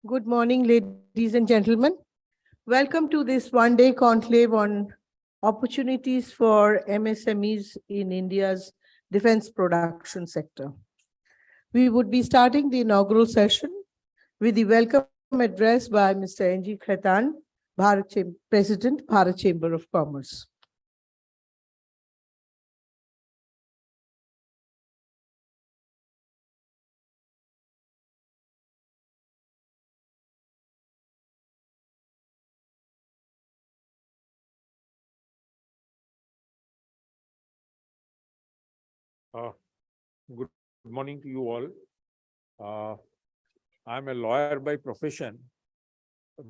Good morning, ladies and gentlemen. Welcome to this one-day conclave on opportunities for MSMEs in India's defense production sector. We would be starting the inaugural session with the welcome address by Mr. N.G. Khaitan, President, Bharat Chamber of Commerce. Good morning to you all. I'm a lawyer by profession,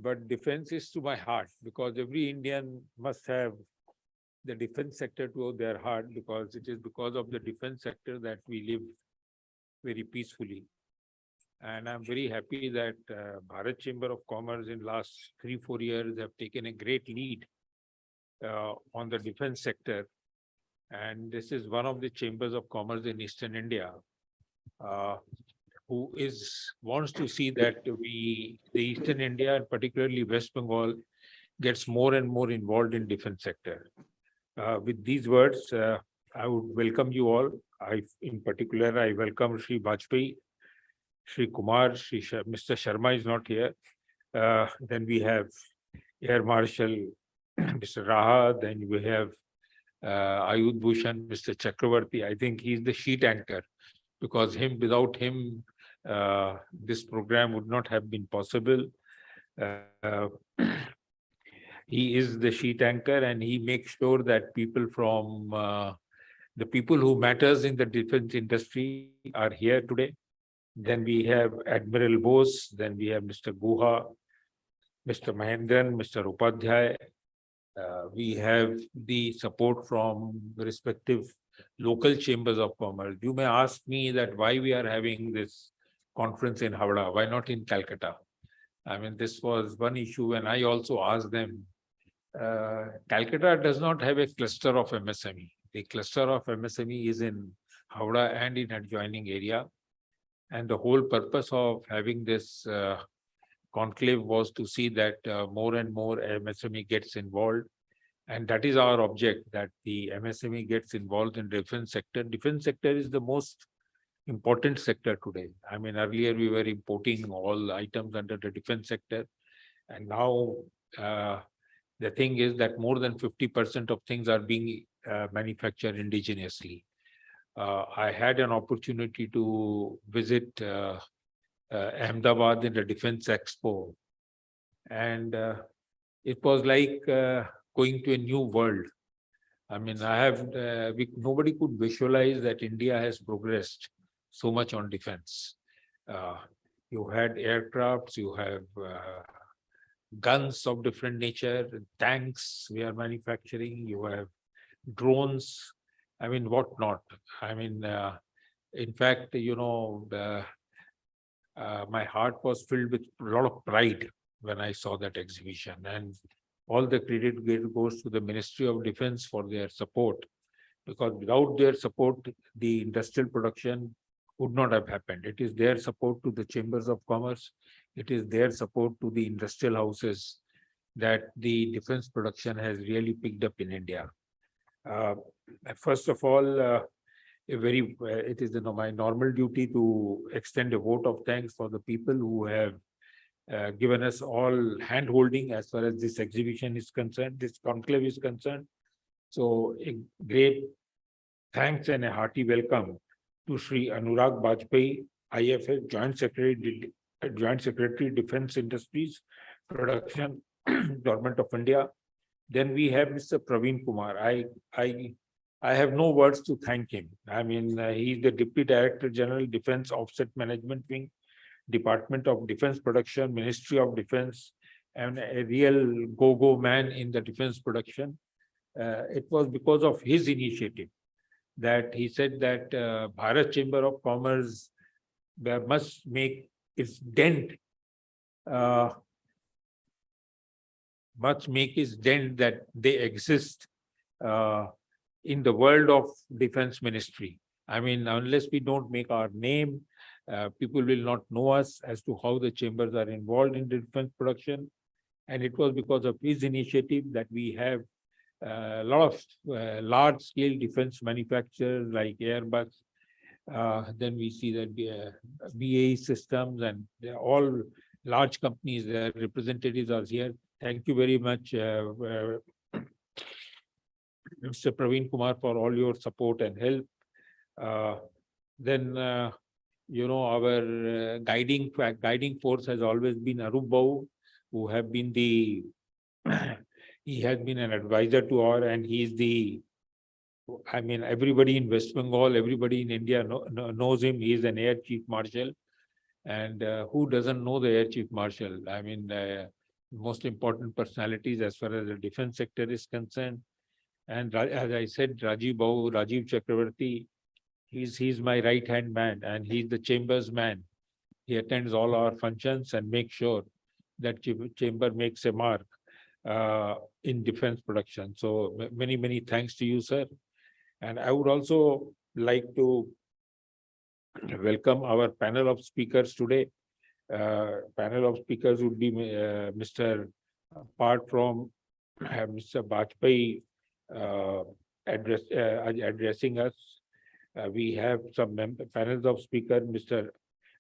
but defense is to my heart because every Indian must have the defense sector to their heart because it is because of the defense sector that we live very peacefully. And I'm very happy that Bharat Chamber of Commerce in last 3-4 years have taken a great lead on the defense sector. And this is one of the chambers of commerce in Eastern India who wants to see that the Eastern India and particularly West Bengal gets more and more involved in defense sector. With these words, I would welcome you all. In particular, I welcome Shri Bajpayee, Shri Kumar, Mr. Sharma is not here. Then we have Air Marshal Mr. Raha. Then we have Ayud Bhushan, Mr. Chakravarti. I think he's the sheet anchor because without him, this program would not have been possible. He is the sheet anchor and he makes sure that people from the people who matters in the defense industry are here today. Then we have Admiral Bose, then we have Mr. Guha, Mr. Mahendran, Mr. Upadhyay. We have the support from the respective local chambers of commerce. You may ask me that why we are having this conference in Havda, why not in Calcutta? I mean, this was one issue and I also asked them, Calcutta does not have a cluster of MSME. The cluster of MSME is in Havda and in adjoining area. And the whole purpose of having this conclave was to see that more and more MSME gets involved. And that is our object, that the MSME gets involved in defense sector. Defense sector is the most important sector today. I mean, earlier we were importing all items under the defense sector. And now the thing is that more than 50% of things are being manufactured indigenously. I had an opportunity to visit Ahmedabad in the Defense Expo. And it was like going to a new world. I mean, nobody could visualize that India has progressed so much on defense. You had aircrafts, you have guns of different nature, tanks we are manufacturing, you have drones, I mean, what not. I mean, in fact, my heart was filled with a lot of pride when I saw that exhibition. And all the credit goes to the Ministry of Defense for their support, because without their support, the industrial production would not have happened. It is their support to the chambers of commerce. It is their support to the industrial houses that the defense production has really picked up in India. First of all, it is my normal duty to extend a vote of thanks for the people who have given us all hand-holding as far as this exhibition is concerned, this conclave is concerned. So a great thanks and a hearty welcome to Shri Anurag Bajpayee, IFS Joint Secretary, Defense Industries, Production, Government of India. Then we have Mr. Praveen Kumar. I have no words to thank him. I mean, he's the Deputy Director General, Defense Offset Management Wing, Department of Defense Production, Ministry of Defense, and a real go-go man in the defense production. It was because of his initiative that he said that Bharat Chamber of Commerce must make its dent, that they exist in the world of defense ministry. I mean, unless we don't make our name, People will not know us as to how the chambers are involved in defense production. And it was because of his initiative that we have a lot of large-scale defense manufacturers like Airbus. Then we see that BAE Systems, and they're all large companies. Their representatives are here. Thank you very much, Mr. Praveen Kumar, for all your support and help. Then, our guiding force has always been Arup Bau, who have been the he has been an advisor to our, and he is the, I mean, everybody in West Bengal, everybody in India knows him. He is an Air Chief Marshal, and who doesn't know the Air Chief Marshal? I mean, most important personalities as far as the defense sector is concerned. And as I said, Rajiv Chakravarti, he's my right-hand man, and he's the chambers man. He attends all our functions and makes sure that chamber makes a mark in defense production. So many thanks to you, sir. And I would also like to welcome our panel of speakers today. Panel of speakers would be apart from Mr. Bajpai addressing us. We have some panels of speakers, Mr.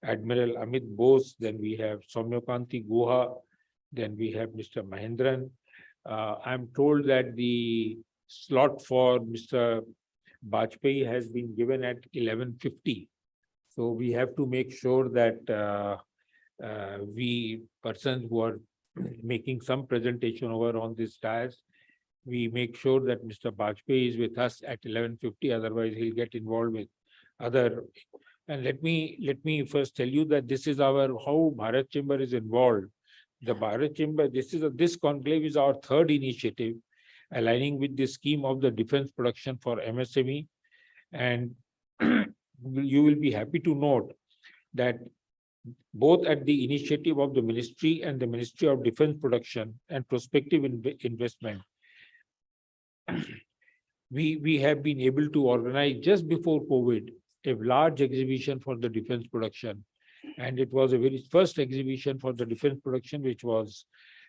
Admiral Amit Bose, then we have Soumyakanti Guha, then we have Mr. Mahendran. I'm told that the slot for Mr. Bajpai has been given at 11:50. So we have to make sure that we persons who are making some presentation over on this dais, we make sure that Mr. Bajpai is with us at 11:50. Otherwise, he'll get involved with other. And let me first tell you that this is how Bharat Chamber is involved. The Bharat Chamber, this conclave is our third initiative, aligning with the scheme of the defense production for MSME. And you will be happy to note that both at the initiative of the ministry and the Ministry of Defense Production and Prospective Investment, we have been able to organize just before COVID a large exhibition for the defense production. And it was a very first exhibition for the defense production, which was,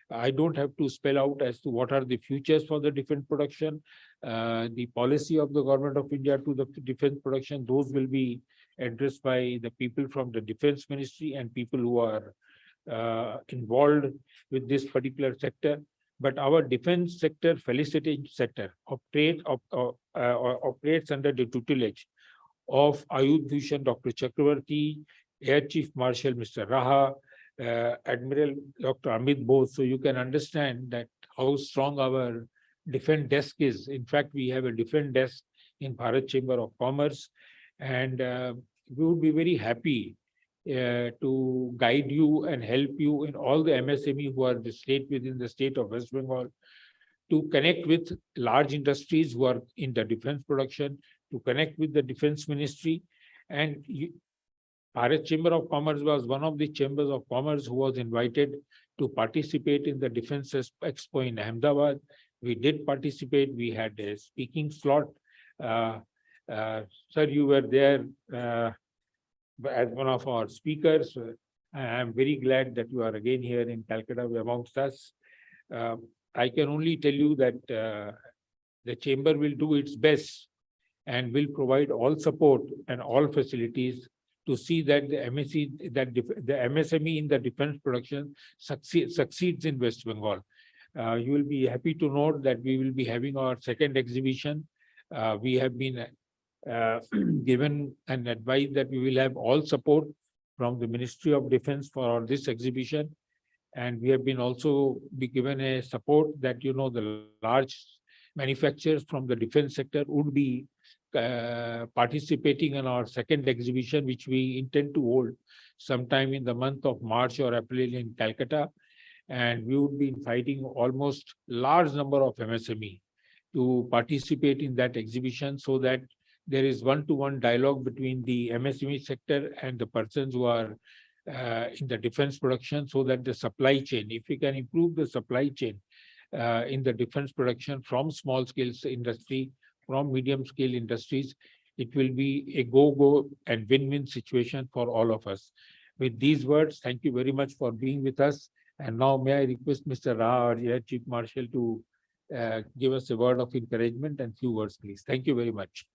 I don't have to spell out as to what are the futures for the defense production, the policy of the government of India to the defense production. Those will be addressed by the people from the defense ministry and people who are involved with this particular sector. But our defense sector, facilitating sector, operates under the tutelage of Ayush Bhushan Dr. Chakravarti, Air Chief Marshal Mr. Raha, Admiral Dr. Amit Bose. So you can understand that how strong our defense desk is. In fact, we have a defense desk in Bharat Chamber of Commerce, and we would be very happy to guide you and help you in all the MSME who are within the state of West Bengal, to connect with large industries who are in the defense production, to connect with the defense ministry. And Bharat Chamber of Commerce was one of the chambers of commerce who was invited to participate in the Defense Expo in Ahmedabad. We did participate. We had a speaking slot. Sir, you were there as one of our speakers. I am very glad that you are again here in Calcutta amongst us. I can only tell you that the chamber will do its best and will provide all support and all facilities to see that the MSME in the defense production succeeds in West Bengal. You will be happy to note that we will be having our second exhibition. We have been given an advice that we will have all support from the Ministry of Defense for this exhibition. And we have been also be given a support that, the large manufacturers from the defense sector would be participating in our second exhibition, which we intend to hold sometime in the month of March or April in Calcutta. And we would be inviting almost large number of MSME to participate in that exhibition, so that there is one-to-one dialogue between the MSME sector and the persons who are in the defense production, so that the supply chain, if we can improve the supply chain in the defense production from small scale industry, from medium scale industries, it will be a go-go and win-win situation for all of us. With these words, thank you very much for being with us. And now may I request Mr. Rao, our Air Chief Marshal, to give us a word of encouragement and few words, please. Thank you very much.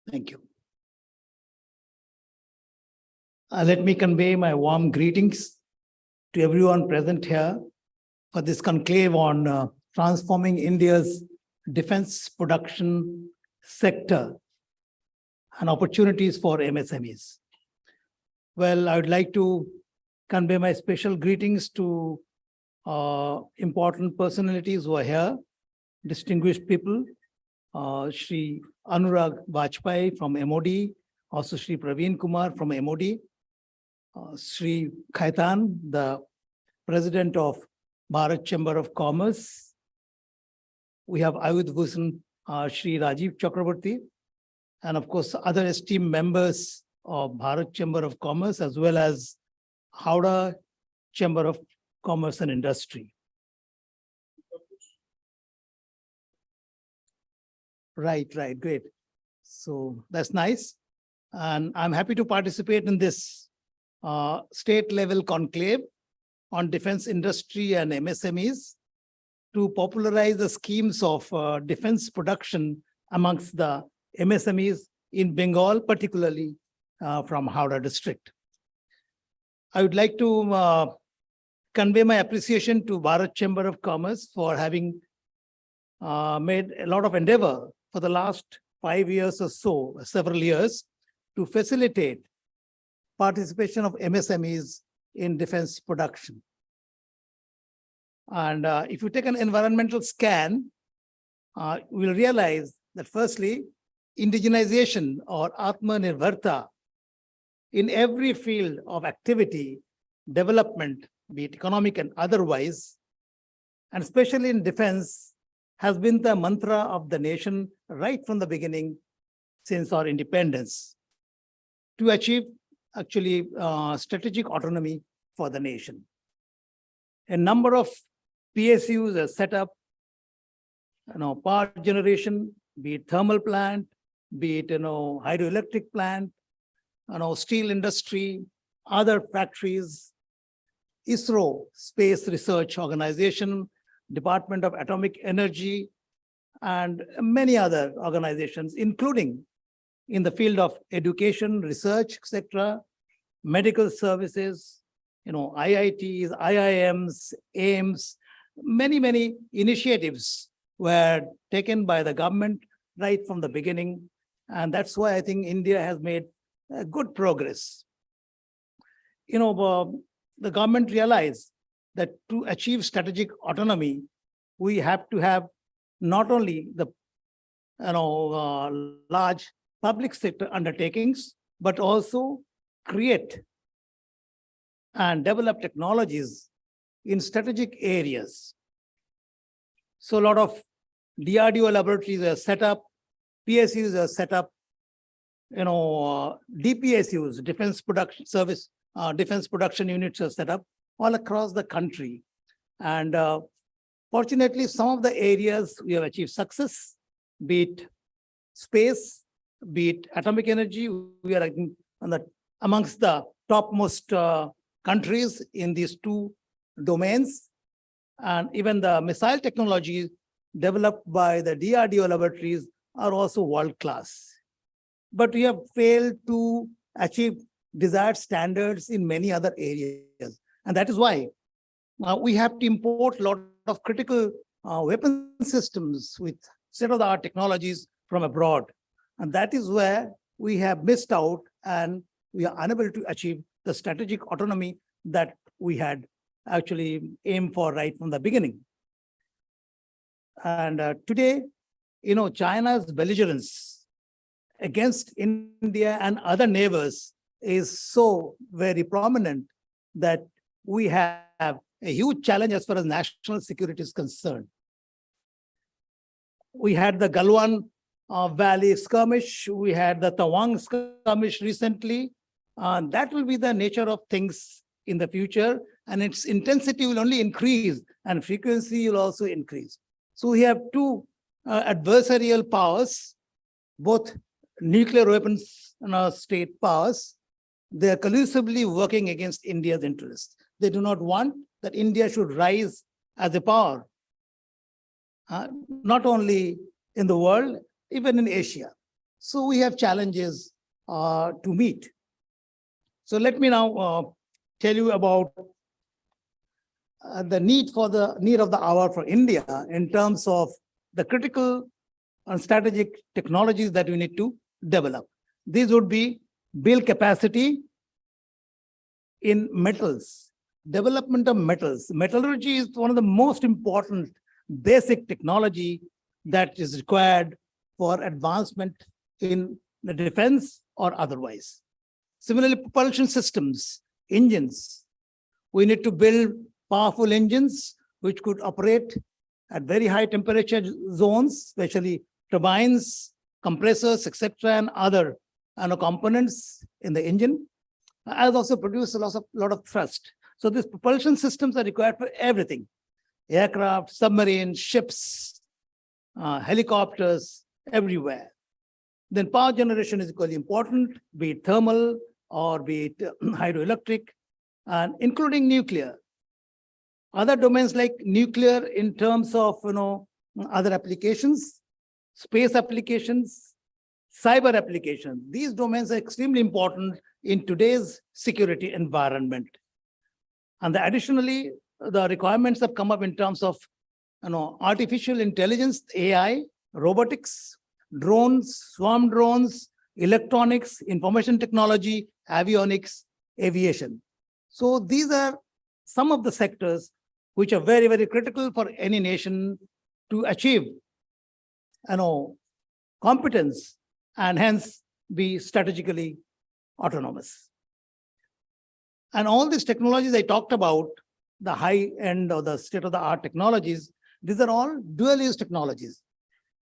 Thank you. Let me convey my warm greetings to everyone present here for this conclave on transforming India's defense production sector and opportunities for MSMEs. Well, I would like to convey my special greetings to important personalities who are here, distinguished people, Shri Anurag Vajpayee from MOD, also Shri Praveen Kumar from MOD, Shri Khaitan, the President of Bharat Chamber of Commerce. We have Ayudh Bhushan, Shri Rajiv Chakraborty, and of course, other esteemed members of Bharat Chamber of Commerce, as well as Howrah Chamber of Commerce and Industry. Right, great. So that's nice. And I'm happy to participate in this state level conclave on defense industry and MSMEs to popularize the schemes of defense production amongst the MSMEs in Bengal, particularly from Howrah district. I would like to convey my appreciation to Bharat Chamber of Commerce for having made a lot of endeavor for the last 5 years or so, several years, to facilitate participation of MSMEs in defense production. And if you take an environmental scan, we'll realize that firstly, indigenization or Atmanirbharta in every field of activity, development, be it economic and otherwise, and especially in defense, has been the mantra of the nation right from the beginning since our independence to achieve actually strategic autonomy for the nation. A number of PSUs are set up, power generation, be it thermal plant, be it hydroelectric plant, steel industry, other factories, ISRO, Space Research Organization, Department of Atomic Energy, and many other organizations, including in the field of education, research, etc., medical services, IITs, IIMs, AIMS, many initiatives were taken by the government right from the beginning. And that's why I think India has made good progress. The government realized that to achieve strategic autonomy, we have to have not only the large public sector undertakings, but also create and develop technologies in strategic areas. So a lot of DRDO laboratories are set up, PSUs are set up, DPSUs, Defense Production Service, Defense Production Units are set up all across the country. And fortunately, some of the areas we have achieved success, be it space, be it atomic energy. We are amongst the topmost countries in these two domains. And even the missile technologies developed by the DRDO laboratories are also world-class. But we have failed to achieve desired standards in many other areas. And that is why we have to import a lot of critical weapon systems with state-of-the-art technologies from abroad. And that is where we have missed out and we are unable to achieve the strategic autonomy that we had actually aimed for right from the beginning. And today, China's belligerence against India and other neighbors is so very prominent that we have a huge challenge as far as national security is concerned. We had the Galwan Valley skirmish. We had the Tawang skirmish recently. That will be the nature of things in the future, and its intensity will only increase and frequency will also increase. So we have two adversarial powers, both nuclear weapons state powers. They are collusively working against India's interests. They do not want that India should rise as a power, not only in the world, even in Asia. So we have challenges to meet. So let me now tell you about the need of the hour for India in terms of the critical and strategic technologies that we need to develop. These would be build capacity in metals, development of metals. Metallurgy is one of the most important basic technology that is required for advancement in the defense or otherwise. Similarly, propulsion systems, engines. We need to build powerful engines which could operate at very high temperature zones, especially turbines, compressors, etc., and other components in the engine, as also produce a lot of thrust. So these propulsion systems are required for everything: aircraft, submarines, ships, helicopters, everywhere. Then power generation is equally important, be it thermal or be it hydroelectric, and including nuclear. Other domains like nuclear in terms of other applications, space applications, cyber applications. These domains are extremely important in today's security environment. And additionally, the requirements have come up in terms of artificial intelligence, AI, robotics, drones, swarm drones, electronics, information technology, avionics, aviation. So these are some of the sectors which are very, very critical for any nation to achieve competence and hence be strategically autonomous. And all these technologies I talked about, the high end or the state-of-the-art technologies, these are all dual-use technologies.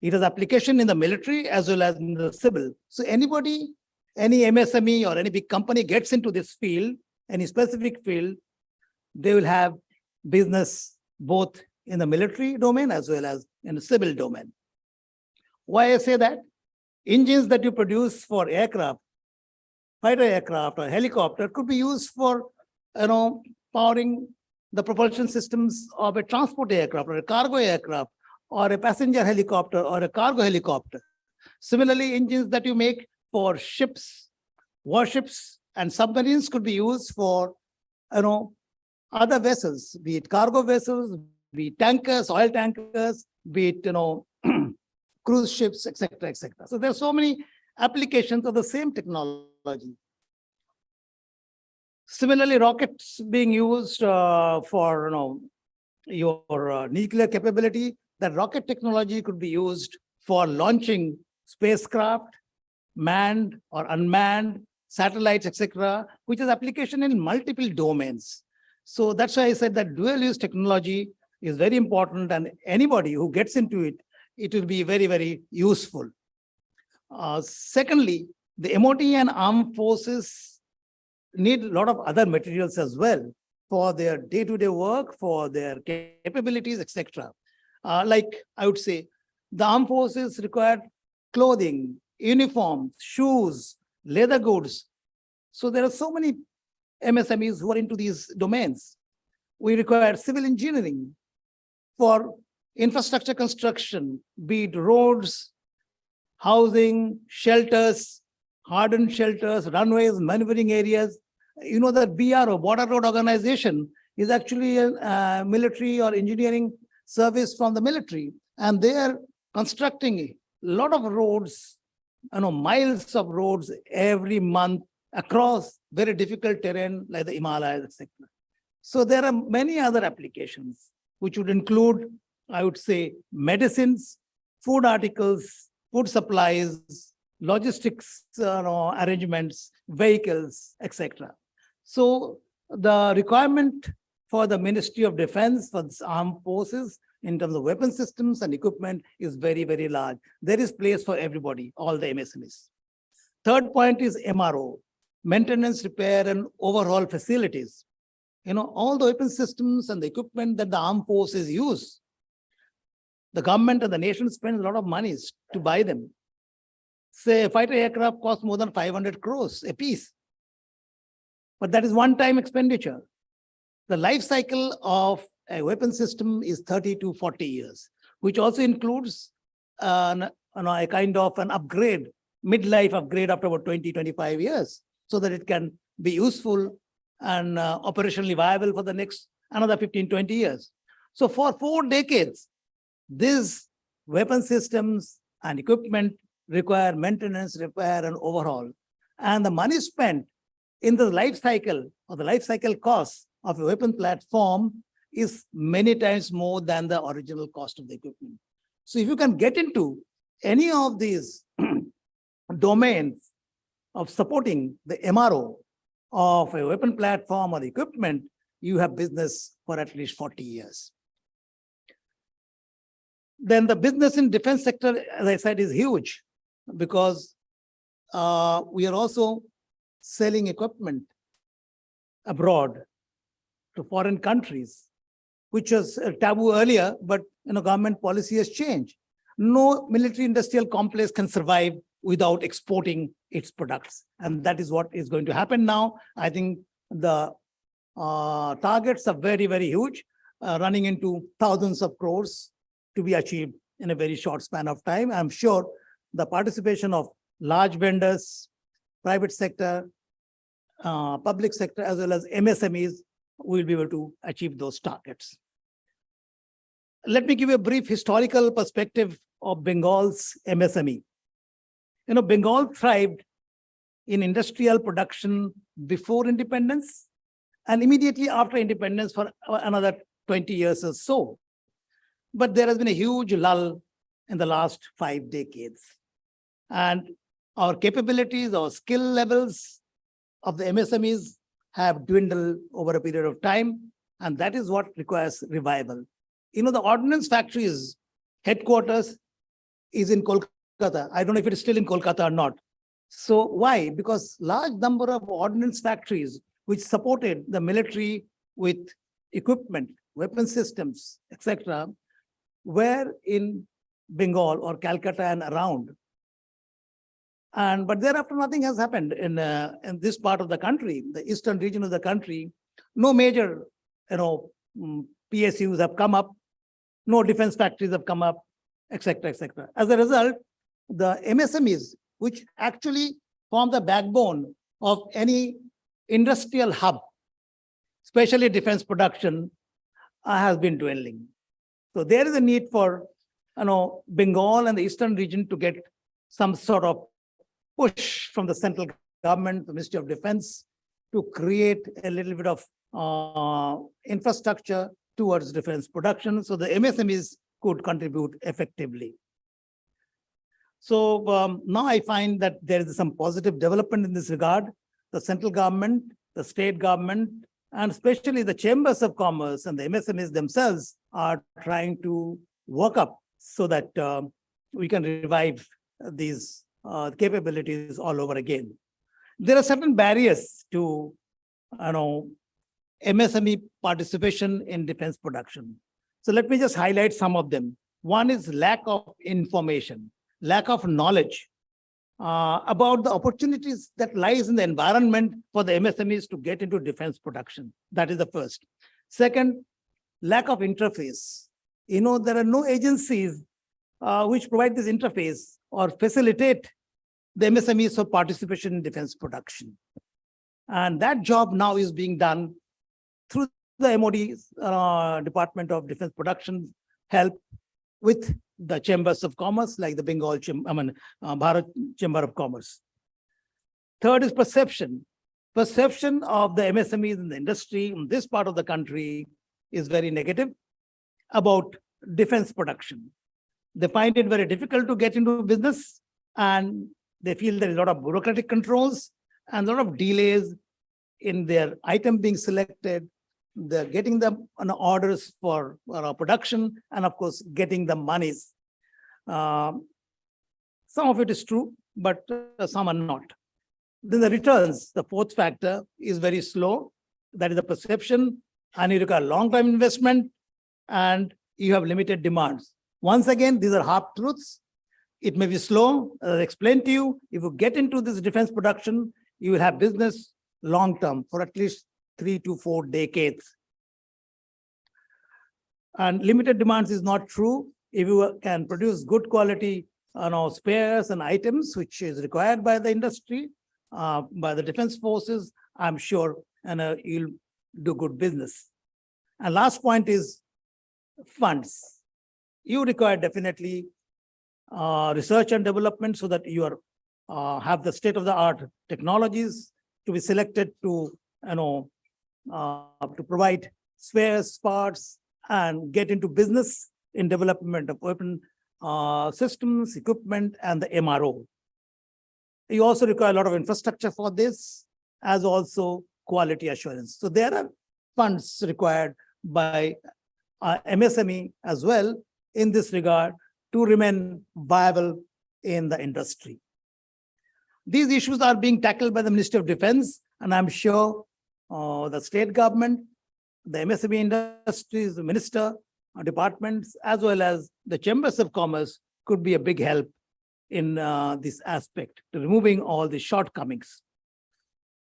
It has application in the military as well as in the civil. So anybody, any MSME or any big company gets into this field, any specific field, they will have business both in the military domain as well as in the civil domain. Why I say that? Engines that you produce for aircraft, fighter aircraft or helicopter could be used for powering the propulsion systems of a transport aircraft or a cargo aircraft or a passenger helicopter or a cargo helicopter. Similarly, engines that you make for ships, warships, and submarines could be used for other vessels, be it cargo vessels, be it tankers, oil tankers, be it cruise ships, etc., etc. So there are so many applications of the same technology. Similarly, rockets being used for your nuclear capability, that rocket technology could be used for launching spacecraft, manned or unmanned, satellites, etc., which has application in multiple domains. So that's why I said that dual-use technology is very important, and anybody who gets into it, it will be very, very useful. Secondly, the MOD and armed forces need a lot of other materials as well for their day-to-day work, for their capabilities, etc. Like I would say, the armed forces require clothing, uniforms, shoes, leather goods. So there are so many MSMEs who are into these domains. We require civil engineering for infrastructure construction, be it roads, housing, shelters, hardened shelters, runways, maneuvering areas. You know that BRO, Border Road Organization, is actually a military or engineering service from the military. And they are constructing a lot of roads, miles of roads every month across very difficult terrain like the Himalayas, etc. So there are many other applications, which would include, I would say, medicines, food articles, food supplies, logistics arrangements, vehicles, etc. So the requirement for the Ministry of Defense, for the armed forces, in terms of weapon systems and equipment is very, very large. There is place for everybody, all the MSMEs. Third point is MRO, maintenance, repair, and overhaul facilities. All the weapon systems and the equipment that the armed forces use, the government and the nation spends a lot of money to buy them. Say, a fighter aircraft costs more than 500 crores a piece. But that is one-time expenditure. The life cycle of a weapon system is 30 to 40 years, which also includes a kind of an upgrade, midlife upgrade after about 20, 25 years, so that it can be useful and operationally viable for the next another 15, 20 years. So for 4 decades, these weapon systems and equipment require maintenance, repair, and overhaul. And the money spent in the life cycle or the life cycle cost of a weapon platform is many times more than the original cost of the equipment. So if you can get into any of these domains of supporting the MRO of a weapon platform or the equipment, you have business for at least 40 years. Then the business in defense sector, as I said, is huge because we are also selling equipment abroad to foreign countries, which was a taboo earlier, but government policy has changed. No military industrial complex can survive without exporting its products. And that is what is going to happen now. I think the targets are very, very huge, running into thousands of crores to be achieved in a very short span of time. I'm sure the participation of large vendors, private sector, public sector, as well as MSMEs will be able to achieve those targets. Let me give you a brief historical perspective of Bengal's MSME. Bengal thrived in industrial production before independence and immediately after independence for another 20 years or so. But there has been a huge lull in the last 5 decades. And our capabilities, our skill levels of the MSMEs have dwindled over a period of time. And that is what requires revival. The ordnance factories headquarters is in Kolkata. I don't know if it is still in Kolkata or not. So why? Because large number of ordnance factories which supported the military with equipment, weapon systems, etc., were in Bengal or Calcutta and around. But thereafter, nothing has happened in this part of the country, the eastern region of the country. No major, PSUs have come up. No defense factories have come up, etc., etc. As a result, the MSMEs, which actually form the backbone of any industrial hub, especially defense production, has been dwindling. So there is a need for, Bengal and the eastern region to get some sort of push from the central government, the Ministry of Defense, to create a little bit of infrastructure towards defense production so the MSMEs could contribute effectively. So now I find that there is some positive development in this regard. The central government, the state government, and especially the chambers of commerce and the MSMEs themselves are trying to work up so that we can revive these capabilities all over again. There are certain barriers to, MSME participation in defense production. So let me just highlight some of them. One is lack of information, lack of knowledge about the opportunities that lies in the environment for the MSMEs to get into defense production. That is the first. Second, lack of interface. There are no agencies which provide this interface or facilitate the MSMEs for participation in defense production. And that job now is being done through the MOD's Department of Defense Production help with the chambers of commerce, like the Bharat Chamber of Commerce. Third is perception. Perception of the MSMEs in the industry in this part of the country is very negative about defense production. They find it very difficult to get into business, and they feel there is a lot of bureaucratic controls and a lot of delays in their item being selected, the getting the orders for production, and of course, getting the monies. Some of it is true, but some are not. Then the returns, the fourth factor, is very slow. That is the perception, and you require long-term investment, and you have limited demands. Once again, these are half truths. It may be slow. As I explained to you, if you get into this defense production, you will have business long-term for at least 3 to 4 decades. And limited demands is not true. If you can produce good quality spares and items, which is required by the industry, by the defense forces, I'm sure you'll do good business. And last point is funds. You require definitely research and development so that you have the state-of-the-art technologies to be selected to provide spares, parts, and get into business in development of weapon systems, equipment, and the MRO. You also require a lot of infrastructure for this, as also quality assurance. So there are funds required by MSME as well in this regard to remain viable in the industry. These issues are being tackled by the Ministry of Defense, and I'm sure the state government, the MSME industries, the minister, departments, as well as the chambers of commerce could be a big help in this aspect, to removing all the shortcomings.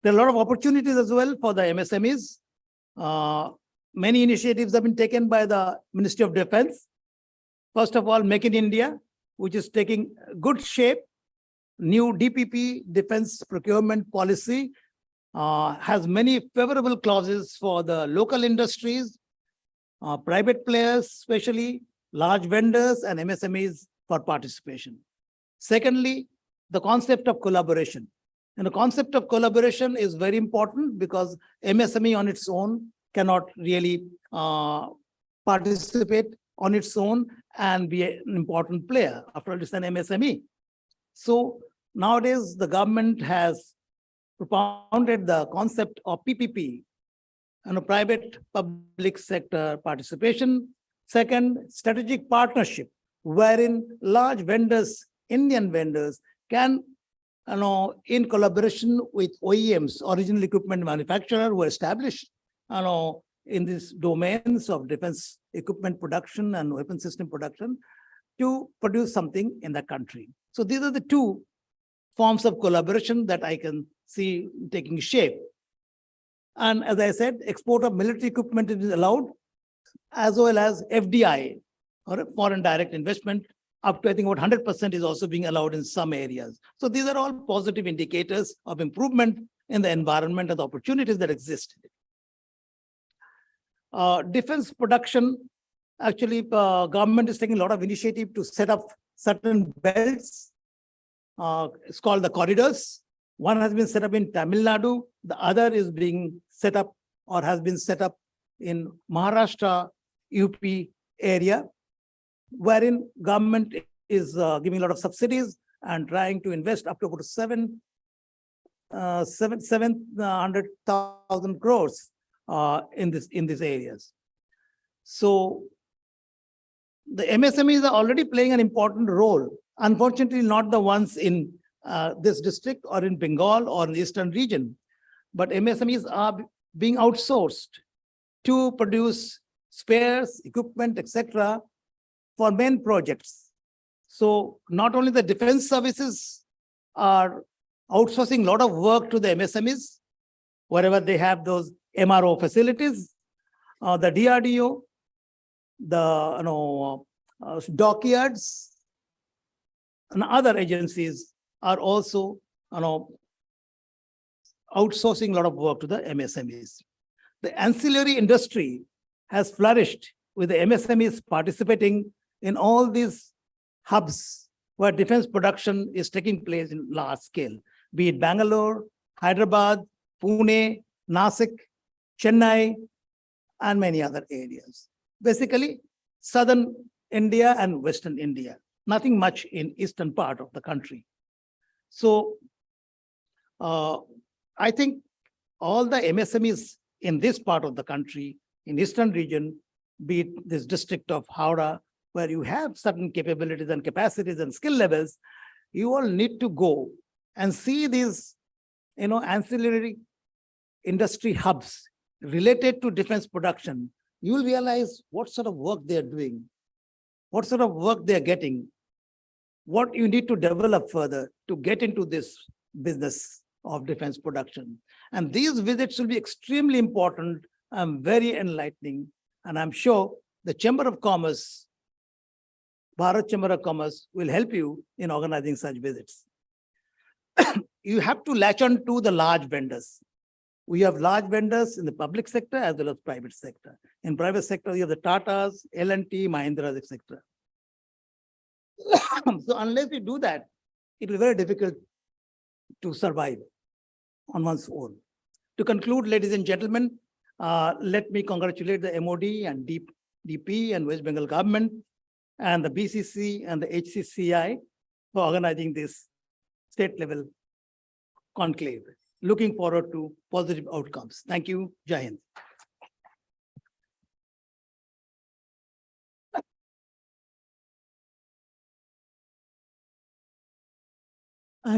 There are a lot of opportunities as well for the MSMEs. Many initiatives have been taken by the Ministry of Defense. First of all, Make in India, which is taking good shape. New DPP, Defense Procurement Policy, has many favorable clauses for the local industries, private players, especially large vendors and MSMEs for participation. Secondly, the concept of collaboration. And the concept of collaboration is very important because MSME on its own cannot really participate on its own and be an important player. After all, it's an MSME. So nowadays, the government has propounded the concept of PPP, and a private public sector participation. Second, strategic partnership, wherein large vendors, Indian vendors, can, in collaboration with OEMs, original equipment manufacturer, who are established, in these domains of defense equipment production and weapon system production, to produce something in the country. So these are the two forms of collaboration that I can see taking shape. And as I said, export of military equipment is allowed, as well as FDI, or foreign direct investment, up to I think about 100% is also being allowed in some areas. So these are all positive indicators of improvement in the environment and the opportunities that exist. Defense production, actually, government is taking a lot of initiative to set up certain belts. It's called the corridors. One has been set up in Tamil Nadu. The other is being set up or has been set up in Maharashtra, UP area, wherein government is giving a lot of subsidies and trying to invest up to about 700,000 crores in these areas. So the MSMEs are already playing an important role. Unfortunately, not the ones in this district or in Bengal or in the eastern region, but MSMEs are being outsourced to produce spares, equipment, etc. for main projects. So not only the defense services are outsourcing a lot of work to the MSMEs, wherever they have those MRO facilities, the DRDO, the dockyards, and other agencies are also outsourcing a lot of work to the MSMEs. The ancillary industry has flourished with the MSMEs participating in all these hubs where defense production is taking place in large scale, be it Bangalore, Hyderabad, Pune, Nasik, Chennai, and many other areas. Basically, southern India and western India, nothing much in eastern part of the country. So I think all the MSMEs in this part of the country, in Eastern region, be it this district of Howrah, where you have certain capabilities and capacities and skill levels, you all need to go and see these, ancillary industry hubs related to defense production. You will realize what sort of work they are doing, what sort of work they are getting, what you need to develop further to get into this business of defense production. And these visits will be extremely important and very enlightening. And I'm sure the Chamber of Commerce, Bharat Chamber of Commerce, will help you in organizing such visits. You have to latch on to the large vendors. We have large vendors in the public sector as well as private sector. In private sector, you have the Tatas, L&T, Mahindras, etc. So unless we do that, it will be very difficult to survive on one's own. To conclude, ladies and gentlemen, let me congratulate the MOD and DP and West Bengal government and the BCC and the HCCI for organizing this state level conclave. Looking forward to positive outcomes. Thank you. Jai Hind.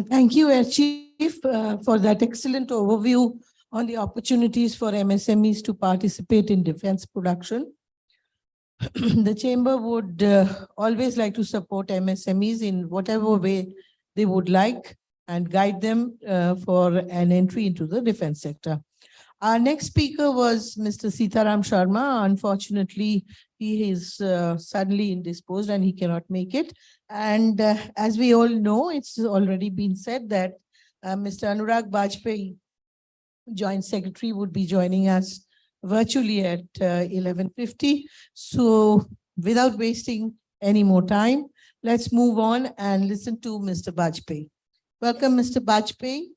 Thank you, Air Chief, for that excellent overview on the opportunities for MSMEs to participate in defense production. The Chamber would always like to support MSMEs in whatever way they would like and guide them for an entry into the defense sector. Our next speaker was Mr. Sitaram Sharma. Unfortunately, he is suddenly indisposed and he cannot make it. And as we all know, it's already been said that Mr. Anurag Bajpayee, Joint Secretary, would be joining us virtually at 11:50. So without wasting any more time, let's move on and listen to Mr. Bajpayee. Welcome, Mr. Bajpayee.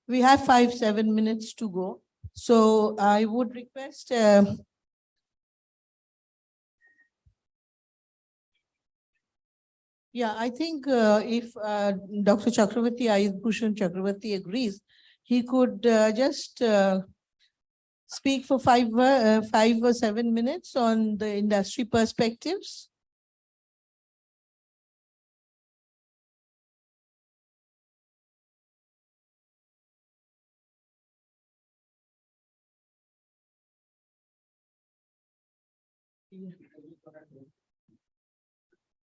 We have 5-7 minutes to go. So I would request I think if Dr. Chakravarti, Ayush Bhushan Chakravarti agrees, he could just speak for 5 or 7 minutes on the industry perspectives.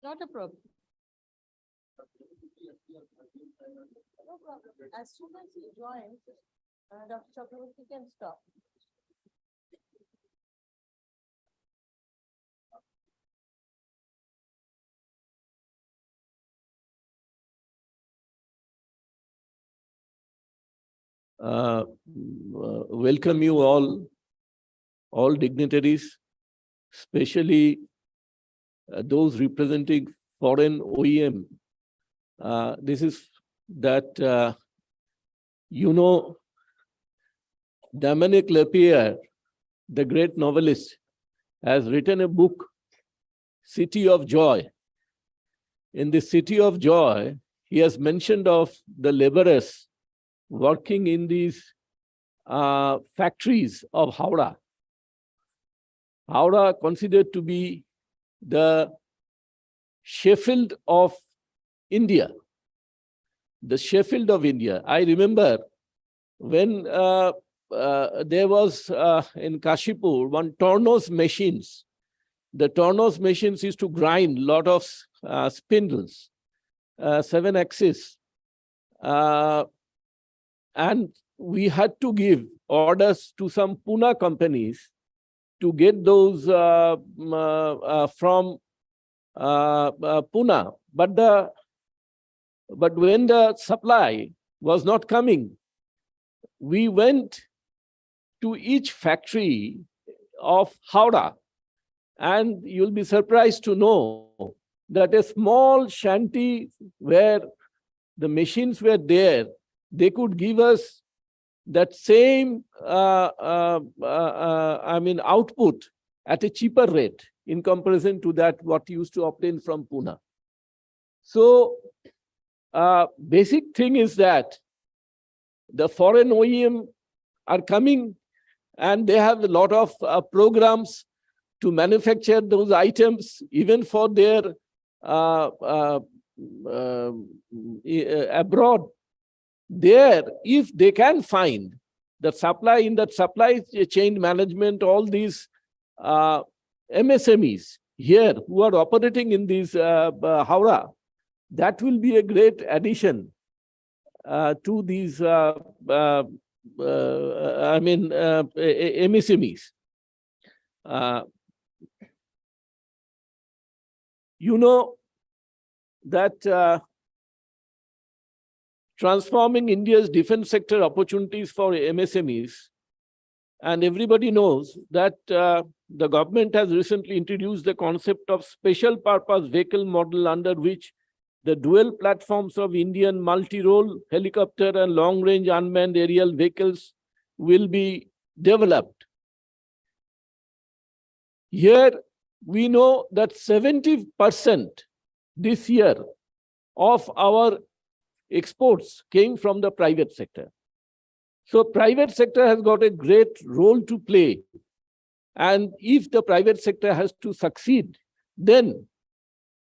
Not a problem. No problem. As soon as he joins, Dr. Chakravarti can stop. Welcome you all dignitaries, especially those representing foreign OEM. This is that, Dominic Lapierre, the great novelist, has written a book, City of Joy. In the City of Joy, he has mentioned of the laborers working in these factories of Howrah. Howrah considered to be the Sheffield of India. The Sheffield of India. I remember when there was in Kashipur one Tornos machines. The Tornos machines used to grind a lot of spindles, 7 axis. And we had to give orders to some Pune companies to get those from Pune. But when the supply was not coming, we went to each factory of Howrah, and you'll be surprised to know that a small shanty where the machines were there, they could give us that same output at a cheaper rate in comparison to that what used to obtain from Pune. So basic thing is that the foreign OEM are coming and they have a lot of programs to manufacture those items, even for their abroad. There, if they can find the supply in that supply chain management, all these MSMEs here who are operating in these Howrah, that will be a great addition to these MSMEs. You know that transforming India's defense sector opportunities for MSMEs, and everybody knows that the government has recently introduced the concept of special purpose vehicle model, under which the dual platforms of Indian multi-role helicopter and long-range unmanned aerial vehicles will be developed. Here, we know that 70% this year of our exports came from the private sector. So private sector has got a great role to play. And if the private sector has to succeed, then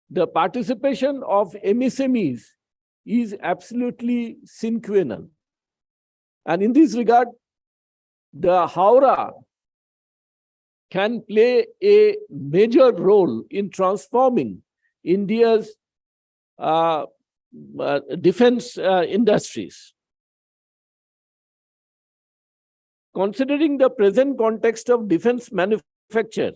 the participation of MSMEs is absolutely sine qua non. And in this regard, the Howrah can play a major role in transforming India's defense industries. Considering the present context of defense manufacture,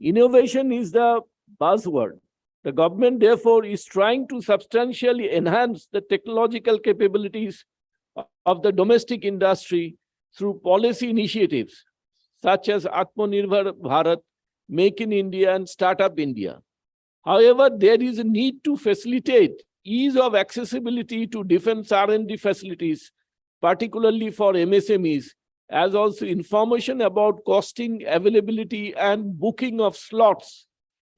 innovation is the buzzword. The government, therefore, is trying to substantially enhance the technological capabilities of the domestic industry through policy initiatives such as Atmanirbhar Bharat, Make in India, and Startup India. However, there is a need to facilitate ease of accessibility to defense R&D facilities, particularly for MSMEs, as also information about costing, availability, and booking of slots.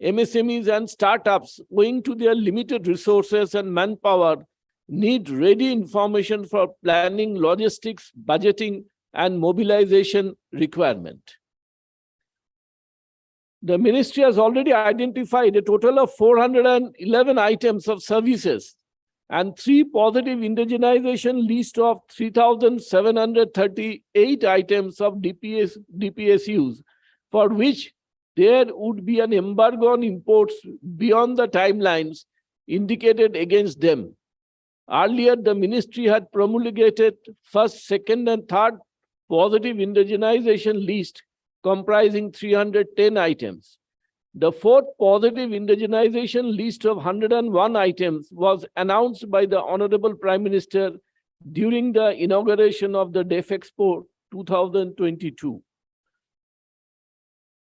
MSMEs and startups, owing to their limited resources and manpower, need ready information for planning, logistics, budgeting, and mobilization requirement. The ministry has already identified a total of 411 items of services and 3 positive indigenization list of 3,738 items of DPSUs, for which there would be an embargo on imports beyond the timelines indicated against them. Earlier, the ministry had promulgated first, second, and third positive indigenization list comprising 310 items. The 4th positive indigenization list of 101 items was announced by the Honorable Prime Minister during the inauguration of the DEF Expo 2022.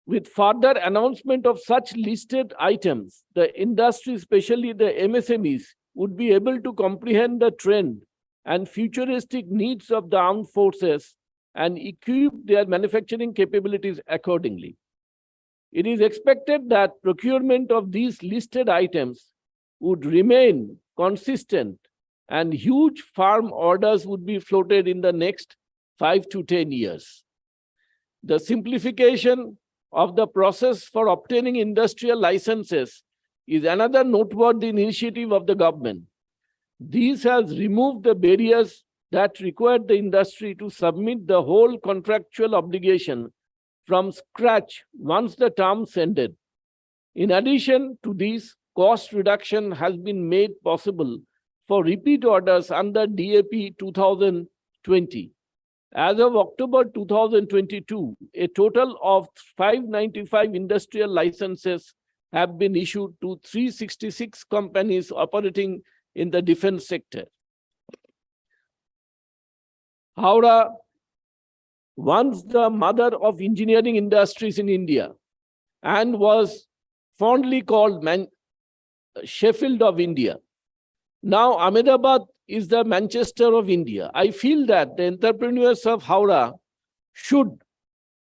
With further announcement of such listed items, the industry, especially the MSMEs, would be able to comprehend the trend and futuristic needs of the armed forces and equip their manufacturing capabilities accordingly. It is expected that procurement of these listed items would remain consistent and huge firm orders would be floated in the next 5 to 10 years. The simplification of the process for obtaining industrial licenses is another noteworthy initiative of the government. This has removed the barriers that required the industry to submit the whole contractual obligation from scratch once the terms ended. In addition to this, cost reduction has been made possible for repeat orders under DAP 2020. As of October 2022, a total of 595 industrial licenses have been issued to 366 companies operating in the defense sector. Howrah, once the mother of engineering industries in India and was fondly called Sheffield of India. Now Ahmedabad is the Manchester of India. I feel that the entrepreneurs of Howrah should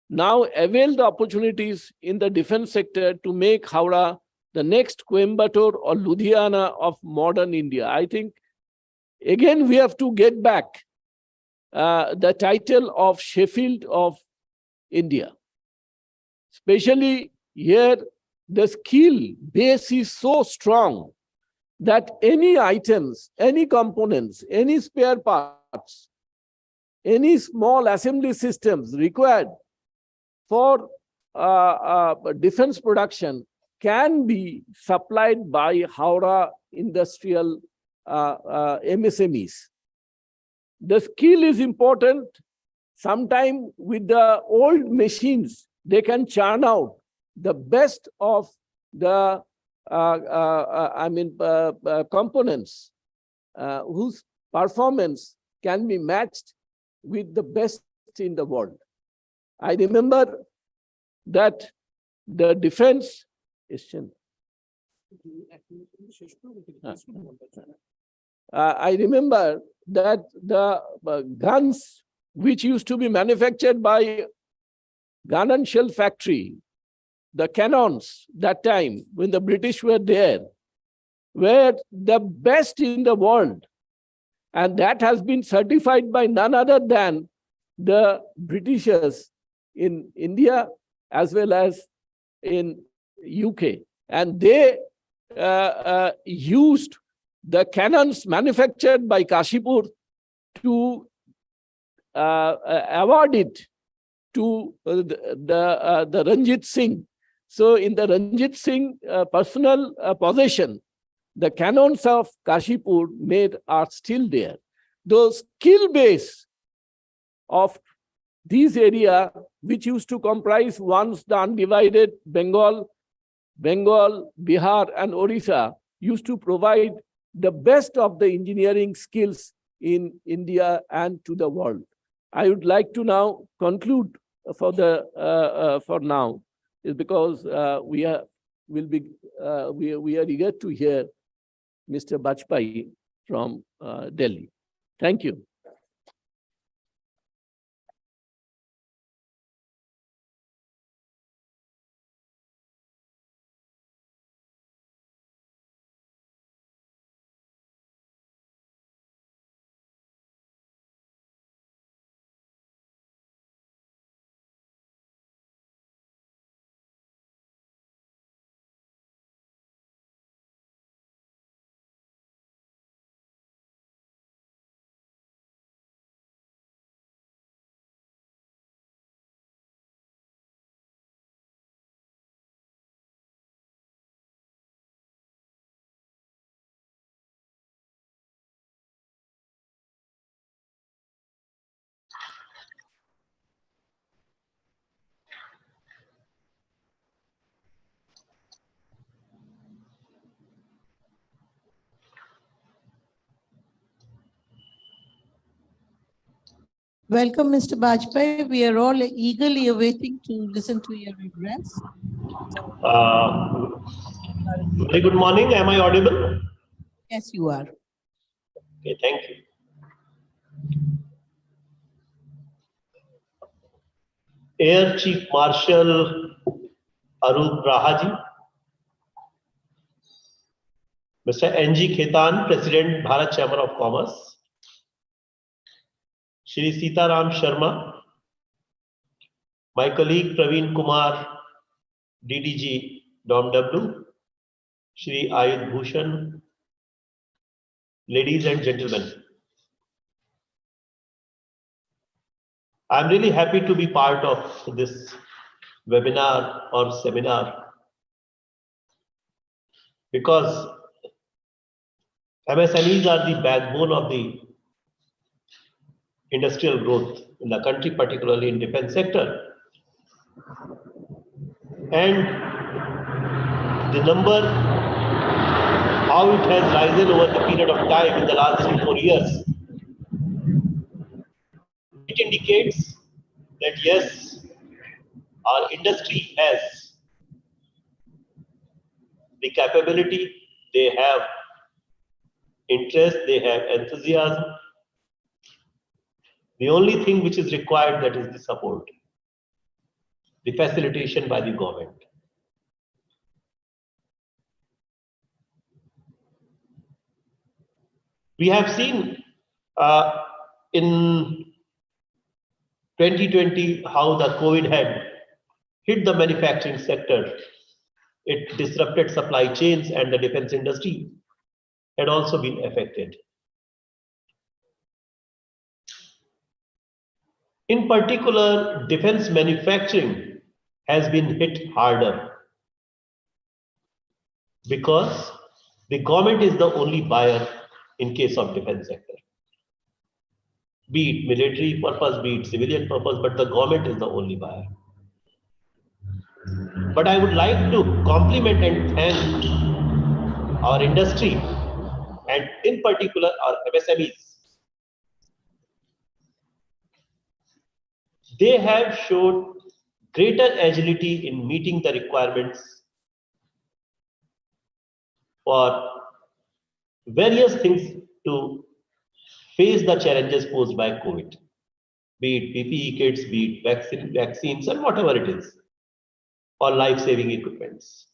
now avail the opportunities in the defense sector to make Howrah the next Coimbatore or Ludhiana of modern India. I think, again, we have to get back the title of Sheffield of India. Especially here, the skill base is so strong that any items, any components, any spare parts, any small assembly systems required for defense production can be supplied by Howrah industrial MSMEs. The skill is important. Sometimes with the old machines, they can churn out the best of the components whose performance can be matched with the best in the world. I remember that the defense I remember that the guns which used to be manufactured by gun and shell factory, the cannons that time when the British were there, were the best in the world. And that has been certified by none other than the Britishers in India as well as in UK. And they used the cannons manufactured by Kashipur to award it to the Ranjit Singh. So in the Ranjit Singh personal possession, the cannons of Kashipur made are still there. The skill base of these area, which used to comprise once the undivided Bengal, Bihar, and Orissa, used to provide the best of the engineering skills in India and to the world. I would like to now conclude for now, is because we are eager to hear Mr. Bajpai from Delhi. Thank you. Welcome, Mr. Bajpai. We are all eagerly awaiting to listen to your address. Very good morning. Am I audible? Yes, you are. Okay, thank you. Air Chief Marshal Arup Rahaji, Mr. N.G. Khetan, President, Bharat Chamber of Commerce, Shri Sitaram Sharma, my colleague Praveen Kumar, DDG, DOMW, Shri Ayush Bhushan, ladies and gentlemen. I'm really happy to be part of this webinar or seminar because MSMEs are the backbone of the industrial growth in the country, particularly in defense sector. And the number, how it has risen over the period of time in the last 3-4 years, it indicates that yes, our industry has the capability, they have interest, they have enthusiasm. The only thing which is required, that is the support, the facilitation by the government. We have seen in 2020 how the COVID had hit the manufacturing sector. It disrupted supply chains, and the defense industry had also been affected. In particular, defense manufacturing has been hit harder because the government is the only buyer in case of defense sector. Be it military purpose, be it civilian purpose, but the government is the only buyer. But I would like to compliment and thank our industry, and in particular our MSMEs. They have showed greater agility in meeting the requirements for various things to face the challenges posed by COVID, be it PPE kits, be it vaccines, and whatever it is, or life-saving equipments.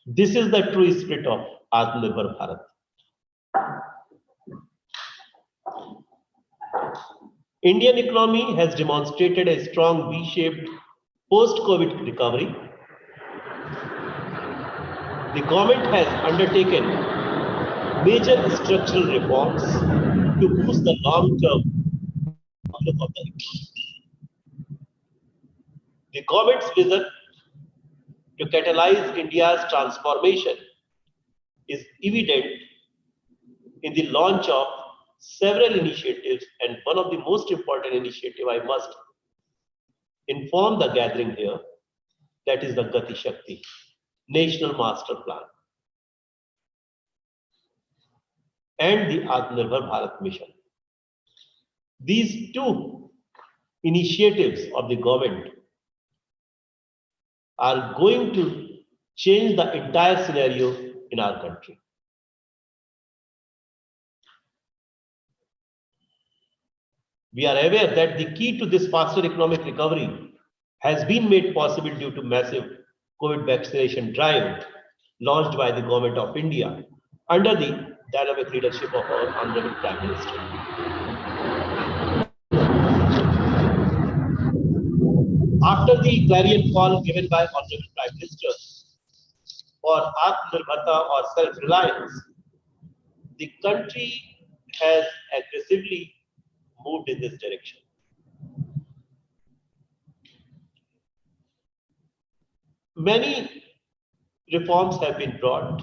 This is the true spirit of Atmanirbhar Bharat. Indian economy has demonstrated a strong V-shaped post-COVID recovery. The government has undertaken major structural reforms to boost the long-term outlook of the economy. The government's vision to catalyze India's transformation is evident in the launch of several initiatives, and one of the most important initiatives I must inform the gathering here, that is the Gati Shakti National Master Plan and the Atmanirbhar Bharat Mission. These two initiatives of the government are going to change the entire scenario in our country. We are aware that the key to this faster economic recovery has been made possible due to massive COVID vaccination drive launched by the Government of India under the dynamic leadership of our Honorable Prime Minister. After the clarion call given by Honorable Prime Minister for Atmanirbharta or self-reliance, the country has aggressively moved in this direction. Many reforms have been brought.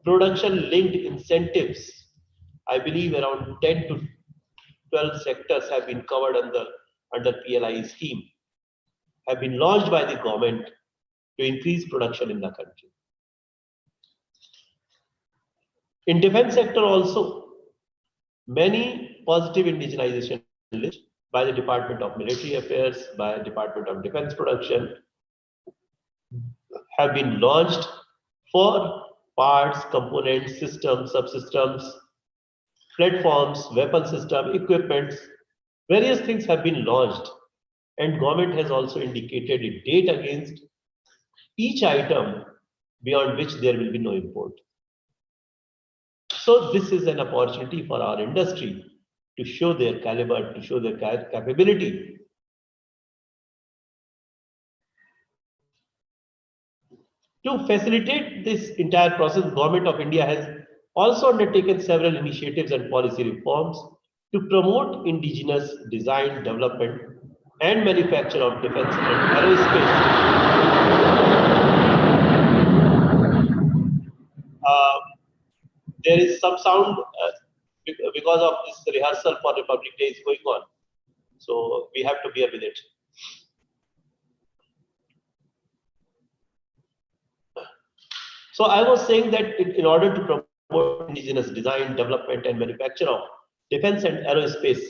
Production-linked incentives, I believe around 10 to 12 sectors have been covered under PLI scheme, have been launched by the government to increase production in the country. In defense sector also, many positive indigenization by the Department of Military Affairs, by the Department of Defense Production have been launched for parts, components, systems, subsystems, platforms, weapon system, equipments. Various things have been launched, and government has also indicated a date against each item beyond which there will be no import. So this is an opportunity for our industry to show their caliber, to show their capability. To facilitate this entire process, the Government of India has also undertaken several initiatives and policy reforms to promote indigenous design, development, and manufacture of defense and aerospace. There is some sound because of this rehearsal for Republic Day is going on, so we have to bear with it. So I was saying that in order to promote indigenous design, development, and manufacture of defense and aerospace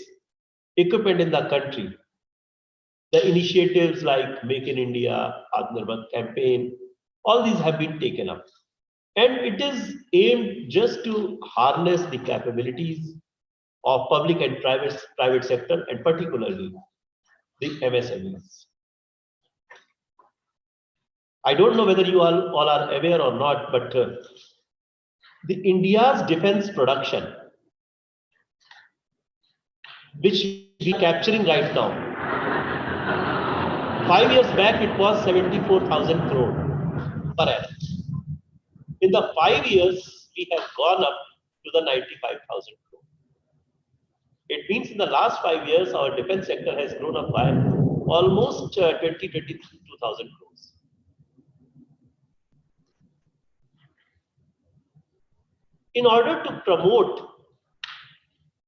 equipment in the country, the initiatives like Make in India, Atmanirbhar campaign, all these have been taken up. And it is aimed just to harness the capabilities of public and private sector, and particularly the MSMEs. I don't know whether you all are aware or not, but the India's defense production, which we are capturing right now. 5 years back, it was 74,000 crore per annum. In the 5 years, we have gone up to the 95,000 crore. It means in the last 5 years, our defense sector has grown up by almost 22,000 crores. In order to promote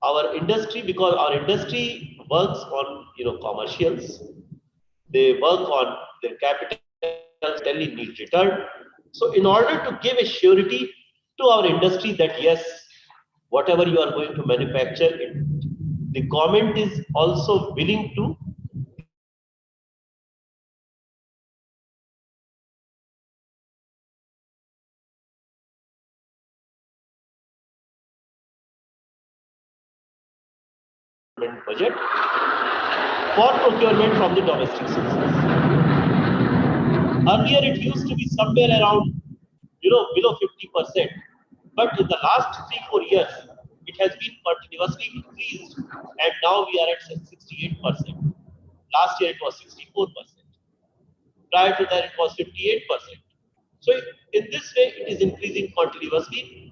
our industry, because our industry works on commercials, they work on their capital, they need return. So in order to give a surety to our industry that yes, whatever you are going to manufacture, the government is also willing to budget for procurement from the domestic sources. Earlier, it used to be somewhere around, below 50%. But in the last 3-4 years, it has been continuously increased, and now we are at 68%. Last year, it was 64%. Prior to that, it was 58%. So in this way, it is increasing continuously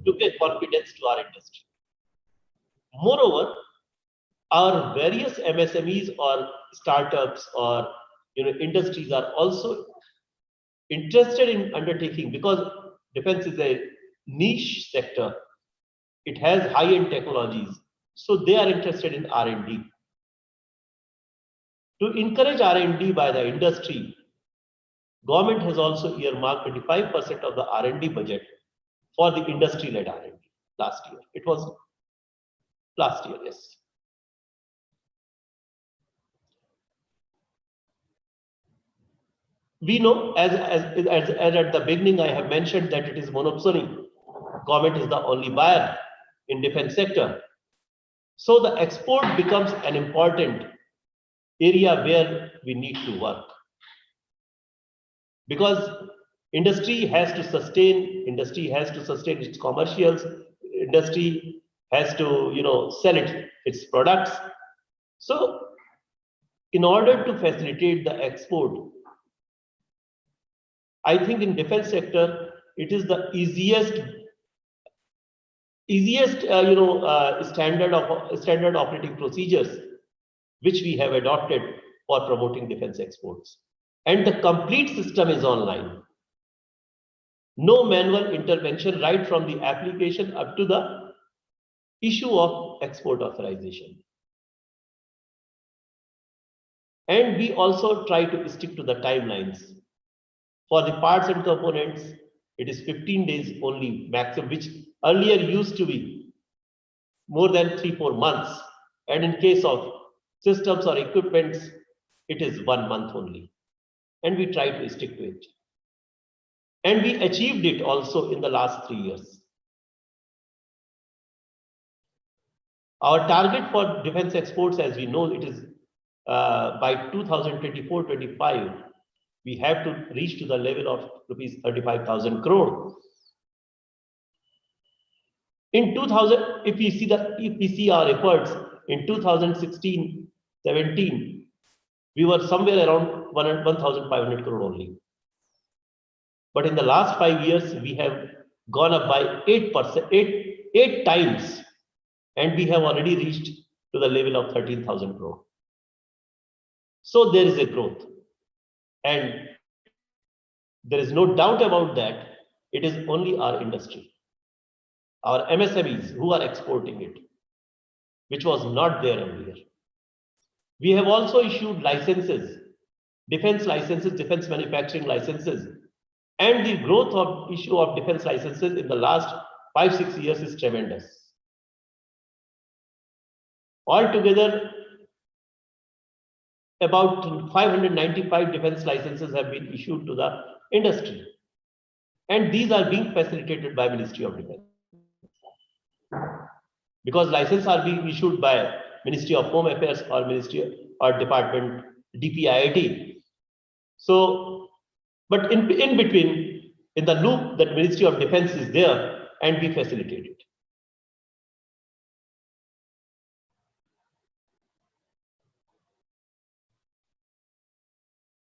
to give confidence to our industry. Moreover, our various MSMEs or startups or industries are also interested in undertaking, because defense is a niche sector. It has high-end technologies, so they are interested in R&D. To encourage R&D by the industry, government has also earmarked 25% of the R&D budget for the industry-led R&D last year. It was last year, yes. We know, as at the beginning I have mentioned, that it is monopoly. Government is the only buyer in defense sector. So the export becomes an important area where we need to work. Because industry has to sustain its commercials, industry has to sell its products. So in order to facilitate the export, I think in defense sector, it is the easiest standard operating procedures which we have adopted for promoting defense exports. And the complete system is online. No manual intervention right from the application up to the issue of export authorization. And we also try to stick to the timelines. For the parts and components, it is 15 days only maximum, which earlier used to be more than 3-4 months. And in case of systems or equipments, it is 1 month only. And we try to stick to it. And we achieved it also in the last 3 years. Our target for defense exports, as we know, it is by 2024-25, we have to reach to the level of rupees 35,000 crore. In 2000, if we see our efforts in 2016-17, we were somewhere around 1,500 crore only. But in the last 5 years, we have gone up by 8 times, and we have already reached to the level of 13,000 crore. So there is a growth. And there is no doubt about that. It is only our industry, our MSMEs who are exporting it, which was not there earlier. We have also issued licenses, defense manufacturing licenses, and the growth of issue of defense licenses in the last 5-6 years is tremendous. Altogether, about 595 defense licenses have been issued to the industry, and these are being facilitated by Ministry of Defense, because licenses are being issued by Ministry of Home Affairs or Ministry or Department DPIIT. So, but in between, in the loop that Ministry of Defense is there, and we facilitate it.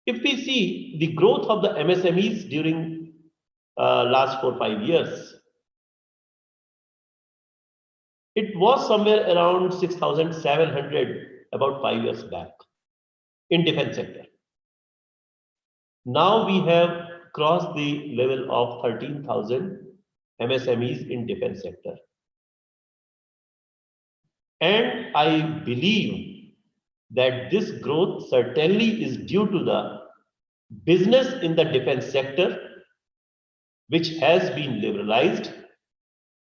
If we see the growth of the MSMEs during last 4 or 5 years, it was somewhere around 6,700 about 5 years back in defense sector. Now we have crossed the level of 13,000 MSMEs in defense sector. And I believe that this growth certainly is due to the business in the defense sector, which has been liberalized.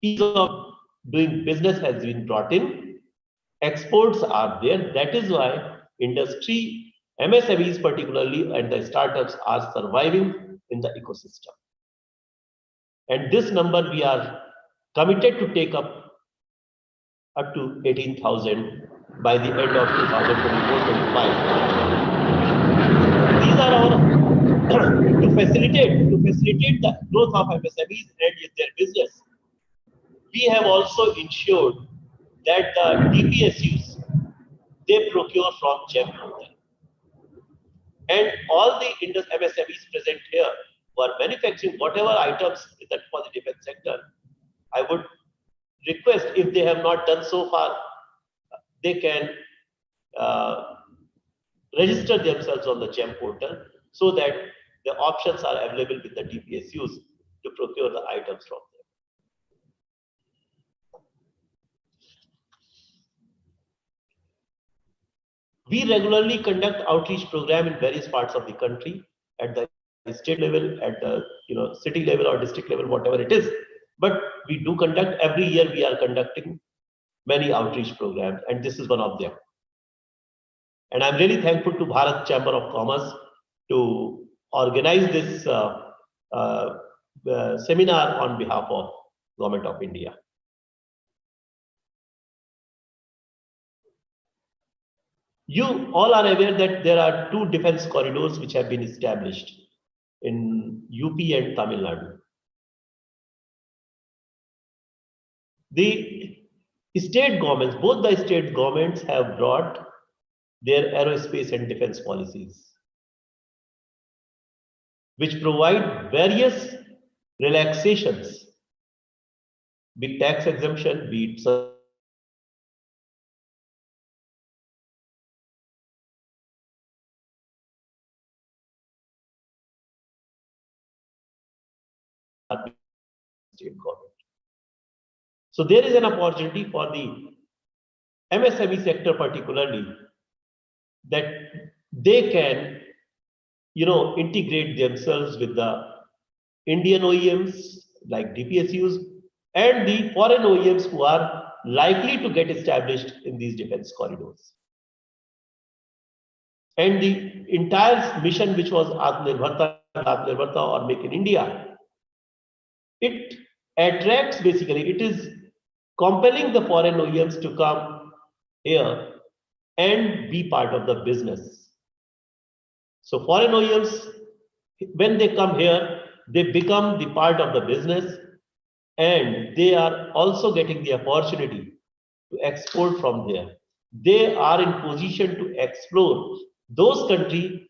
Ease of doing business has been brought in. Exports are there. That is why industry, MSMEs particularly, and the startups are surviving in the ecosystem. And this number we are committed to take up to 18,000 by the end of 2024-25. These are our to facilitate the growth of MSMEs and their business. We have also ensured that the DPSUs they procure from GEM portal. And all the MSMEs present here who are manufacturing whatever items for the defense sector, I would request, if they have not done so far, they can register themselves on the GEM portal so that the options are available with the DPSUs to procure the items from them. We regularly conduct outreach program in various parts of the country at the state level, at the city level or district level, whatever it is. But we do conduct every year. We are conducting many outreach programs, and this is one of them. And I'm really thankful to Bharat Chamber of Commerce to organize this seminar on behalf of Government of India. You all are aware that there are 2 defense corridors which have been established in UP and Tamil Nadu. The state governments, both the state governments have brought their aerospace and defense policies, which provide various relaxations, be it tax exemption, be it state government. So there is an opportunity for the MSME sector particularly that they can, integrate themselves with the Indian OEMs like DPSUs and the foreign OEMs who are likely to get established in these defense corridors. And the entire mission, which was Atmanirbharta or Make in India, it attracts, basically, it is compelling the foreign OEMs to come here and be part of the business. So foreign OEMs, when they come here, they become the part of the business, and they are also getting the opportunity to export from there. They are in position to explore those countries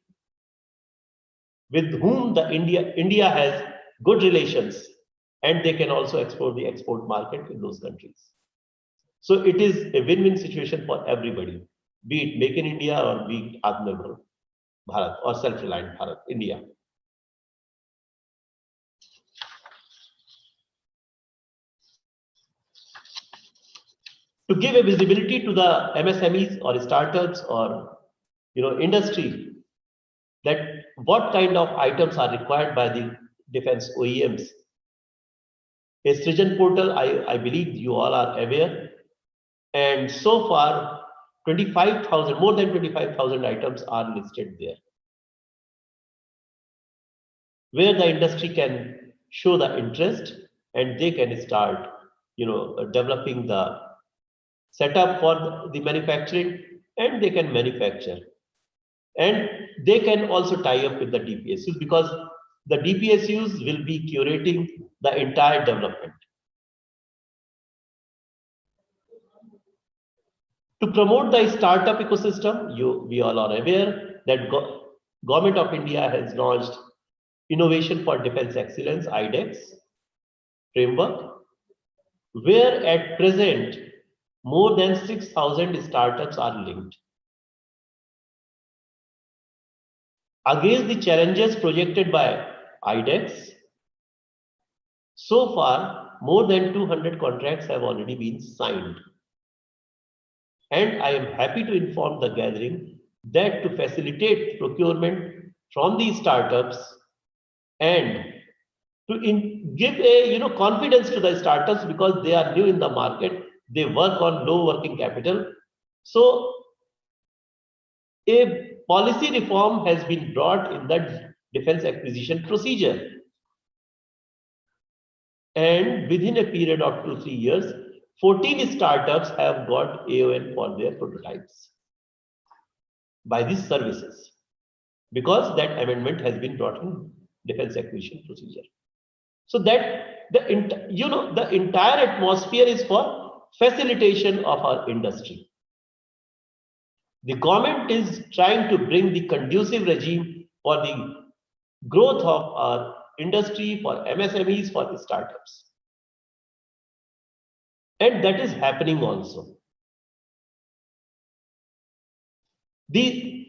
with whom India has good relations, and they can also explore the export market in those countries. So it is a win-win situation for everybody, be it Make in India or be it Atmanirbhar Bharat or Self-Reliant Bharat, India. To give a visibility to the MSMEs or startups or industry, that what kind of items are required by the defense OEMs. A Srijan portal, I believe you all are aware, and so far 25,000, more than 25,000 items are listed there, where the industry can show the interest and they can start developing the setup for the manufacturing, and they can manufacture. And they can also tie up with the DPSUs, because the DPSUs will be curating the entire development. To promote the startup ecosystem, we all are aware that Government of India has launched Innovation for Defense Excellence, IDEX framework, where at present more than 6,000 startups are linked. Against the challenges projected by IDEX, so far more than 200 contracts have already been signed. And I am happy to inform the gathering that to facilitate procurement from these startups and to give a confidence to the startups, because they are new in the market, they work on low working capital. So a policy reform has been brought in the defense acquisition procedure. And within a period of 2-3 years, 14 startups have got AON for their prototypes by these services, because that amendment has been brought in defense acquisition procedure. So that the entire atmosphere is for facilitation of our industry. The government is trying to bring the conducive regime for the growth of our industry, for MSMEs, for the startups. And that is happening also. The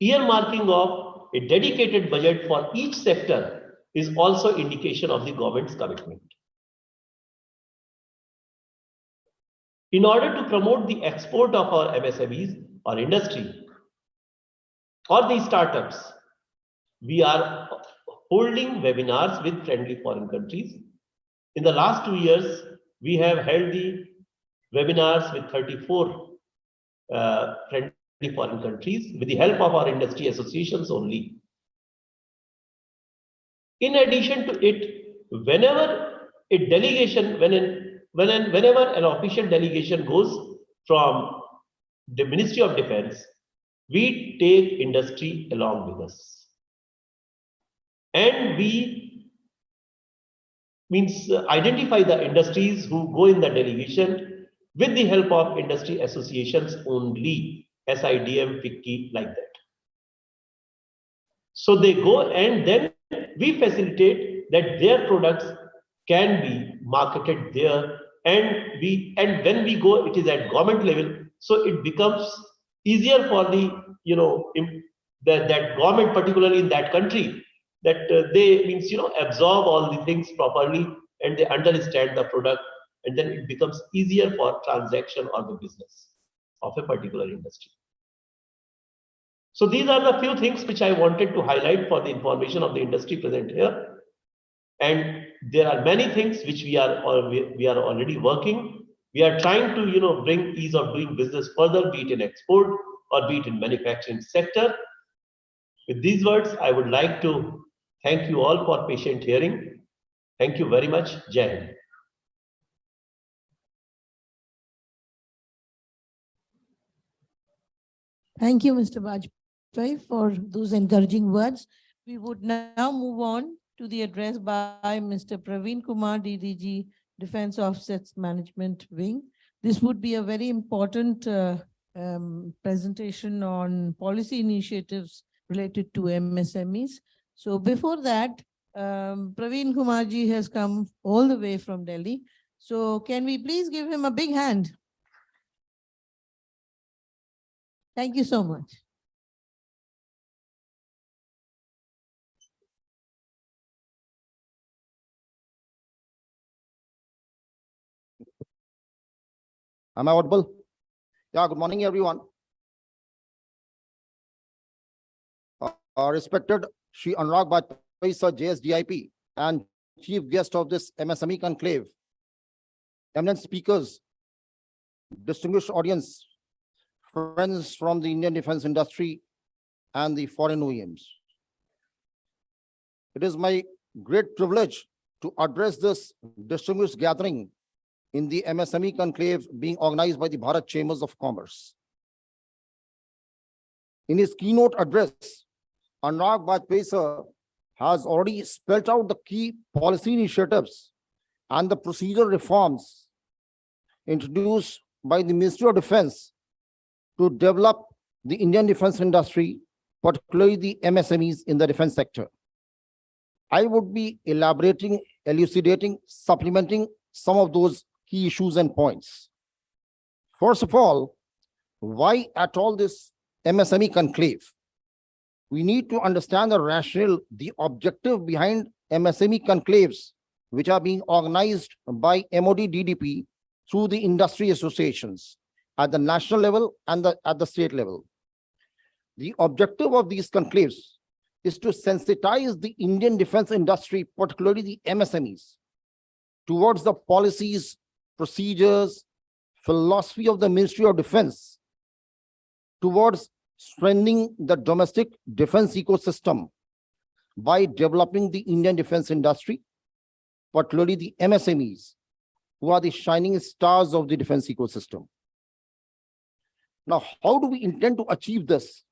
earmarking of a dedicated budget for each sector is also indication of the government's commitment. In order to promote the export of our MSMEs or industry or the startups, we are holding webinars with friendly foreign countries. In the last 2 years, we have held the webinars with 34 friendly foreign countries with the help of our industry associations only. In addition to it, whenever a delegation, whenever an official delegation goes from the Ministry of Defense, we take industry along with us. And we identify the industries who go in the delegation with the help of industry associations only, SIDM, FICCI, like that. So they go, and then we facilitate that their products can be marketed there, and when we go, it is at government level, so it becomes easier for the that government, particularly in that country, that they absorb all the things properly and they understand the product, and then it becomes easier for transaction or the business of a particular industry. So these are the few things which I wanted to highlight for the information of the industry present here. And there are many things which we are already working. We are trying to bring ease of doing business further, be it in export or be it in manufacturing sector. With these words, I would like to thank you all for patient hearing. Thank you very much. Jai Hind. Thank you, Mr. Bajpai, for those encouraging words. We would now move on to the address by Mr. Praveen Kumar, DDG, Defense Offsets Management Wing. This would be a very important presentation on policy initiatives related to MSMEs. So before that, Praveen Kumarji has come all the way from Delhi. So can we please give him a big hand? Thank you so much. Am I audible? Yeah, good morning, everyone. Respected Shri Anurag Bajpai Sir, JSDIP, and Chief Guest of this MSME Conclave, eminent speakers, distinguished audience, friends from the Indian defense industry and the foreign OEMs. It is my great privilege to address this distinguished gathering in the MSME Conclave being organized by the Bharat Chambers of Commerce. In his keynote address, Anurag Bajpai Sir has already spelled out the key policy initiatives and the procedural reforms introduced by the Ministry of Defense to develop the Indian defense industry, particularly the MSMEs in the defense sector. I would be elaborating, elucidating, supplementing some of those key issues and points. First of all, why at all this MSME conclave? We need to understand the rationale, the objective behind MSME conclaves, which are being organized by MOD DDP through the industry associations at the national level and at the state level. The objective of these conclaves is to sensitize the Indian defense industry, particularly the MSMEs, towards the policies, procedures, philosophy of the Ministry of Defense, towards strengthening the domestic defense ecosystem by developing the Indian defense industry, particularly the MSMEs, who are the shining stars of the defense ecosystem. Now, how do we intend to achieve this?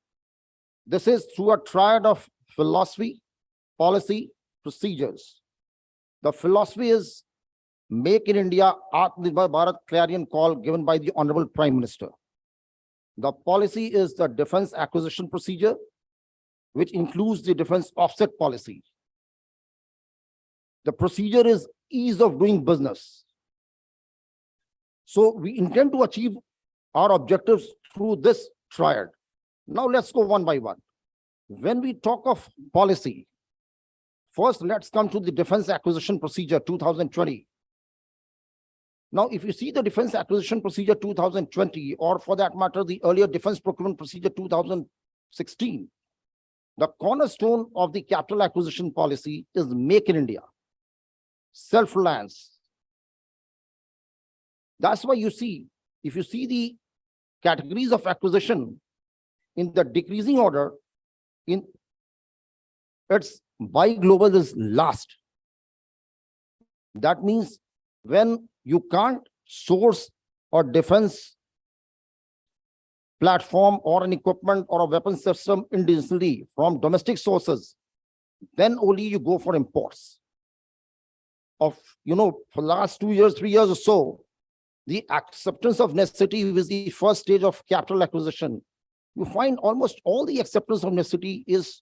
This is through a triad of philosophy, policy, procedures. The philosophy is Make in India, Atmanirbhar Bharat clarion call given by the Honorable Prime Minister. The policy is the defense acquisition procedure, which includes the defense offset policy. The procedure is ease of doing business. So we intend to achieve our objectives through this triad. Now let's go one by one. When we talk of policy, first let's come to the defense acquisition procedure 2020. Now, if you see the defense acquisition procedure 2020, or for that matter, the earlier defense procurement procedure 2016, the cornerstone of the capital acquisition policy is Make in India, self-reliance. That's why you see, if you see the categories of acquisition in the decreasing order, in its buy global is last. That means when you can't source a defense platform or an equipment or a weapon system indigenously from domestic sources, then only you go for imports. For the last 2 years, 3 years or so, the acceptance of necessity is the first stage of capital acquisition. You find almost all the acceptance of necessity is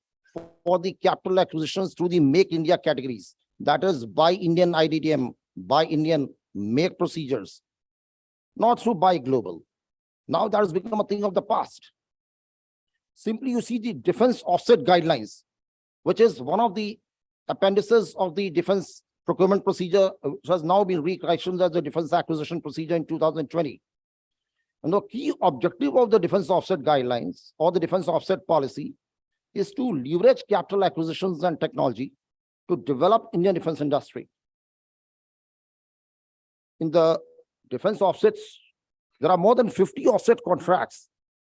for the capital acquisitions through the Make India categories. That is Buy Indian IDDM, Buy Indian, Make procedures, not through Buy Global. Now that has become a thing of the past. Simply you see the defense offset guidelines, which is one of the appendices of the defense procurement procedure, which has now been reclassified as the defense acquisition procedure in 2020. And the key objective of the defense offset guidelines or the defense offset policy is to leverage capital acquisitions and technology to develop Indian defense industry. In the defense offsets, there are more than 50 offset contracts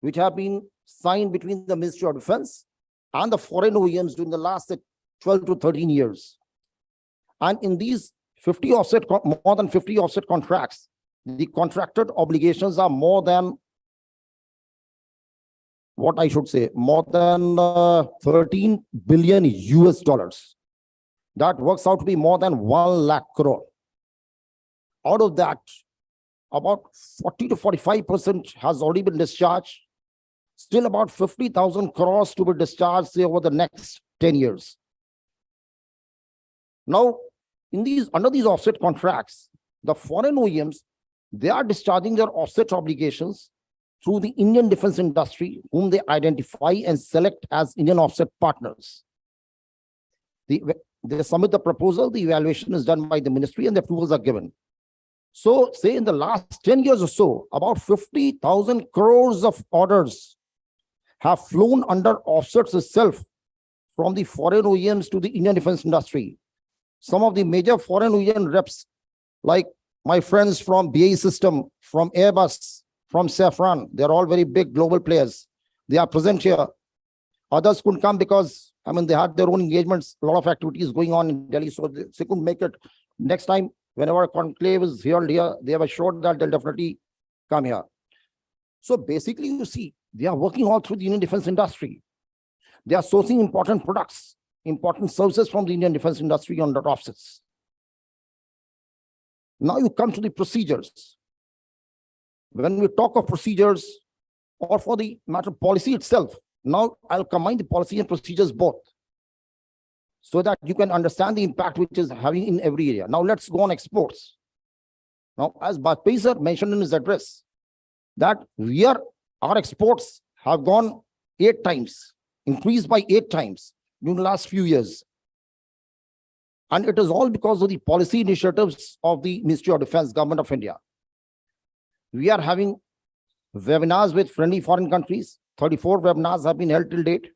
which have been signed between the Ministry of Defense and the foreign OEMs during the last 12 to 13 years. And in these more than 50 offset contracts, the contracted obligations are more than, more than 13 billion US dollars. That works out to be more than 1 lakh crore. Out of that, about 40 to 45% has already been discharged. Still about 50,000 crores to be discharged, say, over the next 10 years. Now, under these offset contracts, the foreign OEMs, they are discharging their offset obligations through the Indian defense industry, whom they identify and select as Indian offset partners. They submit the proposal, the evaluation is done by the ministry, and the approvals are given. So, say in the last 10 years or so, about 50,000 crores of orders have flown under offsets itself from the foreign OEMs to the Indian defense industry. Some of the major foreign OEM reps, like my friends from BAE System, from Airbus, from Safran, they're all very big global players. They are present here. Others couldn't come because, they had their own engagements, a lot of activities going on in Delhi, so they couldn't make it. Next time, whenever conclave is held here, they have assured that they'll definitely come here. So basically, you see, they are working all through the Indian defense industry. They are sourcing important products, important services from the Indian defense industry under offsets. Now you come to the procedures. when we talk of procedures or for the matter of policy itself, now I'll combine the policy and procedures both so that you can understand the impact which is having in every area. Now let's go on exports. Now, as Bajpayee sir mentioned in his address, that our exports have gone 8 times, increased by 8 times during the last few years. And it is all because of the policy initiatives of the Ministry of Defense, Government of India. We are having webinars with friendly foreign countries. 34 webinars have been held till date.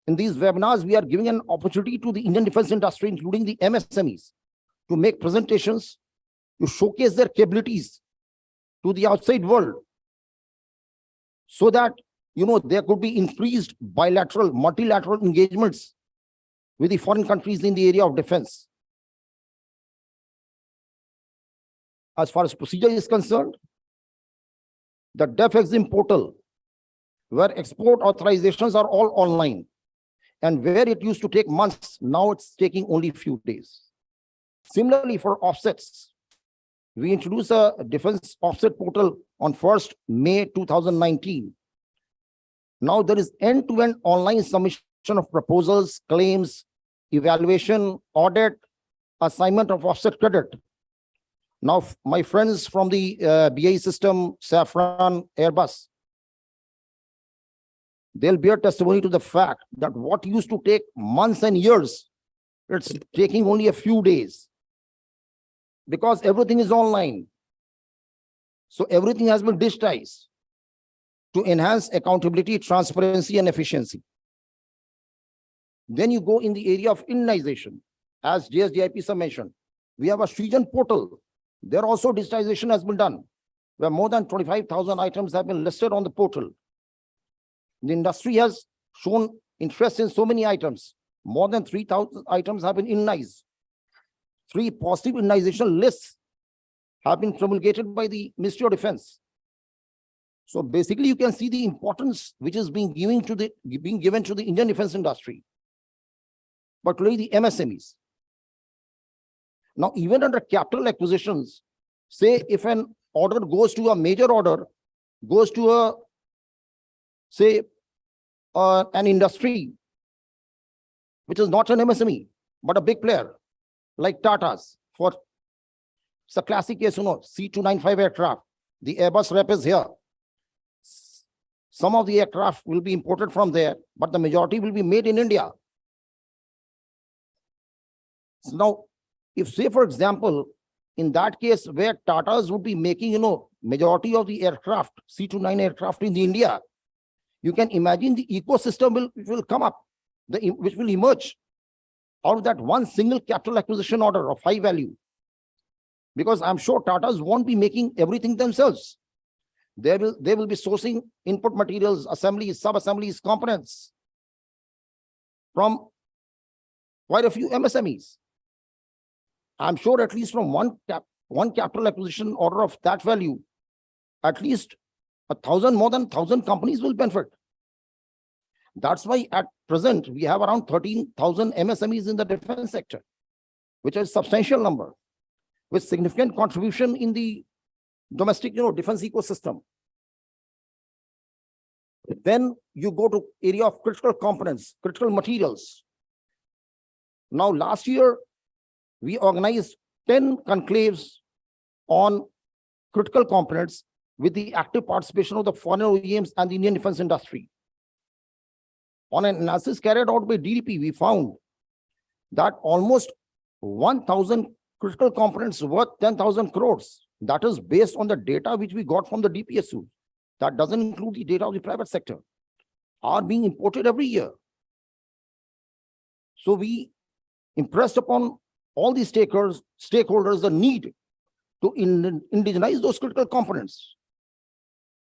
In these webinars, we are giving an opportunity to the Indian defense industry, including the MSMEs, to make presentations, to showcase their capabilities to the outside world, so that, there could be increased bilateral, multilateral engagements with the foreign countries in the area of defense. As far as procedure is concerned, the DefExim portal, where export authorizations are all online, and where it used to take months, now it's taking only a few days. Similarly, for offsets, we introduced a defense offset portal on 1st May 2019. Now there is end-to-end online submission of proposals, claims, evaluation, audit, assignment of offset credit. Now, my friends from the BAE system, Safran, Airbus, they'll bear testimony to the fact that what used to take months and years, it's taking only a few days, because everything is online. So everything has been digitized to enhance accountability, transparency, and efficiency. Then you go in the area of Indianization. As JSDIP sir mentioned, we have a Srijan portal. There also digitization has been done, where more than 25,000 items have been listed on the portal. The industry has shown interest in so many items. More than 3,000 items have been Indianized. 3 positive Indianization lists have been promulgated by the Ministry of Defense. So basically, you can see the importance which is being given to the Indian defense industry, particularly the MSMEs. Now, even under capital acquisitions, say if an order goes to a major order, goes to a, say, an industry which is not an MSME, but a big player like Tata's, for it's a classic case, C295 aircraft. The Airbus rep is here. Some of the aircraft will be imported from there, but the majority will be made in India. So now, if say, for example, in that case where Tata's would be making, majority of the aircraft, C29 aircraft in India, you can imagine the ecosystem will come up, which will emerge out of that one single capital acquisition order of high value. Because I'm sure Tata's won't be making everything themselves. They will be sourcing input materials, assemblies, sub-assemblies, components from quite a few MSMEs. I'm sure at least from one capital acquisition order of that value, at least more than 1,000 companies will benefit. That's why at present, we have around 13,000 MSMEs in the defense sector, which is a substantial number, with significant contribution in the domestic, defense ecosystem. Then you go to area of critical components, critical materials. Now, last year, we organized 10 conclaves on critical components with the active participation of the foreign OEMs and the Indian defense industry. On an analysis carried out by DDP, we found that almost 1,000 critical components worth 10,000 crores. That is based on the data which we got from the DPSU. That doesn't include the data of the private sector, are being imported every year. So we impressed upon all the stakeholders the need to indigenize those critical components.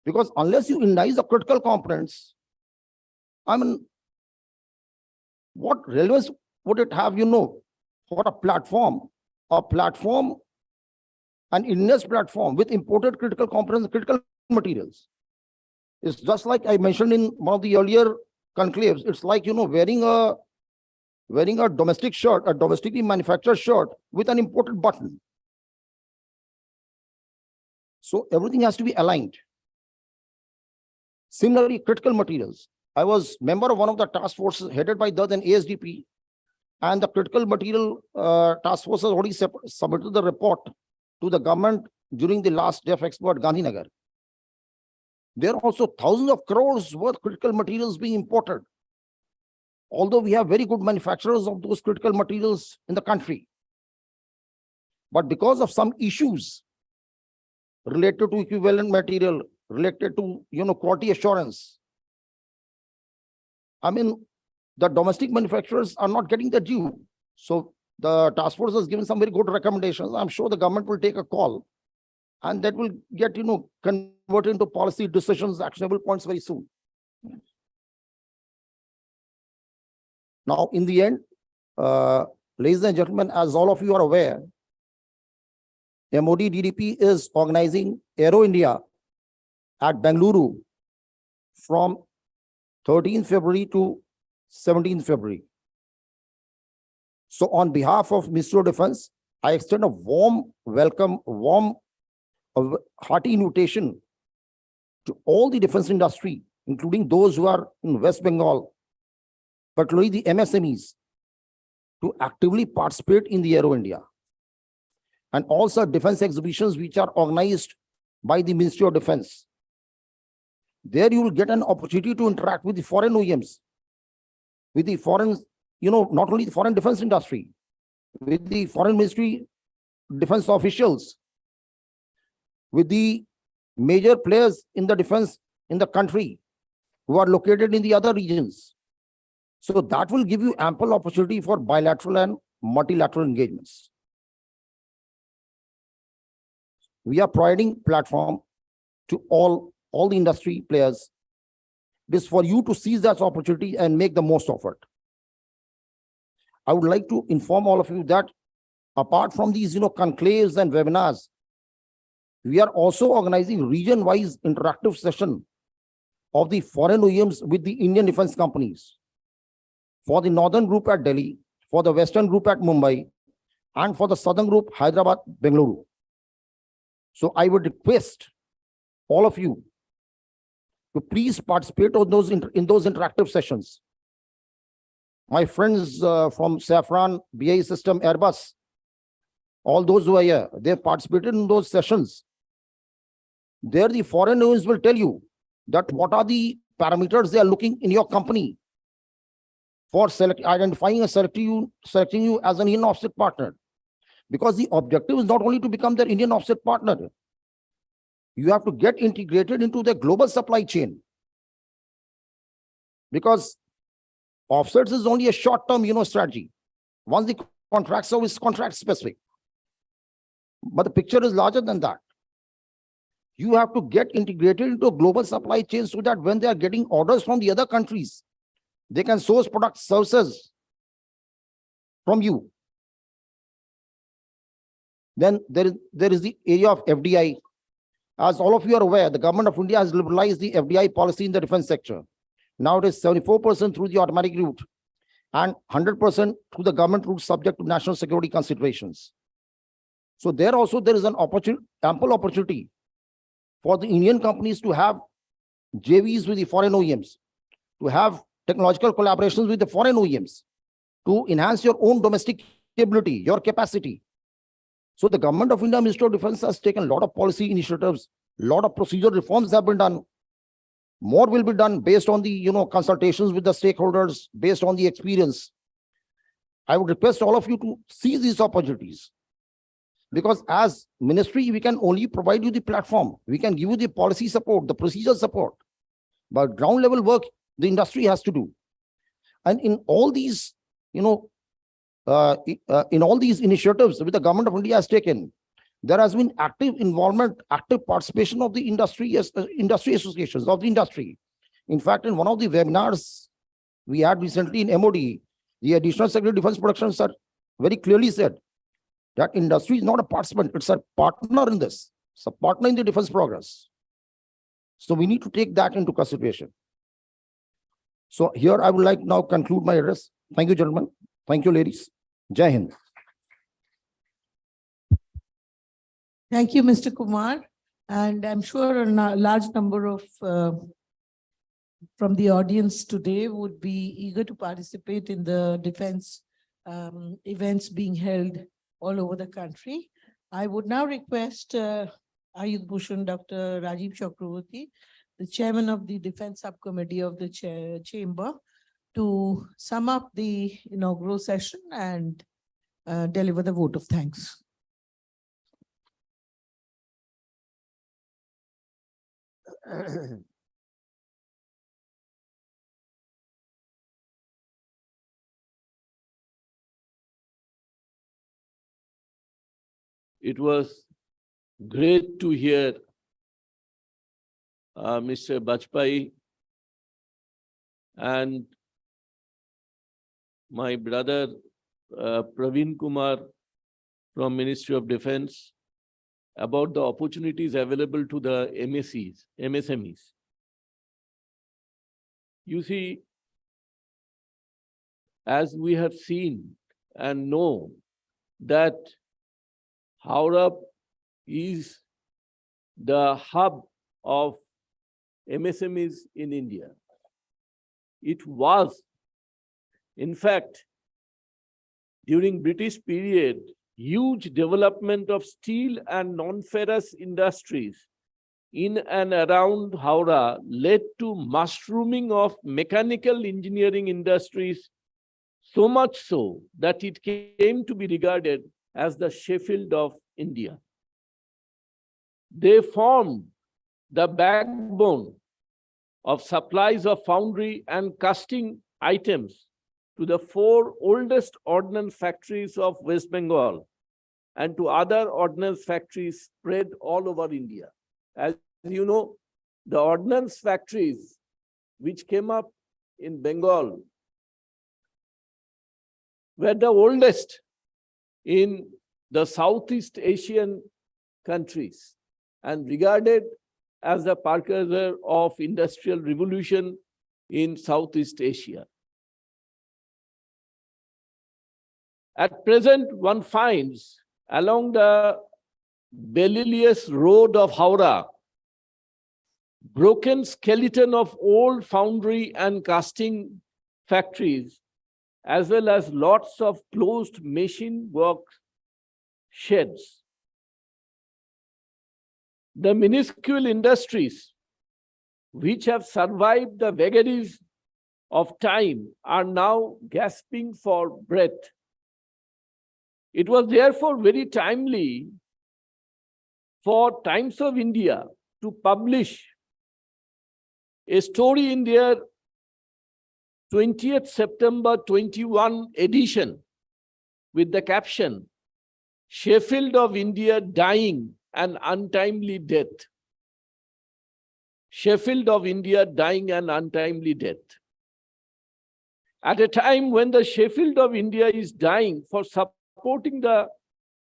Because unless you indianize the critical components, what relevance would it have, for a platform, an India's platform with imported critical components, critical materials? It's just like I mentioned in one of the earlier conclaves. It's like, wearing a domestic shirt, a domestically manufactured shirt with an imported button. So everything has to be aligned. Similarly, critical materials. I was member of one of the task forces headed by DUD and ASDP, and the critical material task force has already submitted the report to the government during the last DEF Expo at Gandhinagar. There are also thousands of crores worth critical materials being imported. Although we have very good manufacturers of those critical materials in the country, but because of some issues related to equivalent material, related to quality assurance, I mean, the domestic manufacturers are not getting the due. So the task force has given some very good recommendations. I'm sure the government will take a call, and that will get converted into policy decisions, actionable points very soon. Now, in the end, ladies and gentlemen, as all of you are aware, MOD DDP is organizing Aero India at Bengaluru from 13th February to 17th February. So on behalf of Ministry of Defense, I extend a warm welcome, hearty invitation to all the defense industry, including those who are in West Bengal, particularly the MSMEs, to actively participate in the Aero India. And also defense exhibitions which are organized by the Ministry of Defense. There you will get an opportunity to interact with the foreign OEMs, with the foreign, not only the foreign defense industry, with the foreign ministry defense officials, with the major players in the defense in the country who are located in the other regions. So that will give you ample opportunity for bilateral and multilateral engagements. We are providing platform to all the industry players. It is for you to seize that opportunity and make the most of it. I would like to inform all of you that apart from these, conclaves and webinars, we are also organizing region-wise interactive session of the foreign OEMs with the Indian defense companies. For the northern group at Delhi, for the western group at Mumbai, and for the southern group, Hyderabad, Bengaluru. So I would request all of you to please participate in those interactive sessions. My friends from Safran, BAE System, Airbus, all those who are here, they participated in those sessions. There the foreign OEMs will tell you that what are the parameters they are looking in your company for identifying and selecting you as an Indian offset partner. Because the objective is not only to become their Indian offset partner, you have to get integrated into the global supply chain. Because offsets is only a short-term, strategy. Once the contract is contract specific. But the picture is larger than that. You have to get integrated into a global supply chain so that when they are getting orders from the other countries, they can source product services from you. Then there is the area of FDI. As all of you are aware, the government of India has liberalized the FDI policy in the defense sector. Now it is 74% through the automatic route and 100% through the government route subject to national security considerations. So there is an ample opportunity for the Indian companies to have JVs with the foreign OEMs, to have technological collaborations with the foreign OEMs, to enhance your own domestic capability, your capacity. So the government of India, Ministry of Defense has taken a lot of policy initiatives, a lot of procedural reforms have been done. More will be done based on the consultations with the stakeholders, based on the experience. I would request all of you to seize these opportunities. Because as ministry, we can only provide you the platform. We can give you the policy support, the procedure support. But ground level work, the industry has to do. And in all these, in all these initiatives which the government of India has taken, there has been active involvement, active participation of the industry associations of the industry. In fact, in one of the webinars we had recently in MOD, the Additional Secretary of Defense Production Sir very clearly said that industry is not a participant, it's a partner in this. It's a partner in the defense progress. So we need to take that into consideration. So here I would like now conclude my address. Thank you, gentlemen. Thank you, ladies. Jai Hind. Thank you, Mr. Kumar. And I'm sure a large number of from the audience today would be eager to participate in the defense events being held all over the country. I would now request Ayush Bhushan, Dr. Rajiv Chakraborty, the chairman of the Defense Subcommittee of the Chamber, to sum up the inaugural session and deliver the vote of thanks. It was great to hear Mr. Bajpai and my brother Praveen Kumar from Ministry of Defense about the opportunities available to the MSMEs. You see, as we have seen and know that Howrah is the hub of MSMEs in India. It was, in fact, during British period, huge development of steel and non-ferrous industries in and around Howrah led to mushrooming of mechanical engineering industries, so much so that it came to be regarded as the Sheffield of India. They formed the backbone of supplies of foundry and casting items to the 4 oldest ordnance factories of West Bengal and to other ordnance factories spread all over India. As you know, the ordnance factories which came up in Bengal were the oldest in the Southeast Asian countries and regarded as the precursor of industrial revolution in Southeast Asia. At present, one finds along the Belilius Road of Howrah, broken skeleton of old foundry and casting factories, as well as lots of closed machine work sheds. The minuscule industries which have survived the vagaries of time are now gasping for breath. It was therefore very timely for Times of India to publish a story in their 20th September 21 edition with the caption, "Sheffield of India dying an untimely death." Sheffield of India dying an untimely death. At a time when the Sheffield of India is dying for supporting the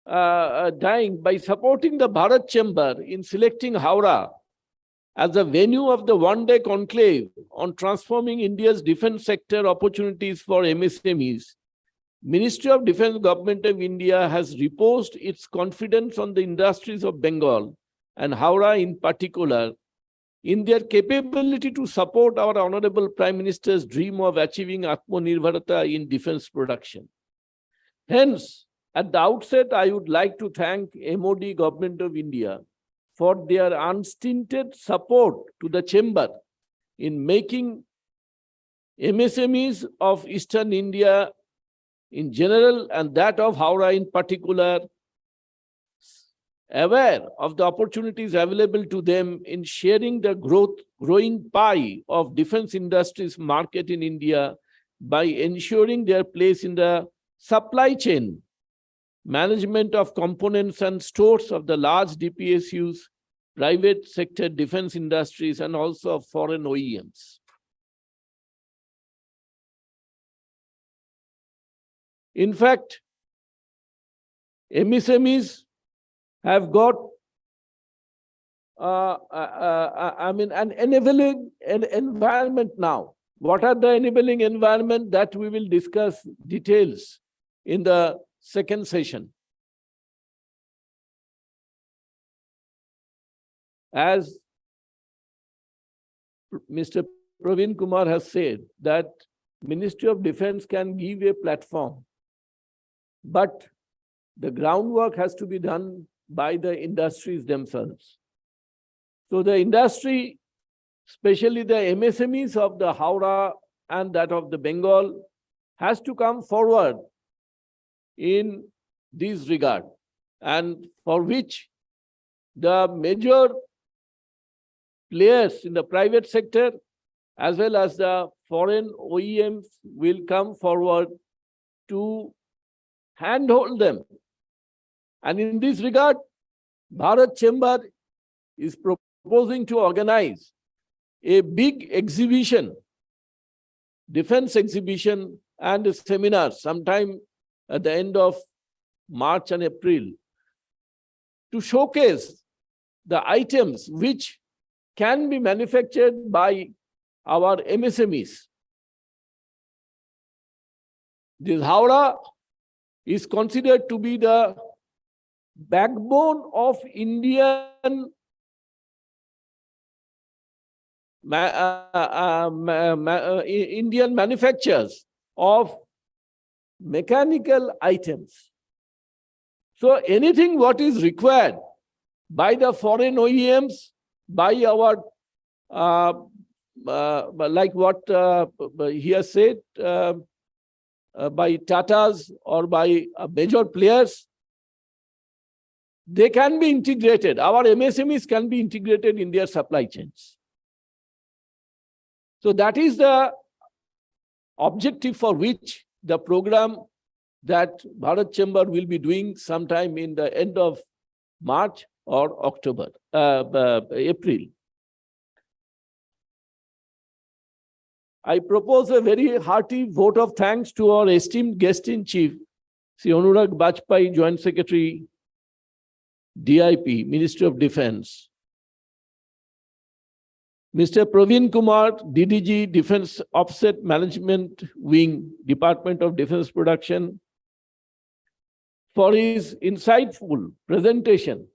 by supporting the Bharat Chamber in selecting Howrah as the venue of the one-day conclave on transforming India's defense sector opportunities for MSMEs, Ministry of Defense Government of India has reposed its confidence on the industries of Bengal and Howrah in particular in their capability to support our Honorable Prime Minister's dream of achieving Atmanirbharta in defense production. Hence, at the outset, I would like to thank MOD Government of India for their unstinted support to the Chamber in making MSMEs of Eastern India in general and that of Howrah in particular aware of the opportunities available to them in sharing the growing pie of defense industries market in India by ensuring their place in the supply chain, management of components and stores of the large DPSUs, private sector defense industries, and also of foreign OEMs. In fact, MSMEs have got an enabling environment now. What are the enabling environment that we will discuss details in the second session. as Mr. Praveen Kumar has said, that Ministry of Defense can give a platform, but the groundwork has to be done by the industries themselves. So the industry, especially the MSMEs of the Howrah and that of the Bengal, has to come forward in this regard, and for which the major players in the private sector as well as the foreign OEMs will come forward to handhold them. And in this regard, Bharat Chamber is proposing to organize a big exhibition, defense exhibition and a seminar sometime at the end of March and April to showcase the items which can be manufactured by our MSMEs. This Howrah is considered to be the backbone of Indian Indian manufacturers of mechanical items. So anything what is required by the foreign OEMs, by our like what he has said, by Tatas or by major players, they can be integrated. Our MSMEs can be integrated in their supply chains. So that is the objective for which the program that Bharat Chamber will be doing sometime in the end of March or October, April. I propose a very hearty vote of thanks to our esteemed guest-in-chief, Sri Anurag Bajpai, Joint Secretary, DIP, Ministry of Defense, Mr. Praveen Kumar, DDG, Defense Offset Management Wing, Department of Defense Production, for his insightful presentation,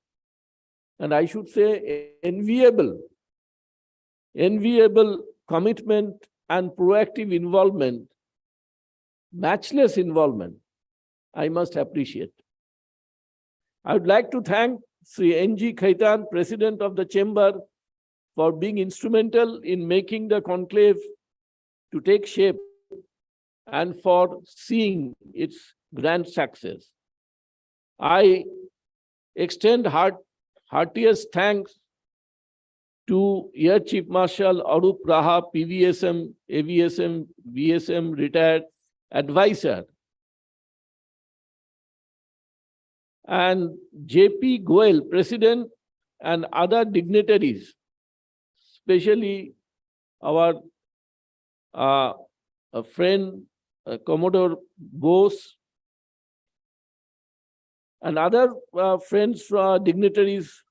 and I should say enviable commitment and proactive involvement, matchless involvement, I must appreciate. I would like to thank Sri N.G. Khaitan, President of the Chamber, for being instrumental in making the conclave to take shape and for seeing its grand success. I extend heartiest thanks to Air Chief Marshal Arup Raha, PVSM, AVSM, VSM, retired advisor, and JP Goel, President, and other dignitaries, especially our friend Commodore Bose, and other friends, dignitaries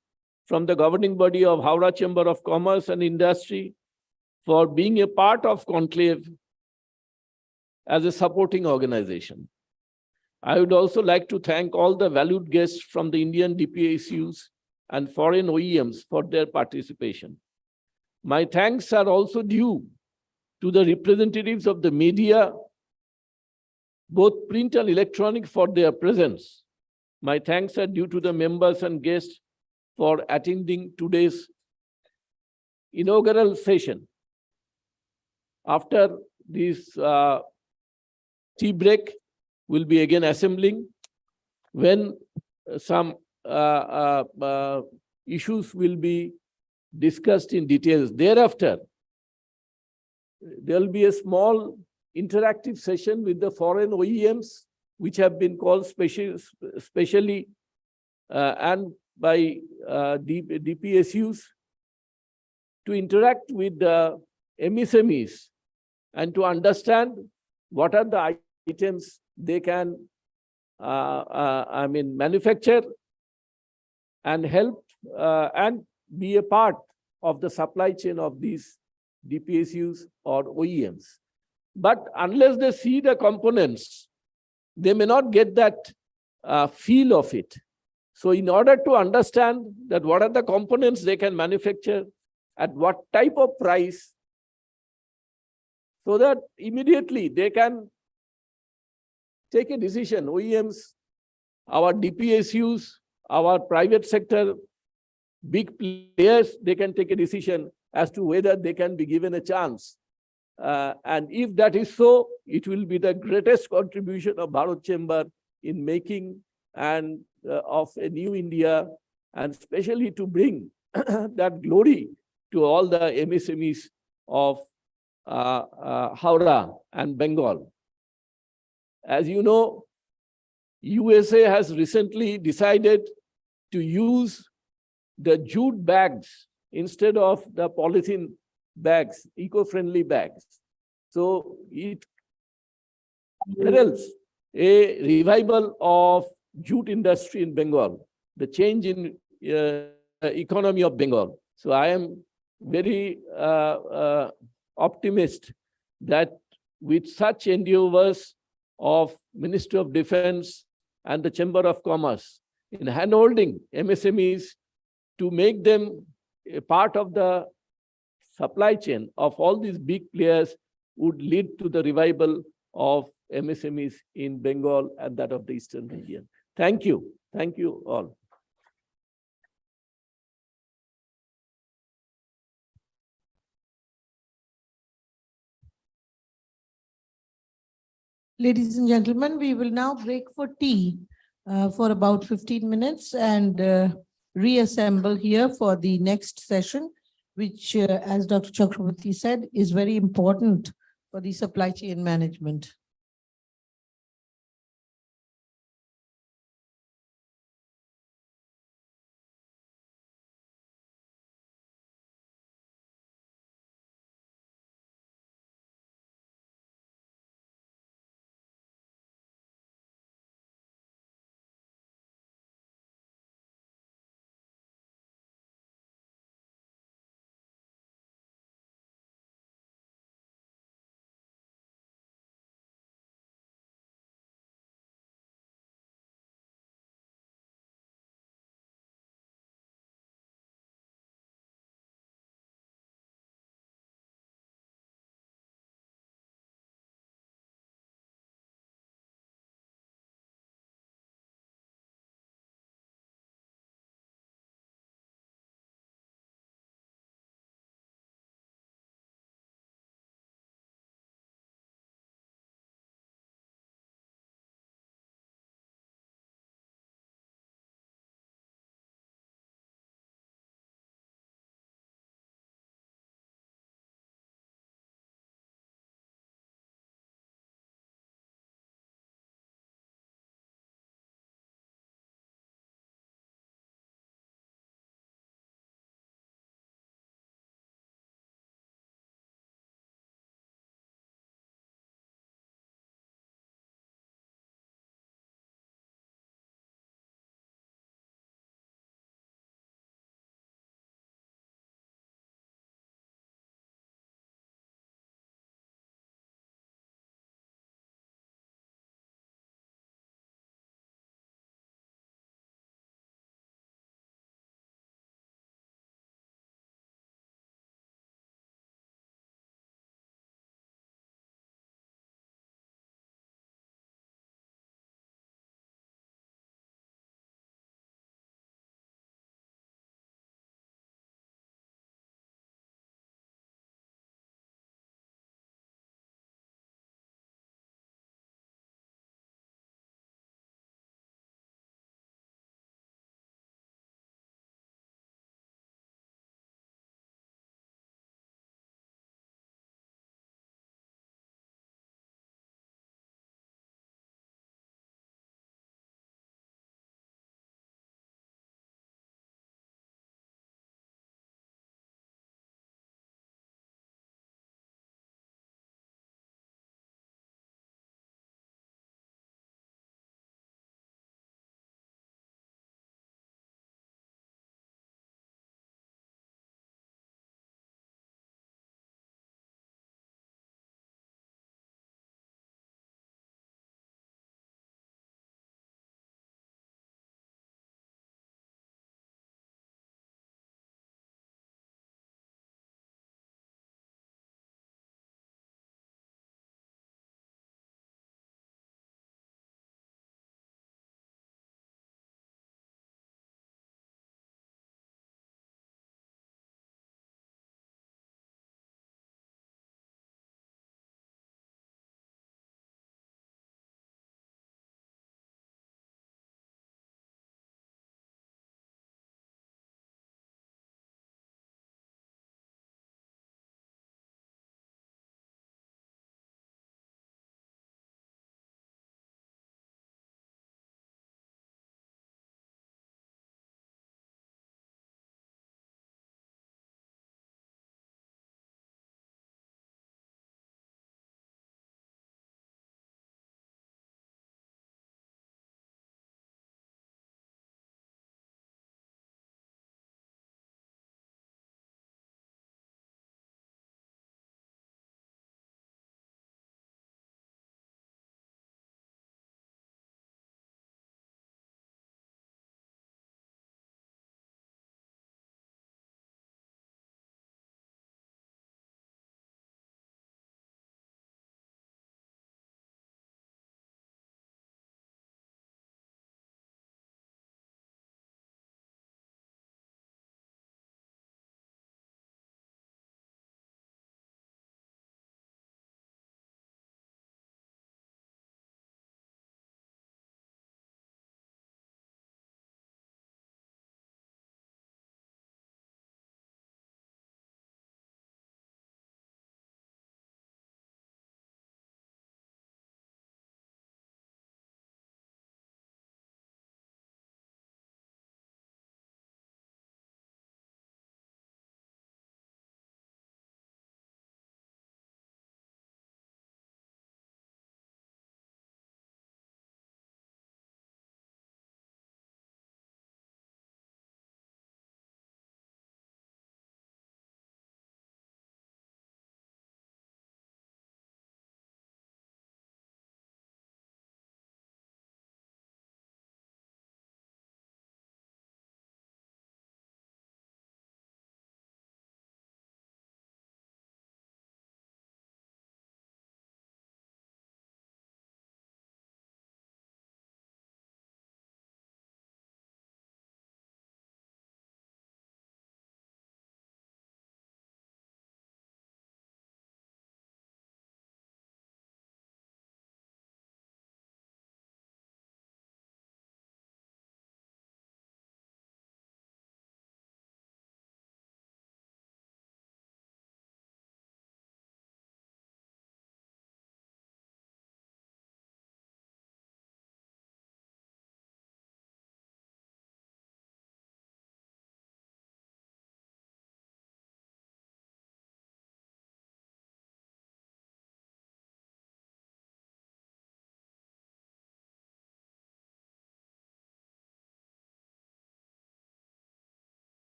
from the governing body of Howrah Chamber of Commerce and Industry, for being a part of Conclave as a supporting organization. I would also like to thank all the valued guests from the Indian DPSUs and foreign OEMs for their participation. My thanks are also due to the representatives of the media, both print and electronic, for their presence. My thanks are due to the members and guests for attending today's inaugural session. After this tea break, we'll be again assembling when some issues will be discussed in details. Thereafter, there'll be a small interactive session with the foreign OEMs, which have been called specially and by DPSUs, to interact with the MSMEs and to understand what are the items they can manufacture and help and be a part of the supply chain of these DPSUs or OEMs. But unless they see the components, they may not get that feel of it. So in order to understand that what are the components they can manufacture, at what type of price, so that immediately they can take a decision. OEMs, our DPSUs, our private sector, big players, they can take a decision as to whether they can be given a chance. And if that is so, it will be the greatest contribution of Bharat Chamber in making and of a new India, and especially to bring that glory to all the MSMEs of Howrah and Bengal. As you know, USA has recently decided to use the jute bags instead of the polythene bags, eco-friendly bags. So it heralds a revival of jute industry in Bengal, the change in economy of Bengal. So I am very optimist that with such endeavors of Ministry of Defense and the Chamber of Commerce in handholding MSMEs to make them a part of the supply chain of all these big players would lead to the revival of MSMEs in Bengal and that of the Eastern region. Thank you. Thank you all. Ladies and gentlemen, we will now break for tea for about 15 minutes and reassemble here for the next session, which, as Dr. Chakraborty said, is very important for the supply chain management.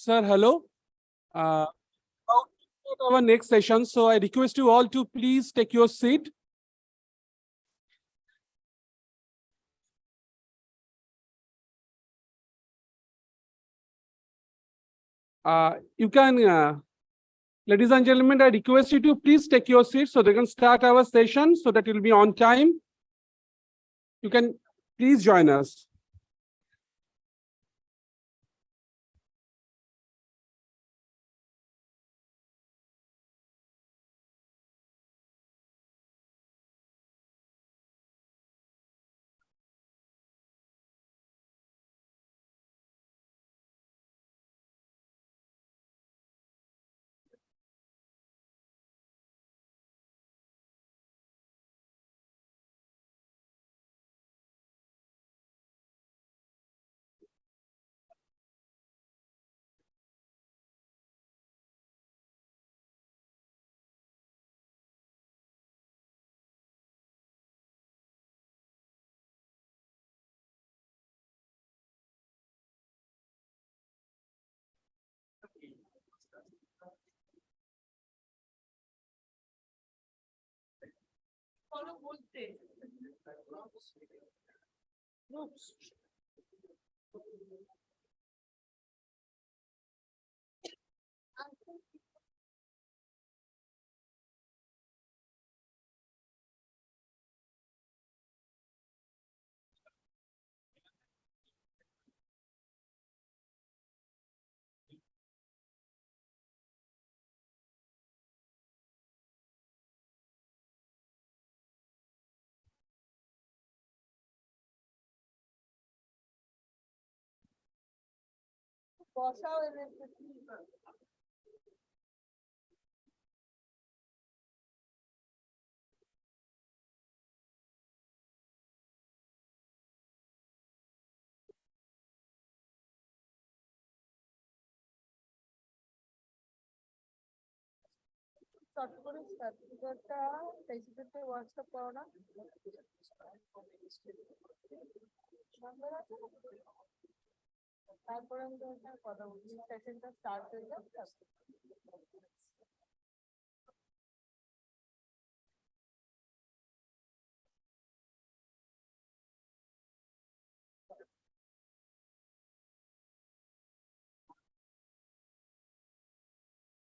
Sir, hello. About to start our next session, so I request you all to please take your seat. You can, ladies and gentlemen, I request you to please take your seats so they can start our session so that it will be on time. You can please join us.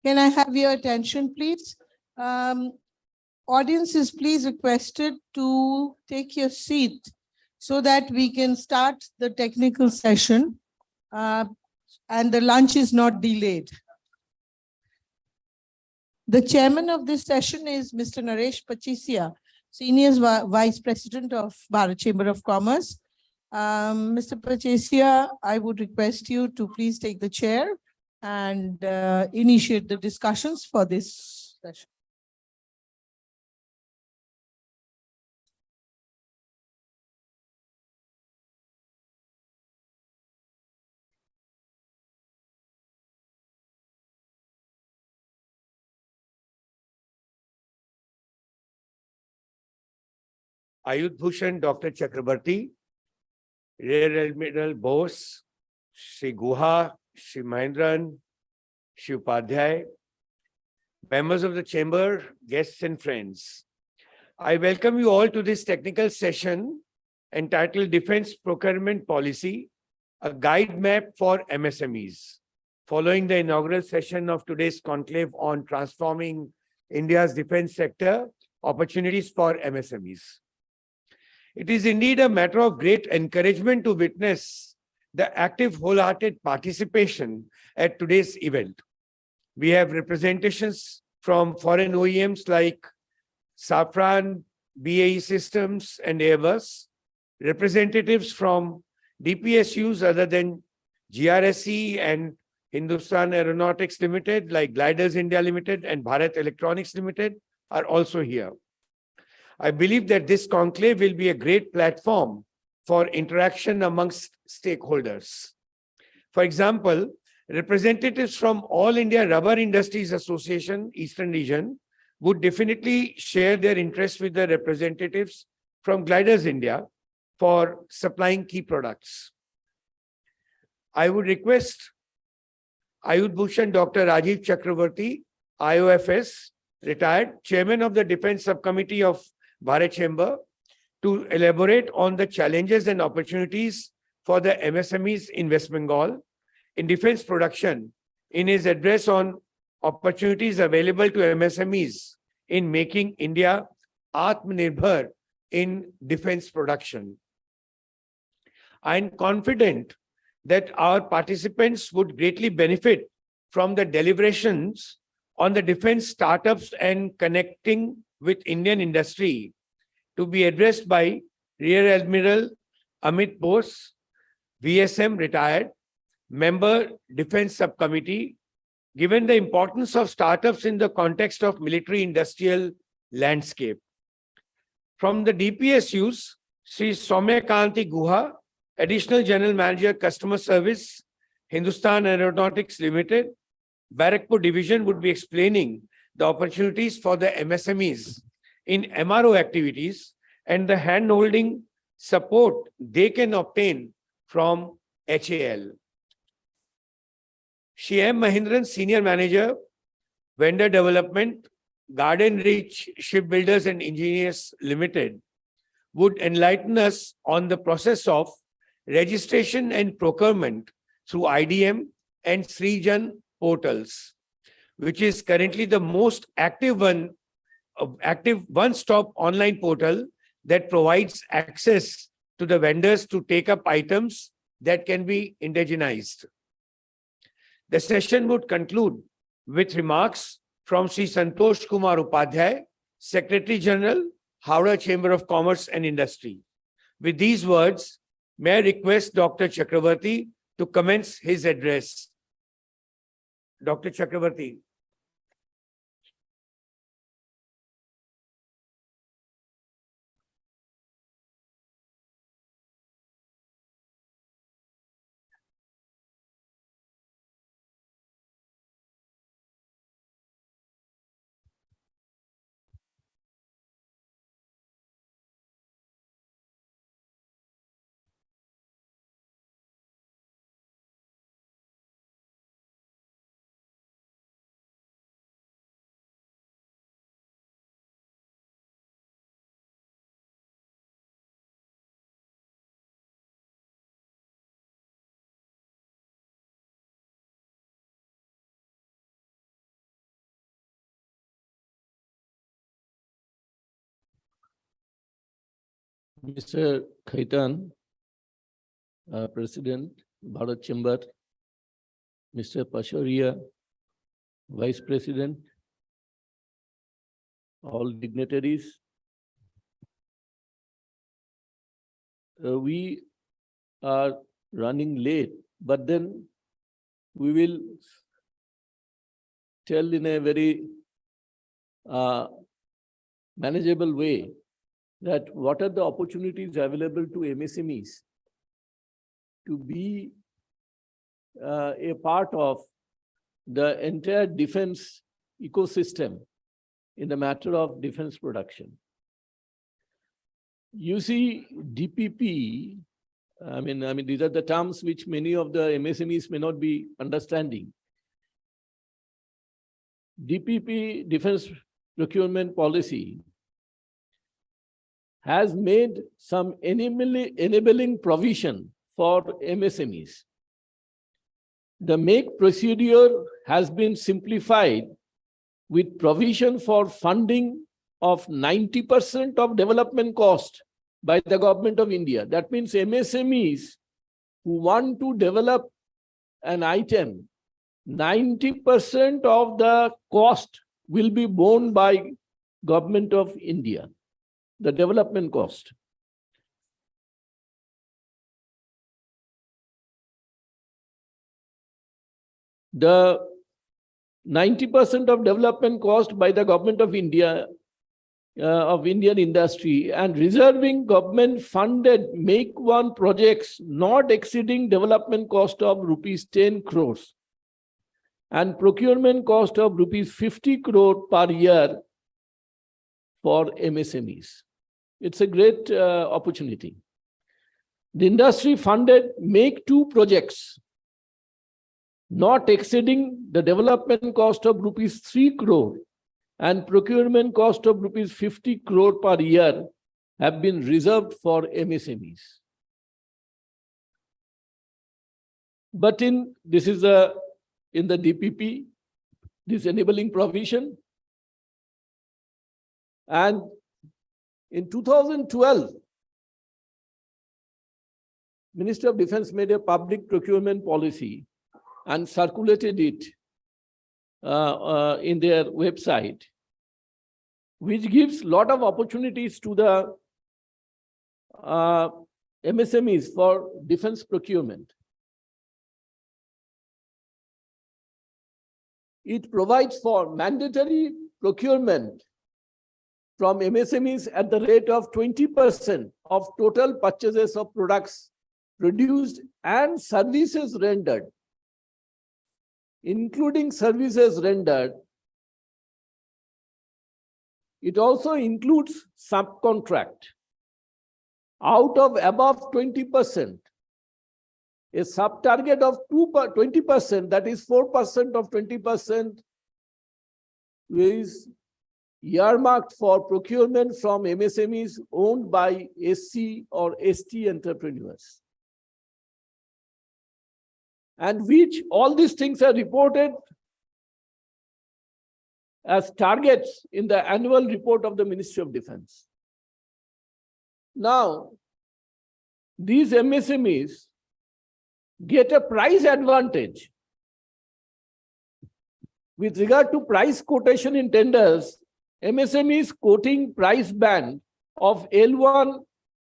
Can I have your attention, please? Audience is please requested to take your seat so that we can start the technical session and the lunch is not delayed. The chairman of this session is Mr. Naresh Pachesia, Senior Vice President of Bharat Chamber of Commerce. Mr. Pachesia, I would request you to please take the chair and initiate the discussions for this session. Ayush Bhushan Dr. Chakrabarti, Rear Admiral Bose, Shri Guha, Shri Mahindran, Shri Upadhyay, members of the chamber, guests and friends. I welcome you all to this technical session entitled Defense Procurement Policy, a guide map for MSMEs, following the inaugural session of today's conclave on transforming India's defense sector, opportunities for MSMEs. It is indeed a matter of great encouragement to witness the active, wholehearted participation at today's event. We have representations from foreign OEMs like Safran, BAE Systems, and Airbus, representatives from DPSUs other than GRSE and Hindustan Aeronautics Limited, like Gliders India Limited and Bharat Electronics Limited, are also here. I believe that this conclave will be a great platform for interaction amongst stakeholders. For example, representatives from All India Rubber Industries Association, Eastern Region, would definitely share their interest with the representatives from Gliders India for supplying key products. I would request Ayush Bhushan Dr. Rajiv Chakravarti, IOFS, retired, Chairman of the Defense Subcommittee of Bharat Chamber, to elaborate on the challenges and opportunities for the MSMEs in West Bengal in defense production in his address on opportunities available to MSMEs in making India Atmanirbhar in defense production. I am confident that our participants would greatly benefit from the deliberations on the defense startups and connecting with Indian industry to be addressed by Rear Admiral Amit Bose, VSM retired, member Defense Subcommittee, given the importance of startups in the context of military-industrial landscape. From the DPSUs, Sri Soumya Kanti Guha, Additional General Manager, Customer Service, Hindustan Aeronautics Limited, Barakpur Division, would be explaining the opportunities for the MSMEs in MRO activities and the hand-holding support they can obtain from HAL. Shri M. Mahindran, Senior Manager, Vendor Development, Garden Reach Shipbuilders and Engineers Limited, would enlighten us on the process of registration and procurement through IDM and Srijan portals, which is currently the most active one-stop online portal that provides access to the vendors to take up items that can be indigenized. The session would conclude with remarks from Sri Santosh Kumar Upadhyay, Secretary General, Howrah Chamber of Commerce and Industry. With these words, may I request Dr. Chakravarti to commence his address. Dr. Chakravarti. Mr. Khaitan, President, Bharat Chamber, Mr. Pashoria, Vice President, all dignitaries. We are running late, but then we will tell in a very manageable way that what are the opportunities available to MSMEs to be a part of the entire defense ecosystem in the matter of defense production. You see, DPP, I mean, these are the terms which many of the MSMEs may not be understanding. DPP, Defense Procurement Policy, has made some enabling provision for MSMEs. The make procedure has been simplified with provision for funding of 90% of development cost by the government of India. That means MSMEs who want to develop an item, 90% of the cost will be borne by government of India, the development cost. The 90% of development cost by the government of India, of Indian industry, and reserving government funded make one projects not exceeding development cost of rupees 10 crores and procurement cost of rupees 50 crore per year for MSMEs. It's a great opportunity. The industry funded make two projects. not exceeding the development cost of rupees 3 crore and procurement cost of rupees 50 crore per year have been reserved for MSMEs. But in the DPP, this enabling provision, and in 2012, Ministry of Defense made a public procurement policy and circulated it in their website, which gives a lot of opportunities to the MSMEs for defense procurement. It provides for mandatory procurement from MSMEs at the rate of 20% of total purchases of products produced and services rendered, including services rendered. It also includes subcontract. Out of above 20%, a sub-target of 20%, that is 4% of 20%, is earmarked for procurement from MSMEs owned by SC or ST entrepreneurs. And which all these things are reported as targets in the annual report of the Ministry of Defense. Now, these MSMEs get a price advantage. With regard to price quotation in tenders, MSMEs quoting price band of L1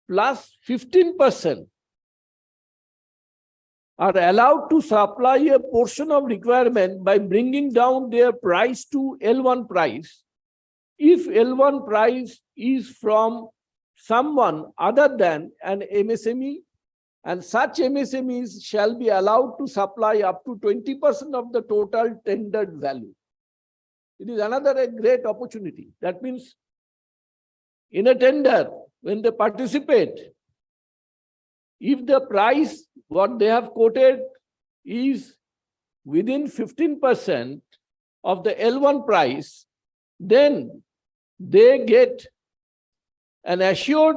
plus 15% are allowed to supply a portion of requirement by bringing down their price to L1 price if L1 price is from someone other than an MSME, and such MSMEs shall be allowed to supply up to 20% of the total tendered value. It is another great opportunity. That means in a tender, when they participate, if the price, what they have quoted, is within 15% of the L1 price, then they get an assured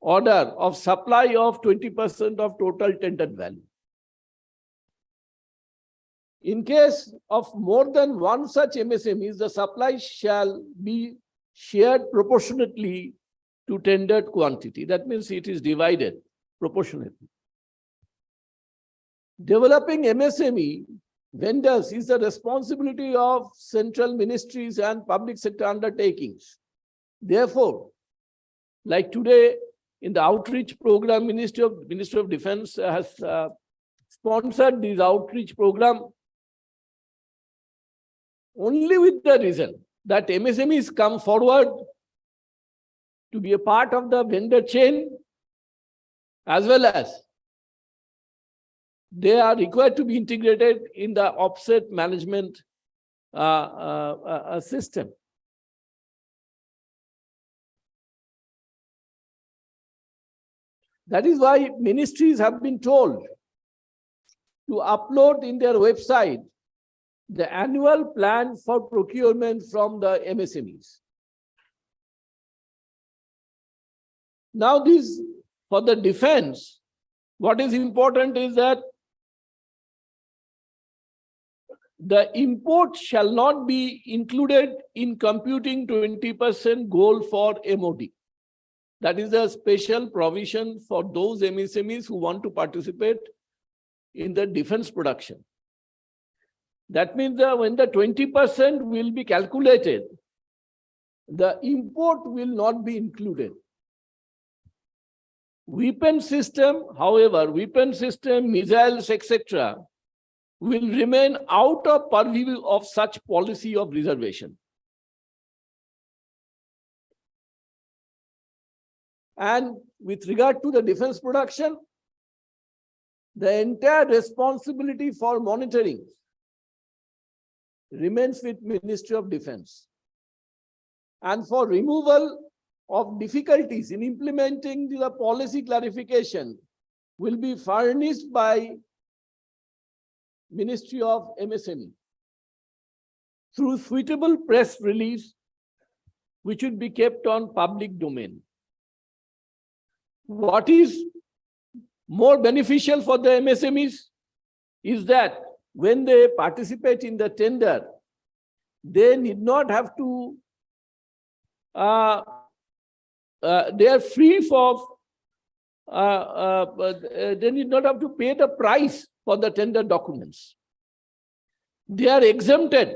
order of supply of 20% of total tendered value. In case of more than one such MSMEs, the supply shall be shared proportionately to tendered quantity. That means it is divided proportionately. Developing MSME vendors is the responsibility of central ministries and public sector undertakings. Therefore, like today in the outreach program, Ministry of Defense has sponsored this outreach program only with the reason that MSMEs come forward to be a part of the vendor chain, as well as they are required to be integrated in the offset management system. That is why ministries have been told to upload in their website the annual plan for procurement from the MSMEs. Now, this for the defense, what is important is that the import shall not be included in computing 20% goal for MOD. That is a special provision for those MSMEs who want to participate in the defense production. That means that when the 20% will be calculated, the import will not be included. Weapon system, however, weapon system, missiles, etc., will remain out of purview of such policy of reservation. And with regard to the defense production, the entire responsibility for monitoring remains with Ministry of Defense. And for removal of difficulties in implementing the policy clarification will be furnished by Ministry of MSME through suitable press release, which would be kept on public domain. What is more beneficial for the MSMEs is that when they participate in the tender, they need not have to, they are free for, they need not have to pay the price for the tender documents. They are exempted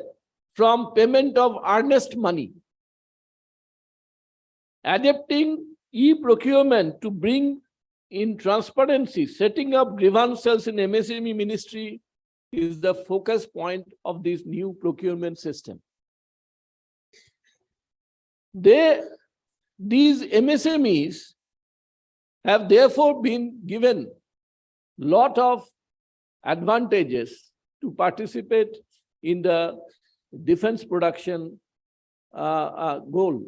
from payment of earnest money. Adapting e-procurement to bring in transparency, setting up grievance cells in MSME ministry is the focus point of this new procurement system. These MSMEs have therefore been given lot of advantages to participate in the defense production goal.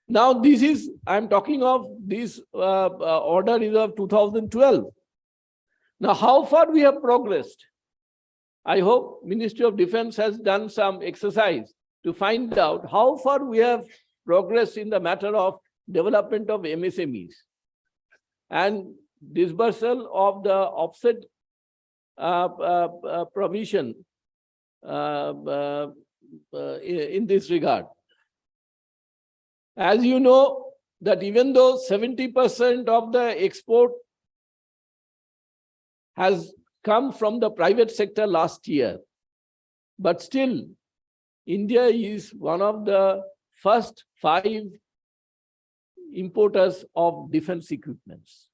Now, this is, I'm talking of this order is of 2012. Now, how far we have progressed? I hope Ministry of Defense has done some exercise to find out how far we have progressed in the matter of development of MSMEs and disbursal of the offset provision in this regard. As you know, that even though 70% of the export has come from the private sector last year, but still India is one of the first 5 importers of defense equipments.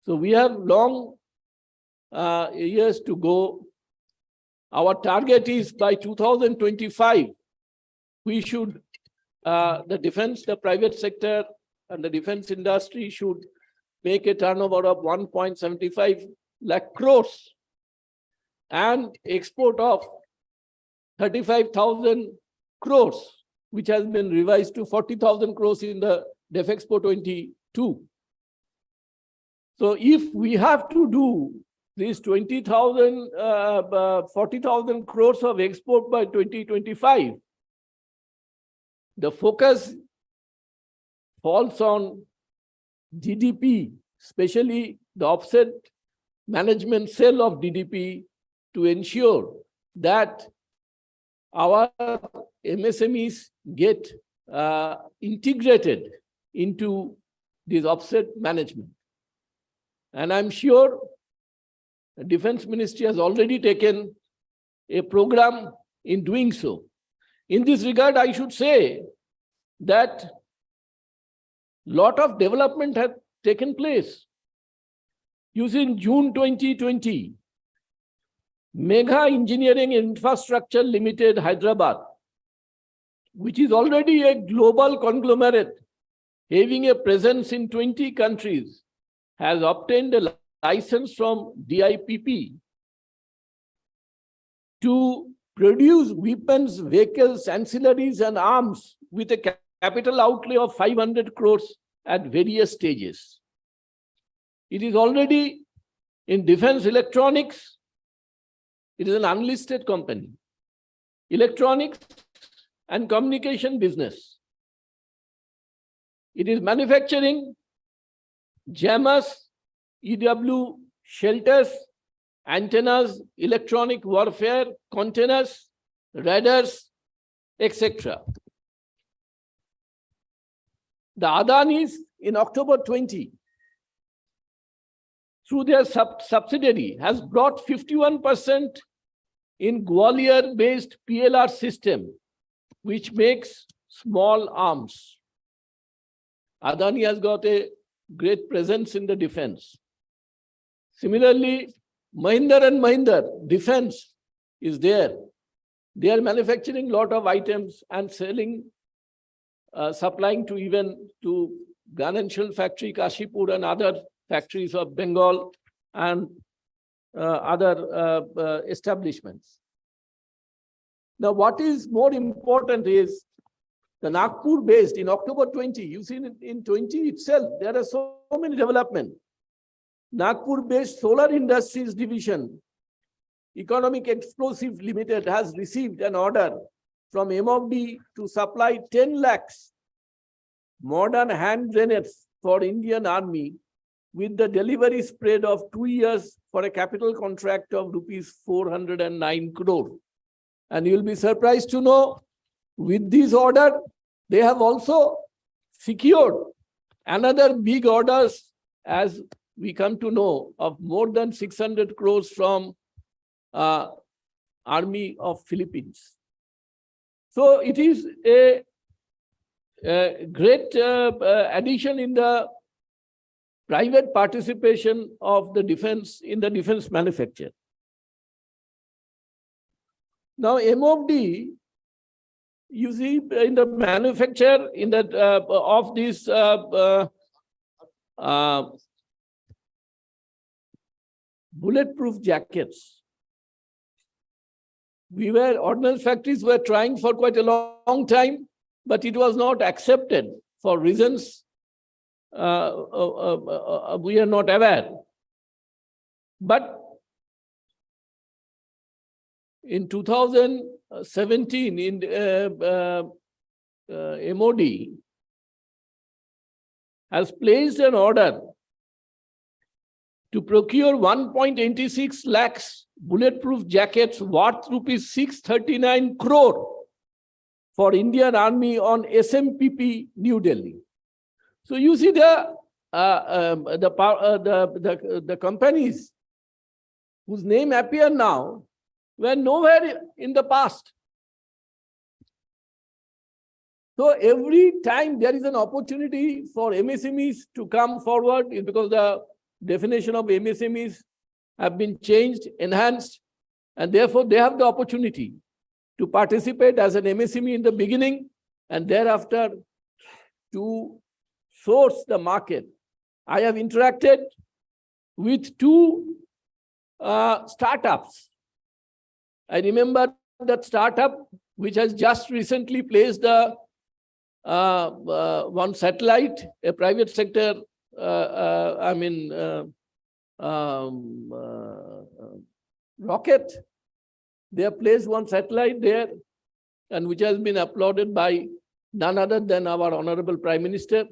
So we have long years to go. Our target is by 2025, we should the private sector and the defense industry should make a turnover of 1.75 lakh crores and export of 35,000 crores, which has been revised to 40,000 crores in the DefExpo 22. So if we have to do these 40,000 crores of export by 2025, the focus falls on DDP, especially the offset management cell of DDP, to ensure that our MSMEs get integrated into this offset management. And I'm sure the Defense Ministry has already taken a program in doing so. In this regard, I should say that a lot of development has taken place. You see, in June 2020, Megha Engineering Infrastructure Limited, Hyderabad, which is already a global conglomerate having a presence in 20 countries, has obtained a license from DIPP to produce weapons, vehicles, ancillaries, and arms with a capital outlay of 500 crores at various stages. It is already in defense electronics. It is an unlisted company. Electronics and communication business. It is manufacturing jammers, EW shelters, antennas, electronic warfare, containers, radars, etc. The Adanis in October 20, through their subsidiary, has brought 51% in Gwalior-based PLR system, which makes small arms. Adani has got a great presence in the defense. Similarly, Mahindra and Mahindra Defense is there. They are manufacturing a lot of items and selling, supplying to even to gun and shell factory, Kashipur, and other factories of Bengal and other establishments. Now, what is more important is the Nagpur based in October 20. You see, in 20 itself, there are so many developments. Nagpur based Solar Industries Division Economic Explosives Limited has received an order from MOD to supply 10 lakhs modern hand grenades for Indian Army with the delivery spread of 2 years for a capital contract of rupees 409 crore. And you'll be surprised to know, with this order, they have also secured another big orders, as we come to know, of more than 600 crores from Army of Philippines. So it is a great addition in the private participation of the defense in the defense manufacture. Now, MOD, you see, in the manufacture in the of these bulletproof jackets, ordnance factories were trying for quite a long time, but it was not accepted for reasons we are not aware. But in 2017, in MOD has placed an order to procure 1.86 lakhs bulletproof jackets worth rupees 639 crore for Indian Army on SMPP New Delhi. So you see the companies whose name appear now were nowhere in the past. So every time there is an opportunity for MSMEs to come forward, is because the definition of MSMEs have been changed, enhanced, and therefore they have the opportunity to participate as an MSME in the beginning and thereafter to source the market. I have interacted with two startups. I remember that startup which has just recently placed the one satellite, a private sector, rocket. They have placed one satellite there, and which has been applauded by none other than our Honorable Prime Minister.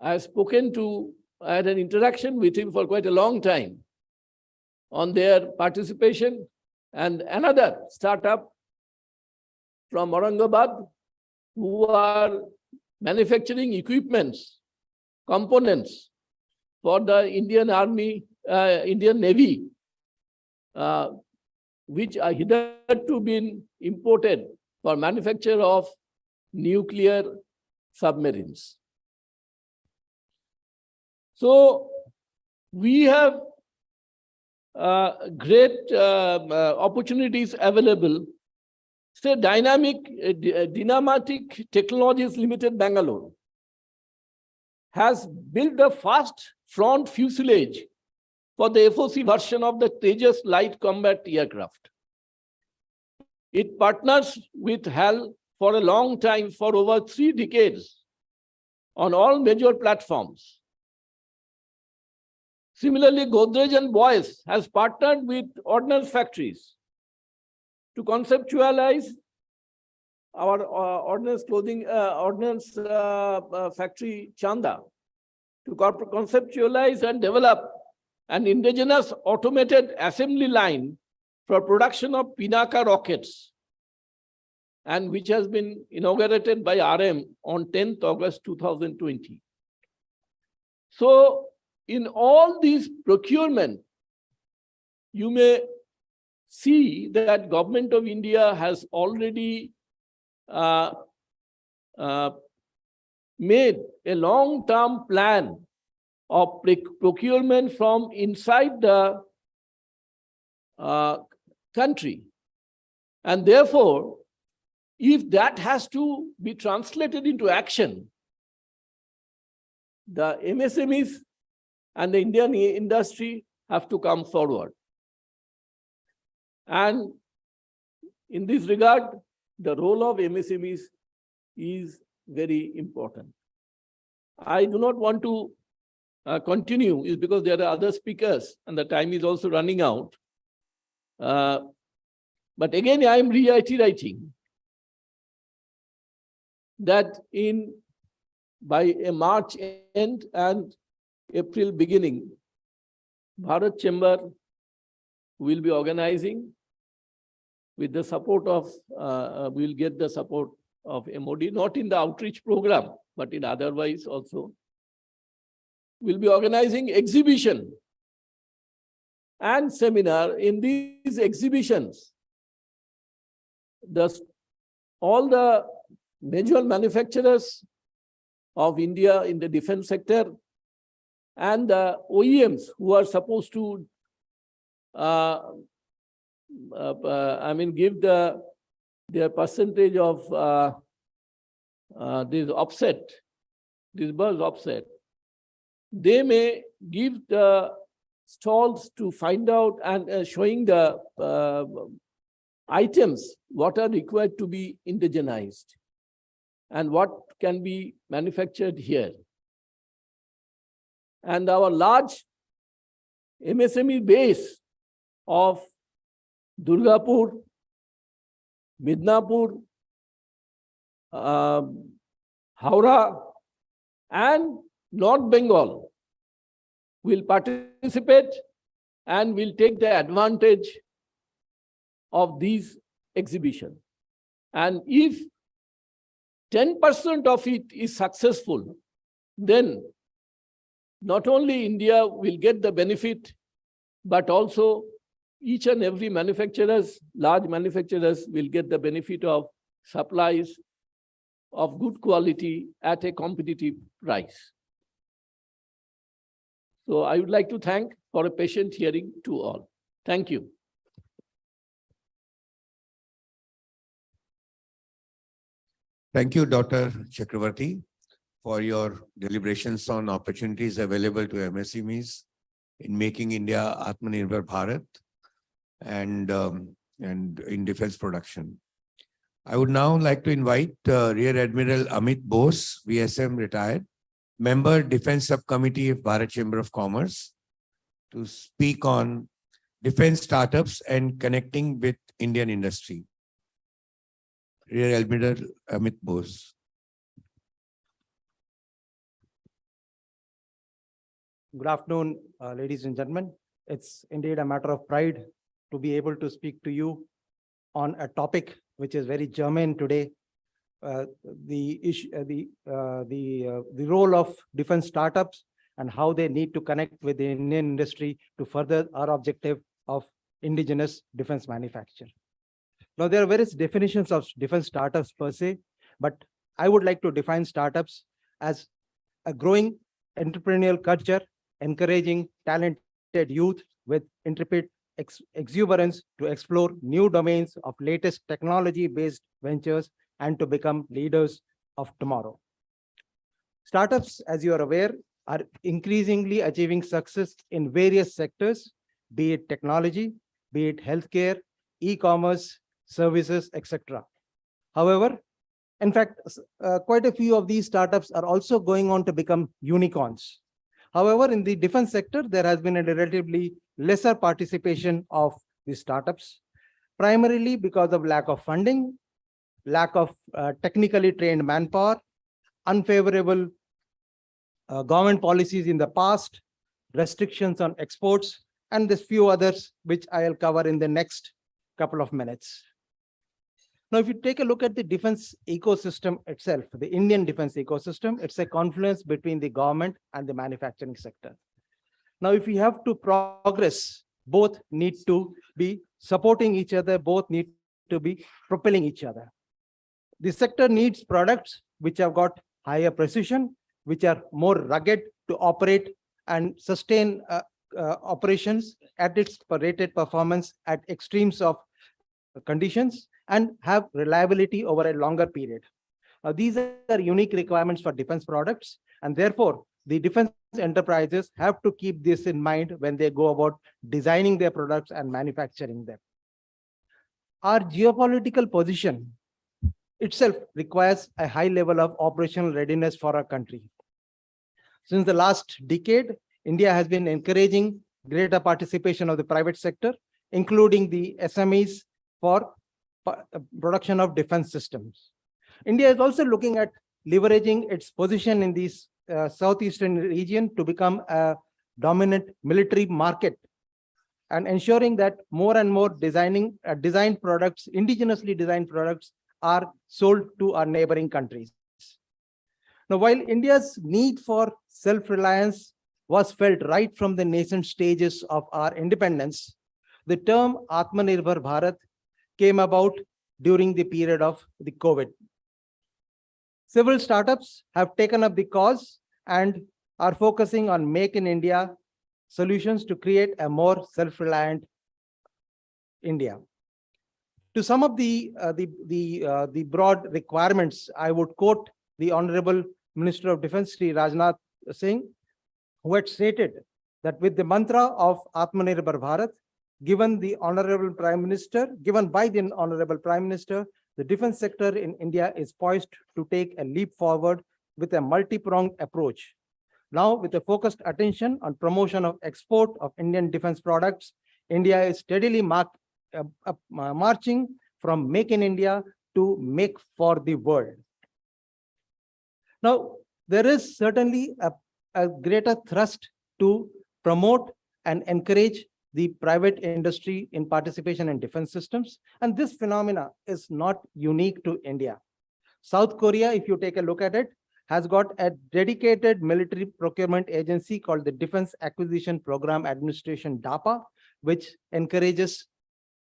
I had an interaction with him for quite a long time on their participation. And another startup from Aurangabad, who are manufacturing equipments, components for the Indian Army, Indian Navy, which are hitherto been imported for manufacture of nuclear submarines. So we have great opportunities available. Say Dynamatic Technologies Limited, Bangalore, has built the first front fuselage for the FOC version of the Tejas light combat aircraft. It partners with HAL for a long time, for over 3 decades, on all major platforms. Similarly, Godrej and Boyce has partnered with ordnance factories to conceptualize our ordnance factory Chanda, to conceptualize and develop an indigenous automated assembly line for production of Pinaka rockets, and which has been inaugurated by RM on 10th August 2020. So in all these procurement, you may see that Government of India has already made a long-term plan of procurement from inside the country. And therefore, if that has to be translated into action, the MSMEs and the Indian industry have to come forward. And in this regard, the role of MSMEs is very important. I do not want to continue, is because there are other speakers and the time is also running out. But again, I am reiterating that by a March end and April beginning, Bharat Chamber will be organizing with the support of, we'll get the support of MOD, not in the outreach program, but in otherwise also. We'll be organizing exhibition and seminar. In these exhibitions, all the major manufacturers of India in the defense sector and the OEMs who are supposed to give their percentage of this offset, this burst offset. They may give the stalls to find out and showing the items what are required to be indigenized and what can be manufactured here. And our large MSME base of Durgapur, Midnapur, Howrah, and North Bengal will participate and will take the advantage of these exhibitions. And if 10% of it is successful, then not only India will get the benefit, but also each and every manufacturers, large manufacturers will get the benefit of supplies of good quality at a competitive price. So I would like to thank for a patient hearing to all. Thank you. Thank you, Dr. Chakravarti, for your deliberations on opportunities available to MSMEs in making India Atmanirbhar Bharat and in defense production. I would now like to invite Rear Admiral Amit Bose, VSM retired, member Defense Subcommittee of Bharat Chamber of Commerce, to speak on defense startups and connecting with Indian industry. Rear Admiral Amit Bose. Good afternoon, ladies and gentlemen. It's indeed a matter of pride to be able to speak to you on a topic which is very germane today. The role of defense startups and how they need to connect with the Indian industry to further our objective of indigenous defense manufacture. Now, there are various definitions of defense startups per se, but I would like to define startups as a growing entrepreneurial culture, encouraging talented youth with intrepid exuberance to explore new domains of latest technology-based ventures and to become leaders of tomorrow. Startups, as you are aware, are increasingly achieving success in various sectors, be it technology, be it healthcare, e-commerce, services, etc. However, in fact, quite a few of these startups are also going on to become unicorns. However, in the defense sector, there has been a relatively lesser participation of these startups, primarily because of lack of funding, lack of technically trained manpower, unfavorable government policies in the past, restrictions on exports, and there's few others which I'll cover in the next couple of minutes. Now, if you take a look at the defense ecosystem itself, the Indian defense ecosystem, it's a confluence between the government and the manufacturing sector. Now, if we have to progress, both need to be supporting each other, both need to be propelling each other. The sector needs products which have got higher precision, which are more rugged to operate and sustain operations at its rated performance at extremes of conditions and have reliability over a longer period. These are unique requirements for defense products, and therefore the defense enterprises have to keep this in mind when they go about designing their products and manufacturing them. Our geopolitical position itself requires a high level of operational readiness for our country. Since the last decade, India has been encouraging greater participation of the private sector including the SMEs for production of defense systems. India is also looking at leveraging its position in this southeastern region to become a dominant military market, and ensuring that more and more designed products, indigenously designed products, are sold to our neighboring countries. Now, while India's need for self-reliance was felt right from the nascent stages of our independence, the term Atmanirbhar Bharat came about during the period of the COVID. Several startups have taken up the cause and are focusing on Make in India solutions to create a more self-reliant India. To sum up the broad requirements, I would quote the Honorable Minister of Defense, Sri Rajnath Singh, who had stated that with the mantra of Atmanirbhar Bharat, given by the Honorable Prime Minister, the defense sector in India is poised to take a leap forward with a multi-pronged approach. Now, with a focused attention on promotion of export of Indian defense products, India is steadily marching from Make in India to Make for the World. Now, there is certainly a greater thrust to promote and encourage the private industry in participation in defense systems. And this phenomena is not unique to India. South Korea, if you take a look at it, has got a dedicated military procurement agency called the Defense Acquisition Program Administration, DAPA, which encourages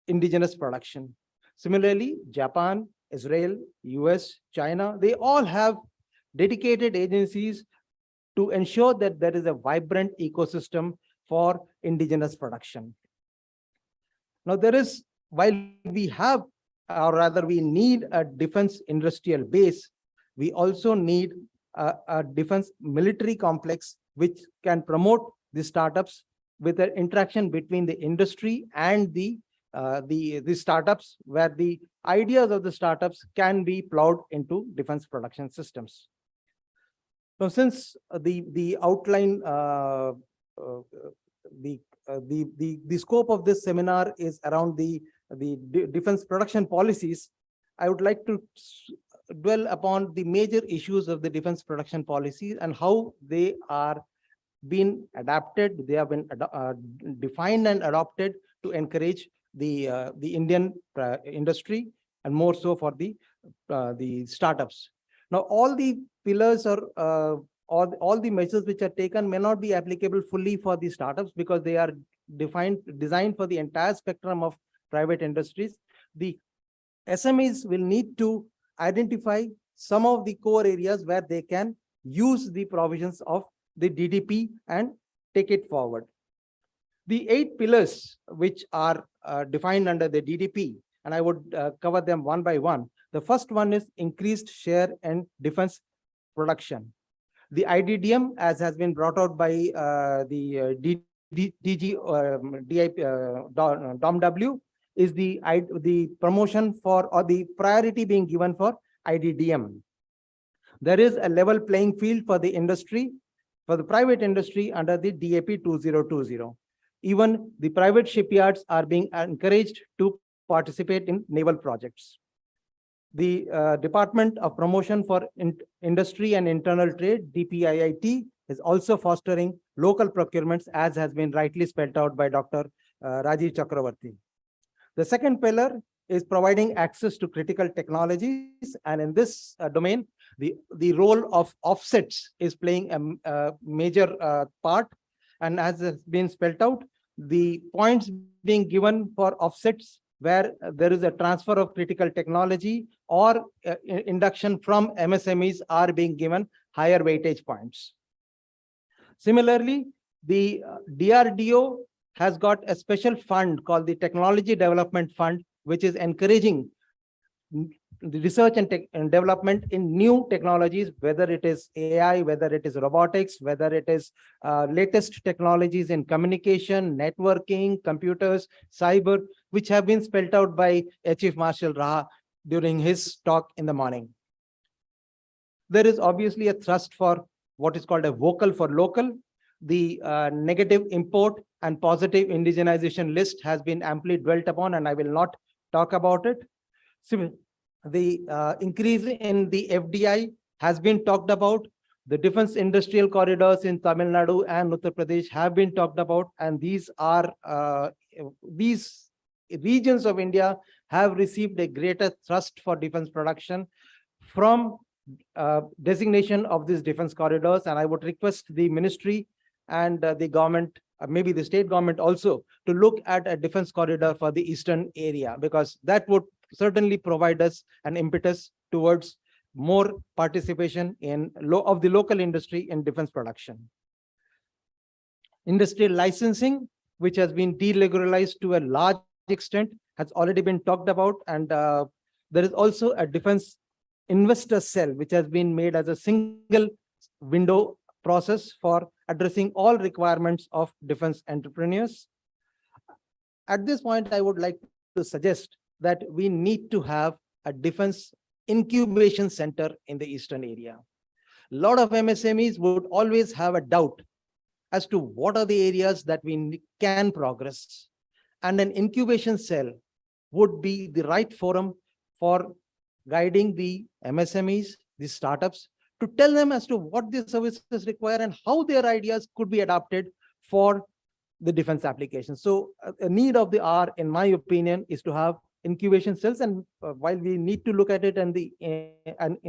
indigenous production. Similarly, Japan, Israel, US, China, they all have dedicated agencies to ensure that there is a vibrant ecosystem for indigenous production. Now, while we have, or rather we need a defense industrial base, we also need a defense military complex which can promote the startups with an interaction between the industry and the startups, where the ideas of the startups can be plowed into defense production systems. Now, since the outline, the scope of this seminar is around the defense production policies, I would like to dwell upon the major issues of the defense production policies and how they are being adapted. They have been defined and adopted to encourage the Indian industry, and more so for the startups. Now, all the pillars or all the measures which are taken may not be applicable fully for the startups because they are designed for the entire spectrum of private industries. The SMEs will need to identify some of the core areas where they can use the provisions of the DDP and take it forward. The 8 pillars which are defined under the DDP, and I would cover them one by one. The first one is increased share in defense production. The IDDM, as has been brought out by the DOMW, is the promotion for, or the priority being given for IDDM. There is a level playing field for the industry, for the private industry under the DAP 2020. Even the private shipyards are being encouraged to participate in naval projects. The Department of Promotion for Industry and Internal Trade, DPIIT, is also fostering local procurements, as has been rightly spelled out by Dr. Rajiv Chakravarti. The second pillar is providing access to critical technologies, and in this domain, the role of offsets is playing a major part. And as has been spelled out, the points being given for offsets where there is a transfer of critical technology or induction from MSMEs are being given higher weightage points. Similarly, the DRDO has got a special fund called the Technology Development Fund, which is encouraging the research and development in new technologies, whether it is AI, whether it is robotics, whether it is latest technologies in communication, networking, computers, cyber, which have been spelled out by Chief Marshal Raha during his talk in the morning. There is obviously a thrust for what is called a vocal for local. The negative import and positive indigenization list has been amply dwelt upon, and I will not talk about it. So the increase in the FDI has been talked about. The defense industrial corridors in Tamil Nadu and Uttar Pradesh have been talked about, and these regions of India have received a greater thrust for defense production from designation of these defense corridors. And I would request the ministry and the government, maybe the state government also, to look at a defense corridor for the eastern area, because that would certainly provide us an impetus towards more participation of the local industry in defense production. Industrial licensing, which has been deregularized to a large extent, has already been talked about. And there is also a defense investor cell, which has been made as a single window process for addressing all requirements of defense entrepreneurs. At this point, I would like to suggest that we need to have a defense incubation center in the eastern area. A lot of MSMEs would always have a doubt as to what are the areas that we can progress. And an incubation cell would be the right forum for guiding the MSMEs, the startups, to tell them as to what their services require and how their ideas could be adapted for the defense applications. So a need of the hour, in my opinion, is to have incubation cells. And while we need to look at it in the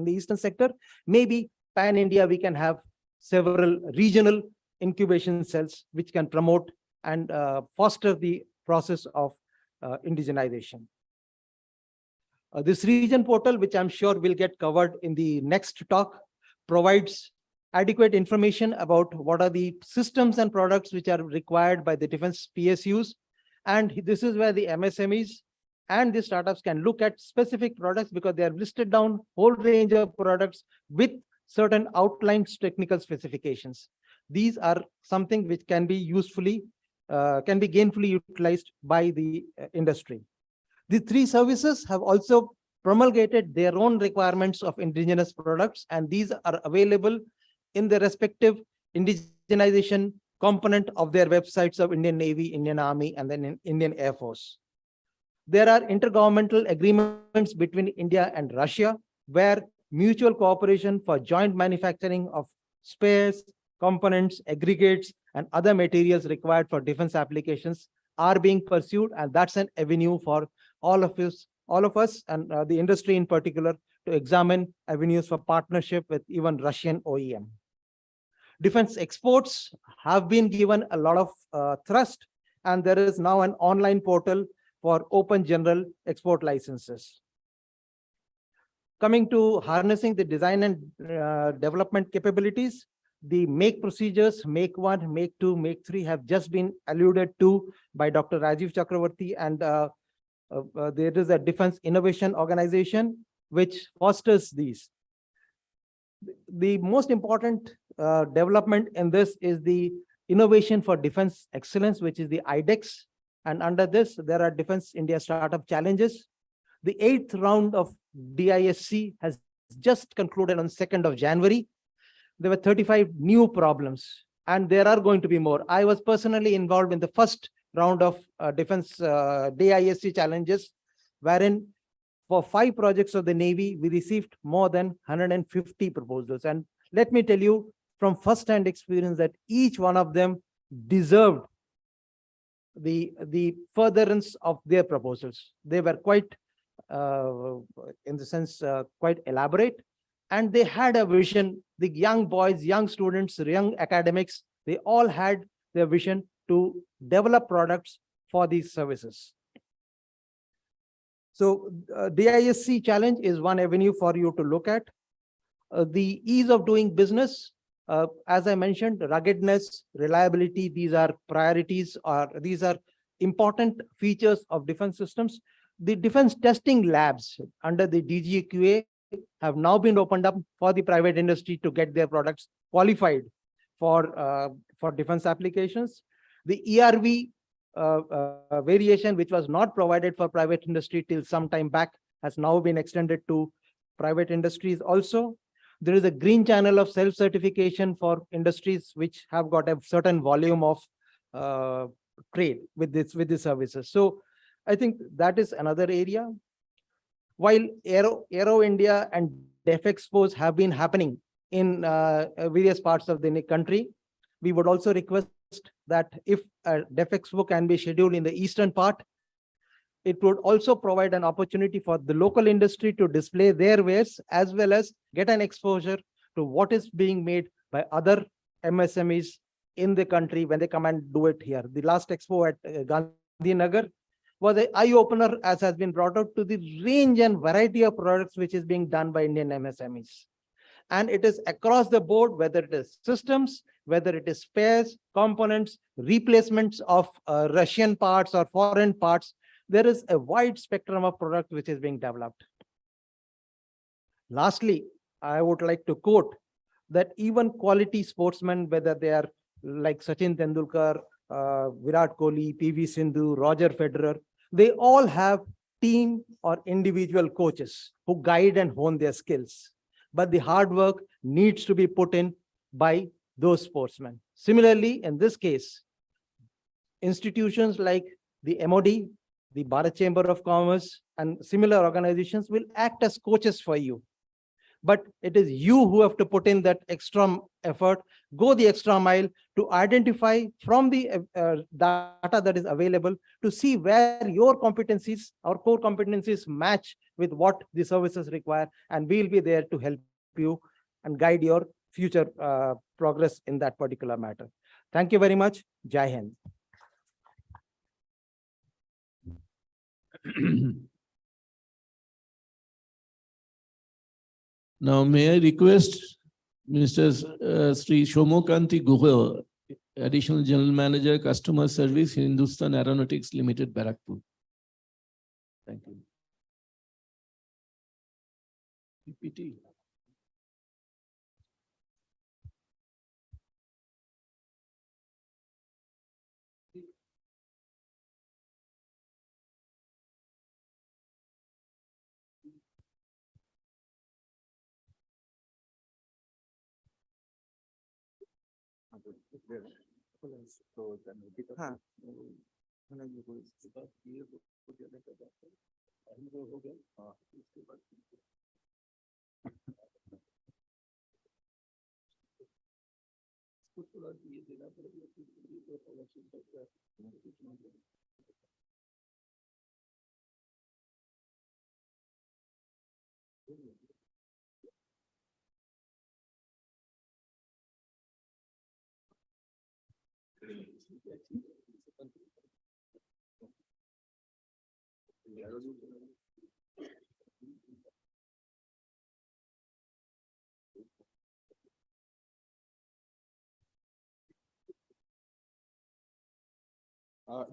eastern sector, maybe pan-India, we can have several regional incubation cells which can promote and foster the process of indigenization. This region portal, which I'm sure will get covered in the next talk, provides adequate information about what are the systems and products which are required by the defense PSUs. And this is where the MSMEs and the startups can look at specific products, because they have listed down whole range of products with certain outlined technical specifications. These are something which can be gainfully utilized by the industry. The three services have also promulgated their own requirements of indigenous products, and these are available in the respective indigenization component of their websites of Indian Navy, Indian Army, and then Indian Air Force. There are intergovernmental agreements between India and Russia, where mutual cooperation for joint manufacturing of spares, components, aggregates, and other materials required for defense applications are being pursued. And that's an avenue for all of us and the industry in particular to examine avenues for partnership with even Russian OEM. Defense exports have been given a lot of thrust, and there is now an online portal for open general export licenses. Coming to harnessing the design and development capabilities, the make procedures, make 1, make 2, make 3 have just been alluded to by Dr. Rajiv Chakravarti, and there is a Defense Innovation Organization which fosters these. The most important development in this is the Innovation for Defense Excellence, which is the IDEX. And under this, there are Defense India Startup Challenges. The 8th round of DISC has just concluded on 2nd of January. There were 35 new problems, and there are going to be more. I was personally involved in the first round of Defense DISC challenges, wherein for 5 projects of the Navy, we received more than 150 proposals. And let me tell you from first-hand experience that each one of them deserved the furtherance of their proposals. They were quite, in the sense, quite elaborate, and they had a vision. The young boys, young students, young academics, they all had their vision to develop products for these services. So DISC challenge is one avenue for you to look at. The ease of doing business, as I mentioned, ruggedness, reliability, these are priorities, or these are important features of defense systems. The defense testing labs under the DGQA have now been opened up for the private industry to get their products qualified for defense applications. The ERV variation, which was not provided for private industry till some time back, has now been extended to private industries also. There is a green channel of self-certification for industries which have got a certain volume of trade with these services. So I think that is another area. While Aero India and Def Expos have been happening in various parts of the country, we would also request that if a Def Expo can be scheduled in the eastern part, it would also provide an opportunity for the local industry to display their wares as well as get an exposure to what is being made by other MSMEs in the country when they come and do it here. The last expo at Gandhinagar was an eye-opener, as has been brought out, to the range and variety of products which is being done by Indian MSMEs. And it is across the board, whether it is systems, whether it is spares, components, replacements of Russian parts or foreign parts. There is a wide spectrum of products which is being developed. Lastly, I would like to quote that even quality sportsmen, whether they are like Sachin Tendulkar, Virat Kohli, PV Sindhu, Roger Federer, they all have team or individual coaches who guide and hone their skills. But the hard work needs to be put in by those sportsmen. Similarly, in this case, institutions like the MOD, the Bharat Chamber of Commerce, and similar organizations will act as coaches for you. But it is you who have to put in that extra effort, go the extra mile to identify from the data that is available to see where your competencies or core competencies match with what the services require, and we'll be there to help you and guide your future progress in that particular matter. Thank you very much. Jai Hind. Now, may I request Mr. Sri Shomokanti Guha, Additional General Manager, Customer Service, Hindustan Aeronautics Limited, Barakpur. Thank you. PPT.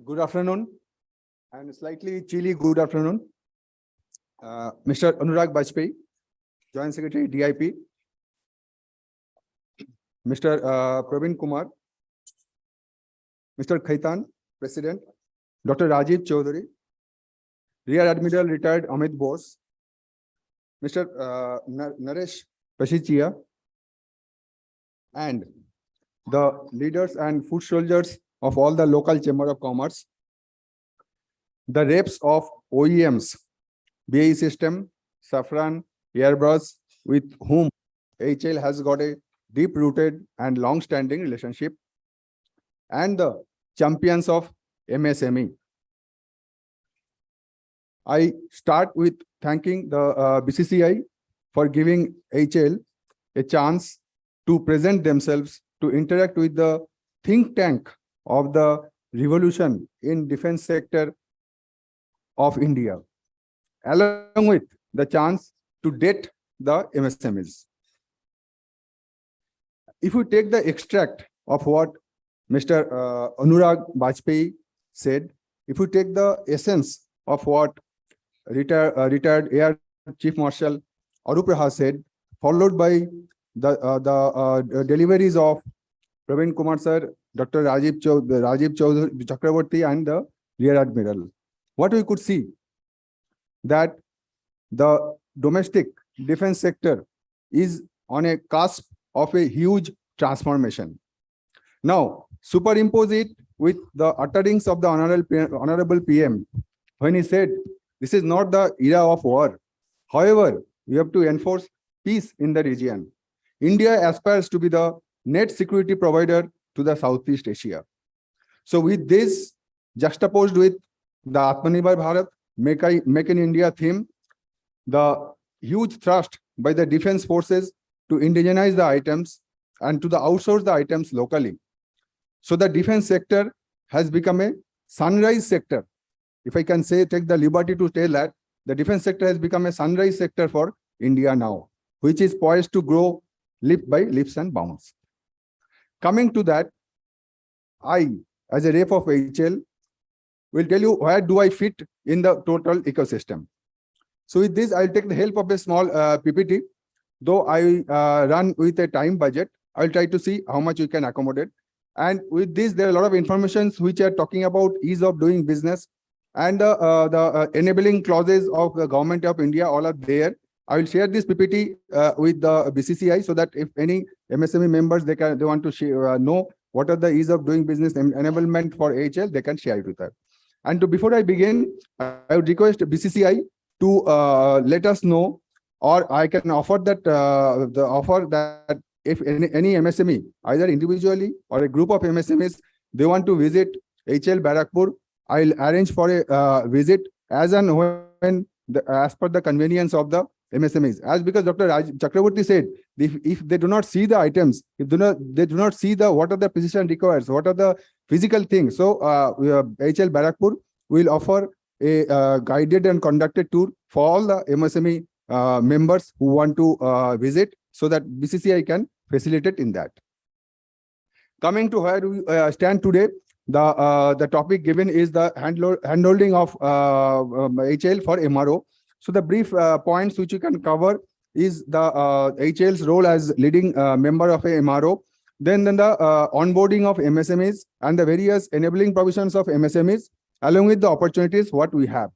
Good afternoon, and slightly chilly good afternoon. Mr. Anurag Bajpai, Joint Secretary, DIP. Mr. Praveen Kumar, Mr. Khaitan, President, Dr. Rajiv Chaudhary, Rear Admiral Retired Amit Bose, Mr. Naresh Pashichia, and the leaders and foot soldiers of all the local Chamber of Commerce, the reps of OEMs, BAE System, Safran, Airbus, with whom HL has got a deep-rooted and long-standing relationship, and the champions of MSME. I start with thanking the BCCI for giving HL a chance to present themselves, to interact with the think tank of the revolution in defense sector of India, along with the chance to date the MSMEs. If you take the extract of what Mr. Anurag Bajpai said, if you take the essence of what retired Air Chief Marshal Arup Raha said, followed by the deliveries of Praveen Kumar sir, Dr. Rajiv Chakraborty, and the Rear Admiral, what we could see that the domestic defense sector is on a cusp of a huge transformation. Now, superimpose it with the utterings of the Honorable PM when he said, this is not the era of war. However, we have to enforce peace in the region. India aspires to be the net security provider to the Southeast Asia. So with this, juxtaposed with the Atmanirbhar Bharat, Make in India theme, the huge thrust by the defense forces to indigenize the items and to outsource the items locally. So the defense sector has become a sunrise sector. If I can say, take the liberty to tell that, the defense sector has become a sunrise sector for India now, which is poised to grow leap by leaps and bounds. Coming to that, I, as a rep of HL, will tell you where do I fit in the total ecosystem. So with this, I'll take the help of a small PPT. Though I run with a time budget, I'll try to see how much we can accommodate. And with this, there are a lot of informations which are talking about ease of doing business and the enabling clauses of the government of India, all are there. I will share this PPT with the BCCI so that if any MSME members, they want to know what are the ease of doing business enablement for HL, they can share it with us. And before I begin, I would request BCCI to let us know, or I can offer that the offer that if any MSME, either individually or a group of MSMEs, they want to visit HL Barakpur, I'll arrange for a visit as and when as per the convenience of the MSMEs. As because Dr. Chakraborty said, if they do not see the items, if they do not see what are the precision requires, what are the physical things. So HL Barakpur will offer a guided and conducted tour for all the MSME members who want to visit, so that BCCI can facilitate in that. Coming to where we stand today, the topic given is the handholding of HL for MRO. So the brief points which you can cover is the HL's role as leading member of a MRO, then the onboarding of MSMEs and the various enabling provisions of MSMEs, along with the opportunities what we have.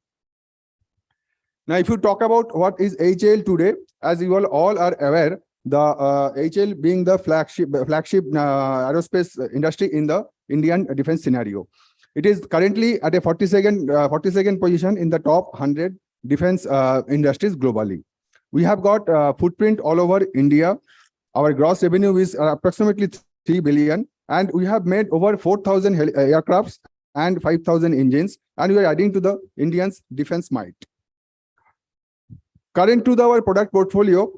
Now, if you talk about what is HL today, as you all are aware, the HL being the flagship aerospace industry in the Indian defense scenario. It is currently at a 42nd position in the top 100 defense industries globally. We have got footprint all over India. Our gross revenue is approximately 3 billion, and we have made over 4,000 aircrafts and 5,000 engines, and we are adding to the Indians' defense might. Current to our product portfolio,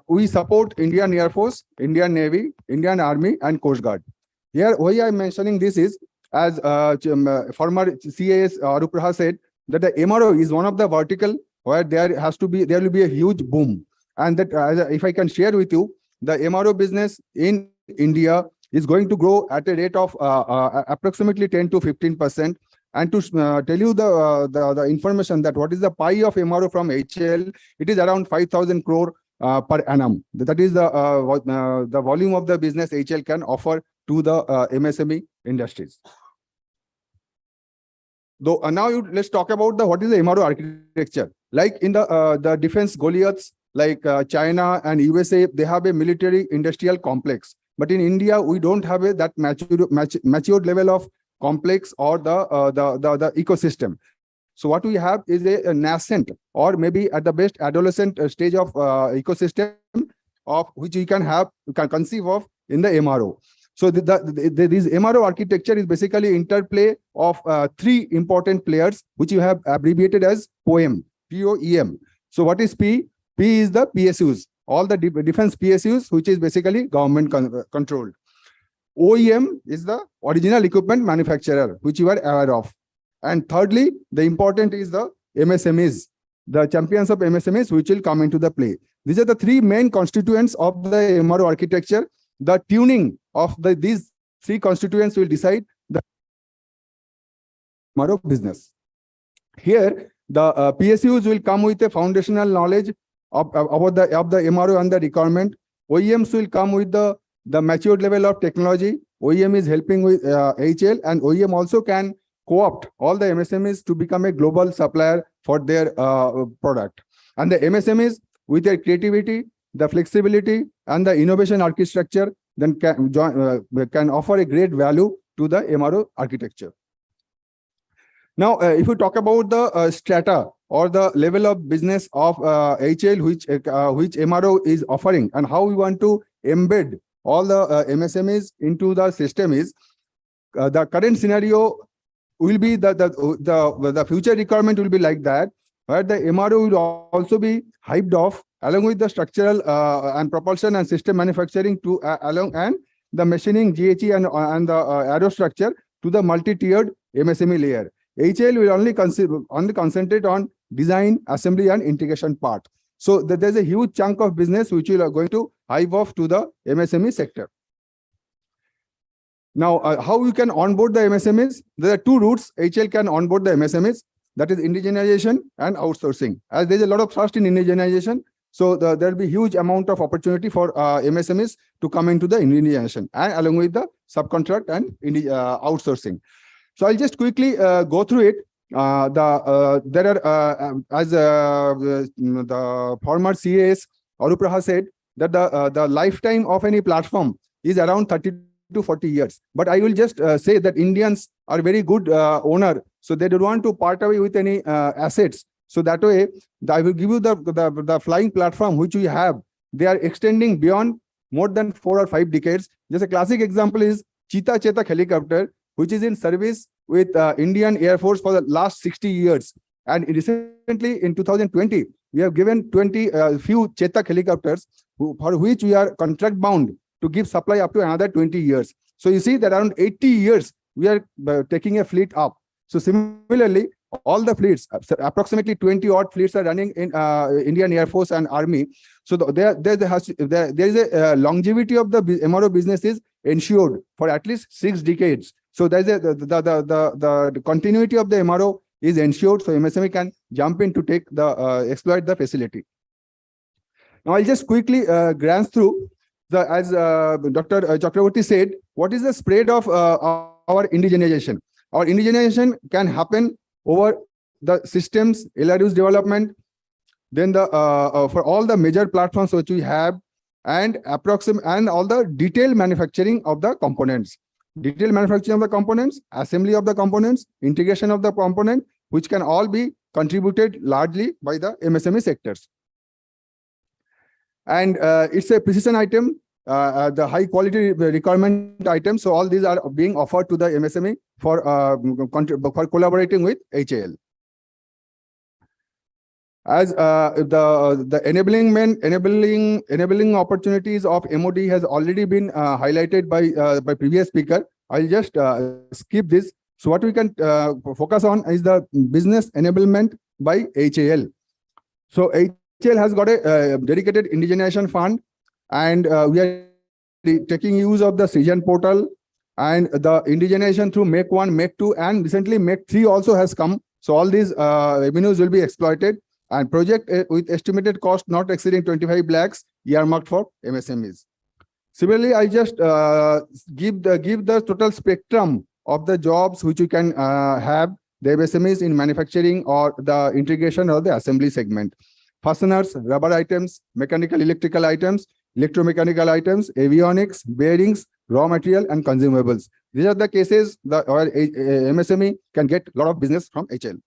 we support Indian Air Force, Indian Navy, Indian Army, and Coast Guard. Here, why I'm mentioning this is, as former CAS Arupraha said, that the MRO is one of the vertical where there will be a huge boom. And that if I can share with you, the MRO business in India is going to grow at a rate of approximately 10 to 15%. And to tell you the information that what is the pie of MRO from HL, it is around 5,000 crore per annum. That is the volume of the business HL can offer to the MSME industries. Though now let's talk about what is the MRO architecture. Like in the defense Goliaths, like China and USA, they have a military industrial complex. But in India, we don't have that matured level of complex or the ecosystem. So what we have is a nascent or maybe at the best adolescent stage of ecosystem of which you can conceive of in the MRO. So this MRO architecture is basically interplay of three important players, which you have abbreviated as POEM, P-O-E-M. So what is P? P is the PSUs, all the defense PSUs, which is basically government controlled. OEM is the original equipment manufacturer, which you are aware of. And thirdly, the important is the MSMEs, the champions of MSMEs, which will come into the play. These are the three main constituents of the MRO architecture. The tuning of these three constituents will decide the MRO business. Here, the PSUs will come with a foundational knowledge of the MRO and the requirement. OEMs will come with the matured level of technology. OEM is helping with HL, and OEM also can co-opt all the MSMEs to become a global supplier for their product. And the MSMEs, with their creativity, the flexibility, and the innovation architecture, then can offer a great value to the MRO architecture. Now, if you talk about the strata or the level of business of HL, which MRO is offering, and how we want to embed all the MSMEs into the system is, the current scenario will be the future requirement will be like that, where the MRO will also be hyped off along with the structural and propulsion and system manufacturing to along, and the machining, GHE and the aero structure to the multi-tiered MSME layer. HL will only concentrate on design, assembly and integration part. So there's a huge chunk of business which we are going to hive off to the MSME sector. Now, how you can onboard the MSMEs? There are two routes HL can onboard the MSMEs, that is indigenization and outsourcing. As there's a lot of trust in indigenization, so there'll be huge amount of opportunity for MSMEs to come into the indigenization and along with the subcontract and outsourcing. So I'll just quickly go through it. There are, as the former CAS Arupraha said, that the lifetime of any platform is around 30 to 40 years. But I will just say that Indians are very good owner, so they don't want to part away with any assets. So that way, I will give you the flying platform which we have. They are extending beyond more than 4 or 5 decades. Just a classic example is Chetak helicopter, which is in service with Indian Air Force for the last 60 years. And recently in 2020, we have given few Chetak helicopters for which we are contract bound to give supply up to another 20 years. So you see that around 80 years, we are taking a fleet up. So similarly, all the fleets, approximately 20 odd fleets are running in Indian Air Force and Army. So there is a longevity of the MRO business is ensured for at least 6 decades. So there's the continuity of the MRO is ensured, so MSME can jump in to take the exploit the facility. Now I'll just quickly glance through as Dr. Chakraborty said, what is the spread of our indigenization? Our indigenization can happen over the systems, LRU's development, then the for all the major platforms which we have, and all the detailed manufacturing of the components. Detailed manufacturing of the components, assembly of the components, integration of the component, which can all be contributed largely by the MSME sectors. And it's a precision item, the high quality requirement item. So all these are being offered to the MSME for collaborating with HAL. As the enabling opportunities of MOD has already been highlighted by previous speaker, I'll just skip this. So what we can focus on is the business enablement by HAL. So HAL has got a dedicated indigenization fund, and we are taking use of the Srijan portal and the indigenization through Make 1, Make 2, and recently Make 3 also has come. So all these revenues will be exploited, and project with estimated cost not exceeding 25 lakhs earmarked for MSMEs. Similarly, I just give the total spectrum of the jobs which you can have the MSMEs in manufacturing or the integration or the assembly segment. Fasteners, rubber items, mechanical electrical items, electromechanical items, avionics, bearings, raw material and consumables. These are the cases that our MSME can get a lot of business from HL.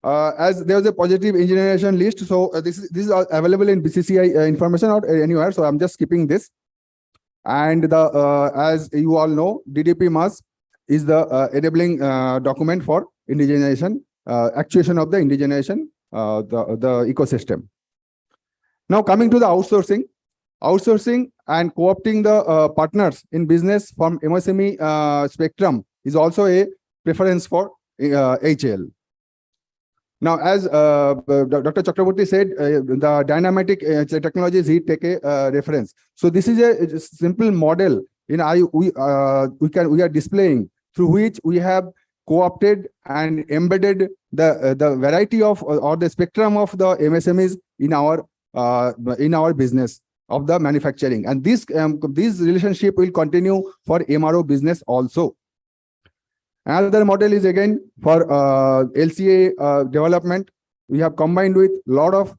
As there was a positive engineering list, so this is available in BCCI information or anywhere, so I'm just skipping this. And as you all know, DDP MAS is the enabling document for indigenization, actuation of the indigenization, the ecosystem. Now coming to the outsourcing and co-opting the partners in business from MSME spectrum is also a preference for HL. Now, as Dr. Chakraborty said, the dynamic technologies he take a reference. So this is a simple model we are displaying, through which we have co-opted and embedded the variety of or the spectrum of the MSMEs in our business of the manufacturing, and this relationship will continue for MRO business also. Another model is again for LCA development. We have combined with a lot of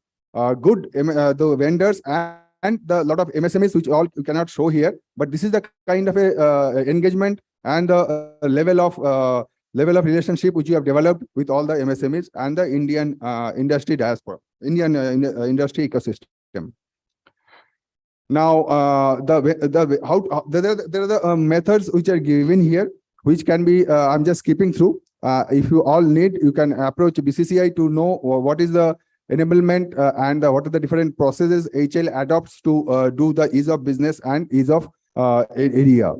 good the vendors and and the lot of MSMEs, which all you cannot show here, but this is the kind of a engagement and the level of relationship which you have developed with all the MSMEs and the Indian industry diaspora, Indian industry ecosystem. Now, there are the methods which are given here, which can be, I'm just skipping through. If you all need, you can approach BCCI to know what is the enablement and what are the different processes HL adopts to do the ease of business and ease of area.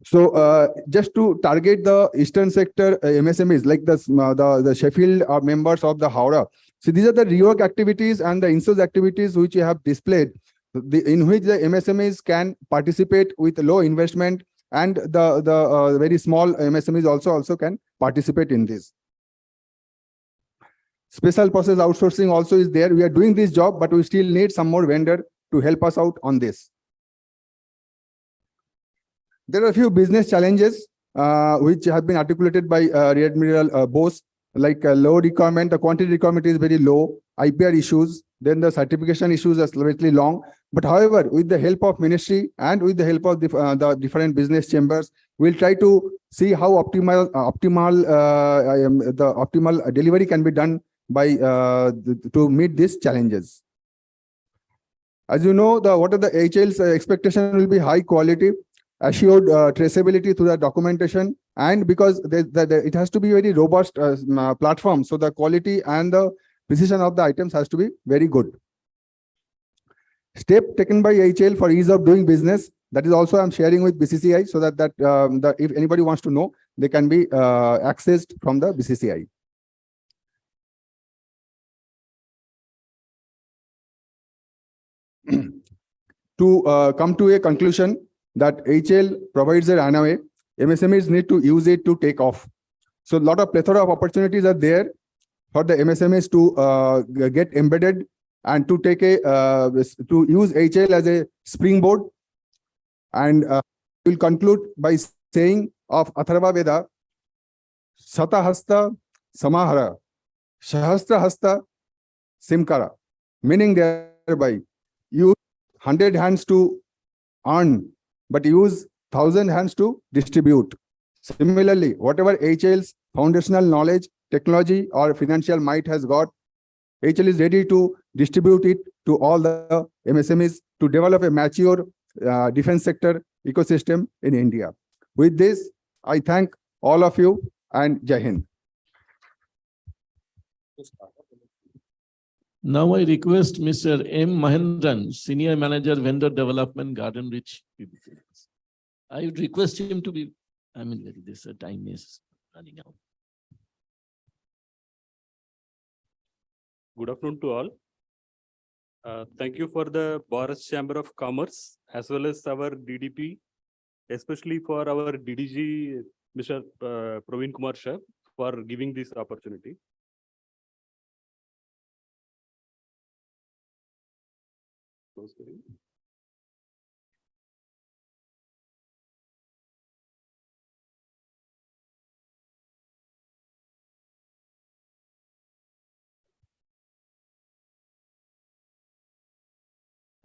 So just to target the eastern sector MSMEs, like the Sheffield members of the Howrah. So these are the rework activities and the in-source activities which you have displayed, in which the MSMEs can participate with low investment, and the very small MSMEs also can participate in this. Special process outsourcing also is there. We are doing this job, but we still need some more vendor to help us out on this. There are a few business challenges which have been articulated by Rear Admiral Bose, like low requirement, the quantity requirement is very low, IPR issues, then the certification issues are slightly long. But however, with the help of ministry and with the help of the different business chambers, we'll try to see how optimal delivery can be done by to meet these challenges. As you know, what are the HL's expectation will be high quality, assured traceability through the documentation, and because it has to be very robust platform, so the quality and the precision of the items has to be very good. Step taken by HL for ease of doing business, that is also I'm sharing with BCCI, so that if anybody wants to know, they can be accessed from the BCCI. To come to a conclusion that HL provides a runway, MSMEs need to use it to take off. So a lot of plethora of opportunities are there for the MSMEs to get embedded and to take to use HL as a springboard. And we'll conclude by saying of Atharva Veda, Satahasta Samahara, Shahastra Hasta Simkara, meaning thereby use 100 hands to earn, but use 1,000 hands to distribute. Similarly, whatever HL's foundational knowledge, technology, or financial might has got, HL is ready to distribute it to all the MSMEs to develop a mature defense sector ecosystem in India. With this, I thank all of you and Jai Hind. Now I request Mr. M. Mahendran, Senior Manager, Vendor Development, Garden Rich. I would request him to be, this time is running out. Good afternoon to all. Thank you for the Bharat Chamber of Commerce, as well as our DDP, especially for our DDG, Mr. Praveen Kumar Shah, for giving this opportunity.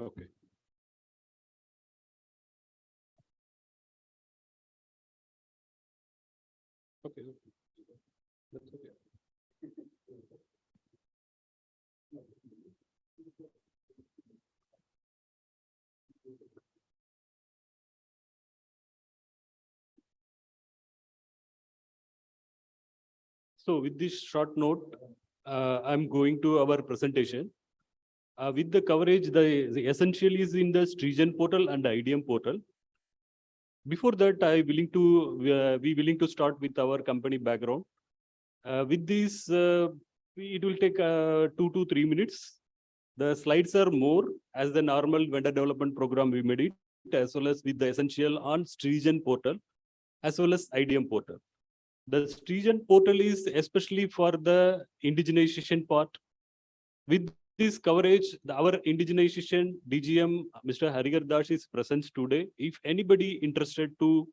Okay. Okay. That's okay. So with this short note, I'm going to our presentation. With the coverage, the essential is in the Strigen portal and the IDM portal. Before that, we willing to start with our company background. With this, it will take 2 to 3 minutes. The slides are more as the normal vendor development program we made it, as well as with the essential on Strigen portal, as well as IDM portal. The Strigen portal is especially for the indigenization part. With this coverage, our indigenization DGM, Mr. Harigar Das, is present today. If anybody interested to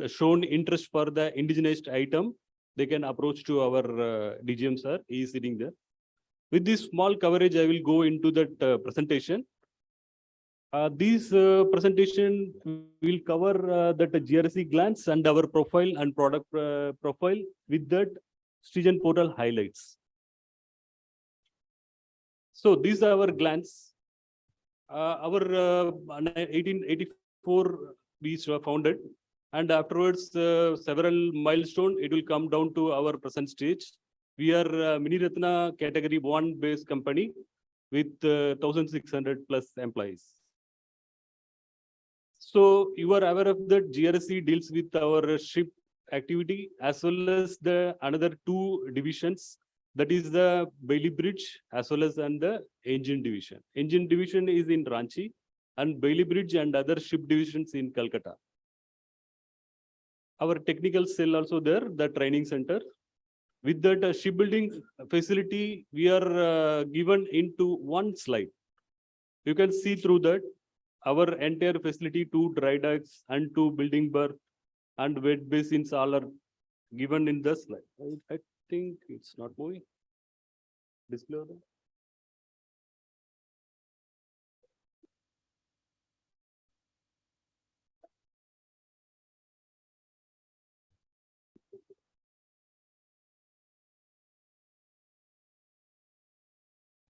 shown interest for the indigenized item, they can approach to our DGM sir. He is sitting there. With this small coverage, I will go into that presentation. This presentation will cover that GRC glance and our profile and product profile with that Stringent portal highlights. So these are our glance. Our 1884 we were founded, and afterwards several milestones. It will come down to our present stage. We are Mini Ratna category 1 based company with 1,600 plus employees. So you are aware of that GRC deals with our ship activity as well as the another 2 divisions. That is the Bailey Bridge as well as and the engine division. Engine division is in Ranchi and Bailey Bridge and other ship divisions in Calcutta. Our technical cell also there, the training center. With that shipbuilding facility, we are given into one slide. You can see through that our entire facility, 2 dry docks and 2 building berth and wet basins all are given in the slide. I think it's not moving. Display over there.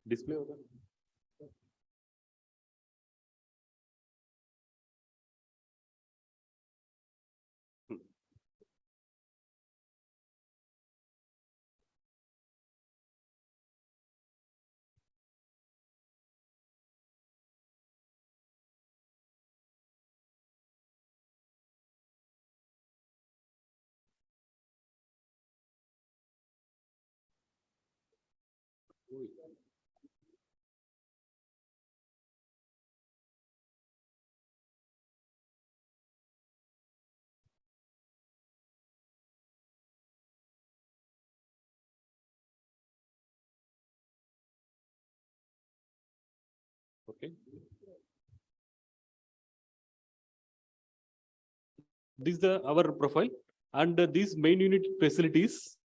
Display over there. Okay. This is our profile and these main unit facilities.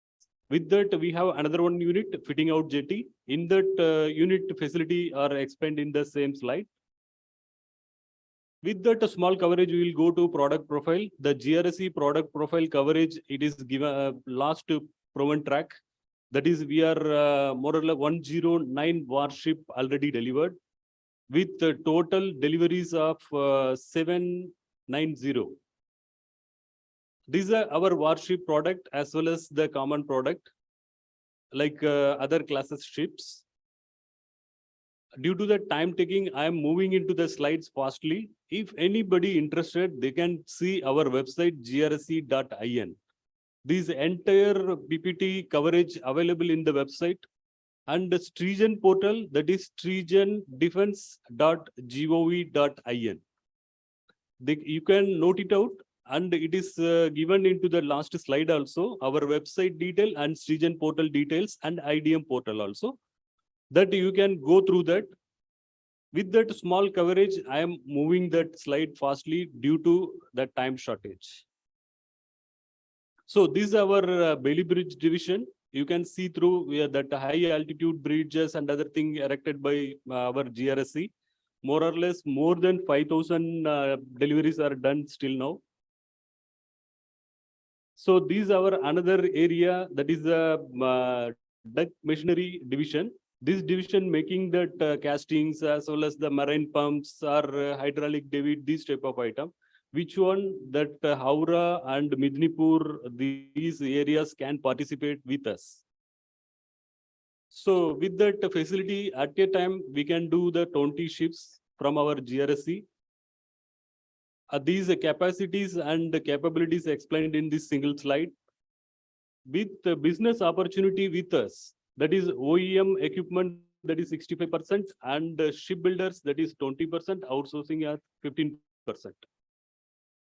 With that, we have another one unit fitting out jetty. In that unit facility are explained in the same slide. With that small coverage, we will go to product profile. The GRC product profile coverage, it is given last proven track. That is, we are more or less 109 warship already delivered with total deliveries of 790. These are our warship product as well as the common product like other classes ships. Due to the time taking, I am moving into the slides fastly. If anybody interested, they can see our website grc.in. This entire PPT coverage available in the website and the Stringent portal, that is stringentdefense.gov.in. You can note it out and it is given into the last slide also, our website detail and Stringent portal details and IDM portal also. That you can go through that. With that small coverage, I am moving that slide fastly due to the time shortage. So this is our Bailey Bridge division. You can see through that high altitude bridges and other thing erected by our GRSC. More or less more than 5,000 deliveries are done still now. So these are our another area, that is the deck machinery division. This division making that castings as well as the marine pumps or hydraulic David, this type of item. Which one that Howrah and Midnipur, these areas can participate with us. So with that facility at a time, we can do the 20 ships from our GRSC. These capacities and capabilities explained in this single slide. With the business opportunity with us, that is OEM equipment, that is 65%, and shipbuilders, that is 20%, outsourcing at 15%.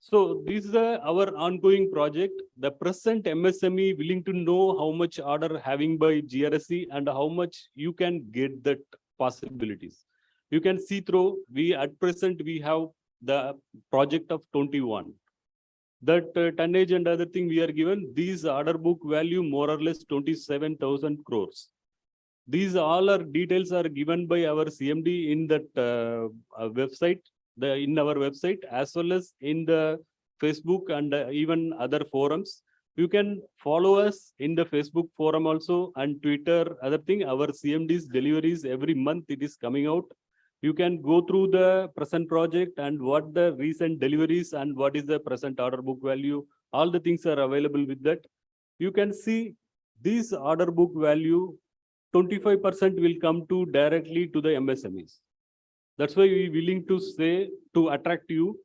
So this is our ongoing project. The present MSME willing to know how much order having by GRSC and how much you can get that possibilities. You can see through, we at present, we have the project of 21. That tonnage and other thing we are given, these order book value more or less 27,000 crores. These all are details are given by our CMD in that website, in our website, as well as in the Facebook and even other forums. You can follow us in the Facebook forum also and Twitter, other thing. Our CMD's deliveries every month it is coming out. You can go through the present project and what the recent deliveries and what is the present order book value. All the things are available with that. You can see this order book value 25% will come to directly to the MSMEs. That's why we willing to say to attract you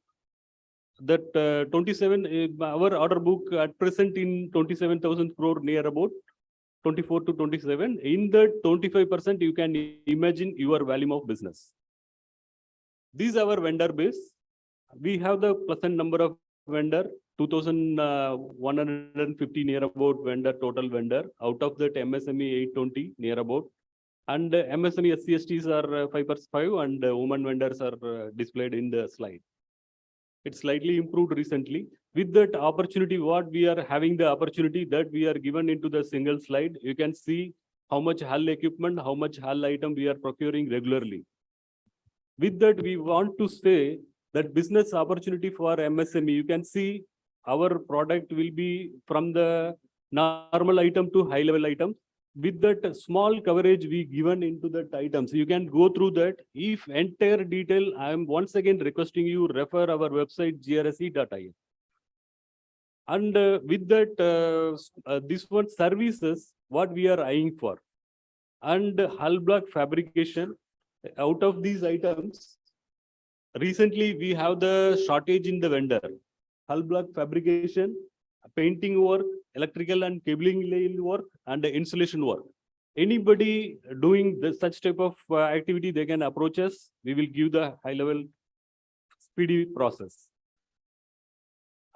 that 27, our order book at present in 27,000 crore near about 24 to 27. In the 25%, you can imagine your volume of business. These are our vendor base. We have the present number of vendor, 2,150 near about vendor, total vendor. Out of that MSME 820 near about. And MSME SCSTs are 5 and women vendors are displayed in the slide. It's slightly improved recently. With that opportunity, what we are having the opportunity that we are given into the single slide, you can see how much hull equipment, how much hull item we are procuring regularly. With that, we want to say that business opportunity for MSME, you can see our product will be from the normal item to high level item. With that small coverage we given into that items, you can go through that. If entire detail, I am once again requesting you refer our website grse.in. And with that, this one services, what we are eyeing for. And hull block fabrication, out of these items, recently we have the shortage in the vendor. Hull block fabrication, painting work, electrical and cabling laying work, and insulation work. Anybody doing such type of activity, they can approach us. We will give the high level speedy process.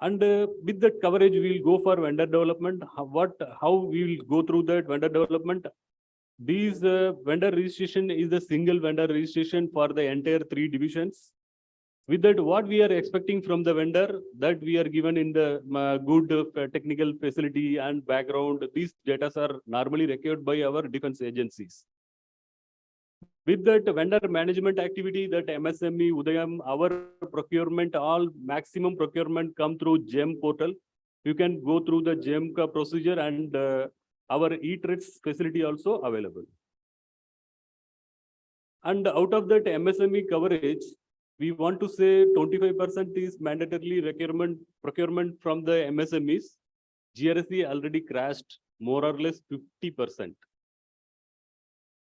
And with that coverage, we will go for vendor development. How we will go through that vendor development? These vendor registration is the single vendor registration for the entire 3 divisions. With that, what we are expecting from the vendor, that we are given in the good technical facility and background. These data are normally required by our defense agencies. With that vendor management activity, that MSME, Udayam, our procurement, all maximum procurement come through GEM portal. You can go through the GEM procedure and our e-trades facility also available. And out of that MSME coverage, we want to say 25% is mandatorily procurement from the MSMEs. GRSE already crashed more or less 50%.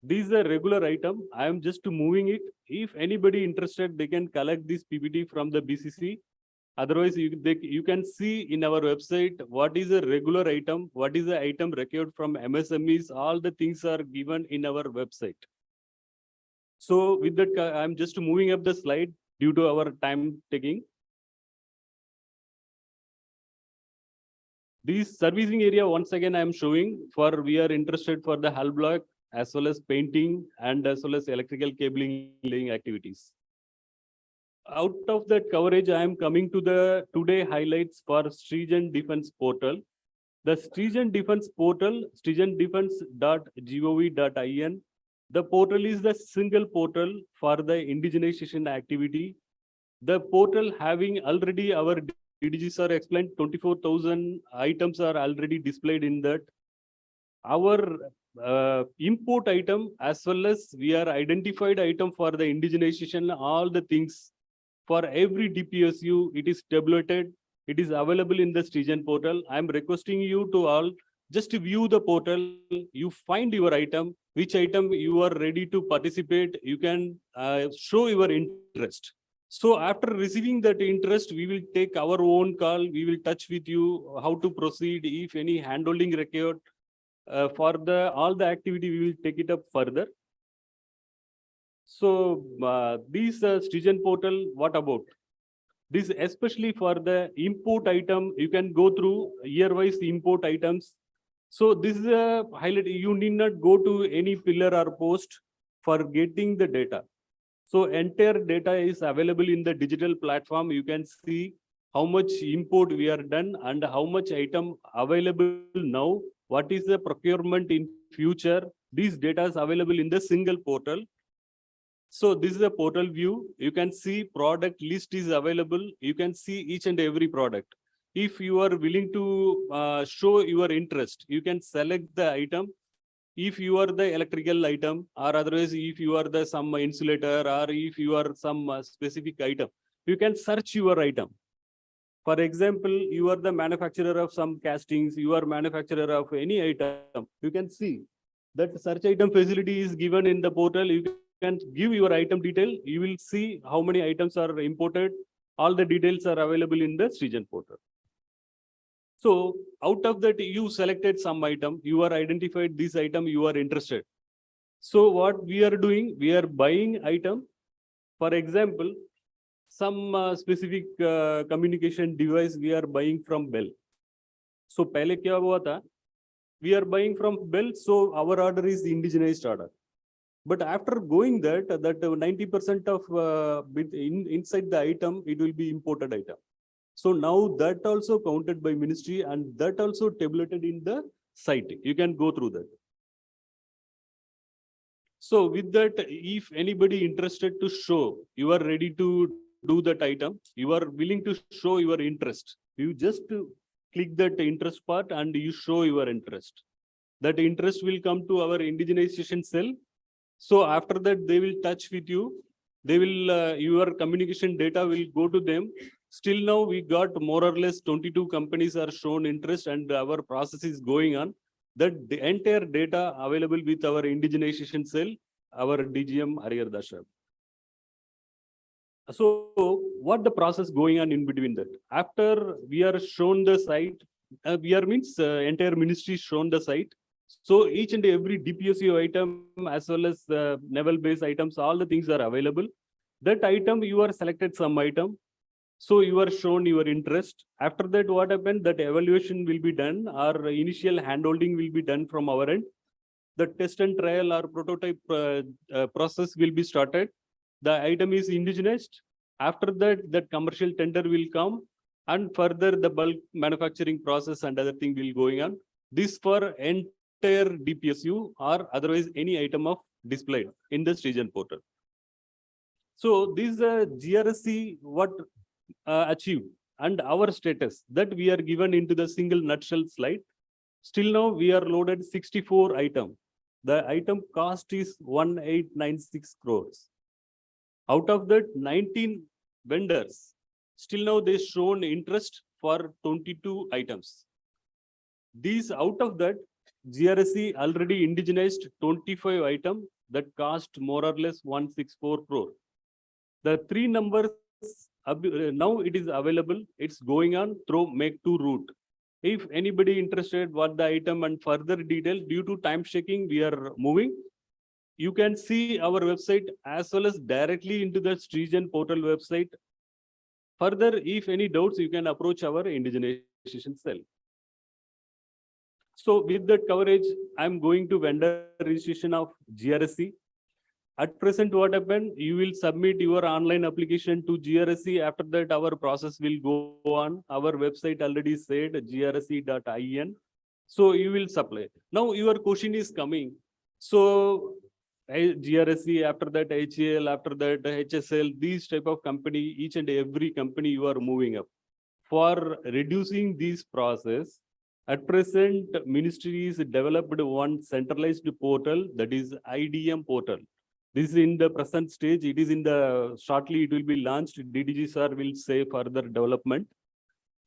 This is a regular item. I am just moving it. If anybody interested, they can collect this PPT from the BCC. Otherwise, you can see in our website what is a regular item, what is the item required from MSMEs. All the things are given in our website. So with that, I'm just moving up the slide due to our time taking. This servicing area, once again, I'm showing for we are interested for the hull block as well as painting and as well as electrical cabling laying activities. Out of that coverage, I am coming to the today highlights for Stringent Defense Portal. The Stringent Defense Portal, stringentdefense.gov.in. The portal is the single portal for the indigenization activity. The portal having already our DDGs are explained, 24,000 items are already displayed in that. Our import item as well as we are identified item for the indigenization, all the things for every DPSU, it is tabulated. It is available in the Stringent portal. I am requesting you to all just view the portal. You find your item, which item you are ready to participate. You can show your interest. So after receiving that interest, we will take our own call. We will touch with you how to proceed. If any handholding required for all the activity, we will take it up further. So this Stringent portal, what about? This especially for the import item, you can go through year-wise import items. So this is a highlight. You need not go to any pillar or post for getting the data. So entire data is available in the digital platform. You can see how much import we are done and how much item available now. What is the procurement in future? These data is available in the single portal. So this is a portal view. You can see product list is available. You can see each and every product. If you are willing to show your interest, you can select the item. If you are the electrical item, or otherwise if you are the some insulator, or if you are some specific item, you can search your item. For example, you are the manufacturer of some castings, you are manufacturer of any item, you can see that search item facility is given in the portal. You can give your item detail. You will see how many items are imported. All the details are available in the Srijan portal. So out of that, you selected some item, you are identified this item you are interested. So what we are doing, we are buying item. For example, some specific communication device we are buying from Bell. So पहले क्या हुआ था? We are buying from Bell, so our order is indigenized order. But after going that 90% of inside the item, it will be imported item. So now that also counted by ministry, and that also tabulated in the site. You can go through that. So with that, if anybody interested to show, you are ready to do that item, you are willing to show your interest, you just click that interest part and you show your interest. That interest will come to our indigenization cell. So after that, they will touch with you. They will, your communication data will go to them. Still now we got more or less 22 companies are shown interest, and our process is going on. That the entire data available with our indigenization cell, our DGM Ariyar Dasha. So what the process going on in between that? After we are shown the site, we are means entire ministry shown the site. So each and every DPSU item as well as naval base items, all the things are available. That item you are selected some item. So you are shown your interest. After that, what happened? That evaluation will be done. Our initial handholding will be done from our end. The test and trial or prototype process will be started. The item is indigenized. After that, that commercial tender will come, and further the bulk manufacturing process and other thing will going on. This for entire DPSU or otherwise any item of displayed in the Srijan portal. So this GRSC what achieved and our status that we are given into the single nutshell slide. Still now we are loaded 64 items. The item cost is 1896 crores. Out of that, 19 vendors, still now they shown interest for 22 items. These out of that, GRSC already indigenized 25 items that cost more or less 164 crore. The three numbers now it is available. It's going on through make to route. If anybody interested what the item and further detail, due to time checking, we are moving. You can see our website as well as directly into the Srijan portal website. Further, if any doubts, you can approach our indigenization cell. So with that coverage, I'm going to vendor registration of GRSC. At present, what happened? You will submit your online application to GRSC. After that, our process will go on. Our website already said grse.in. So you will supply. Now your question is coming. So GRSC, after that HAL, after that HSL, these type of company, each and every company you are moving up. For reducing this process, at present, ministry is developed one centralized portal, that is IDM portal. This is in the present stage. It is in the, shortly it will be launched. DDG sir will say further development.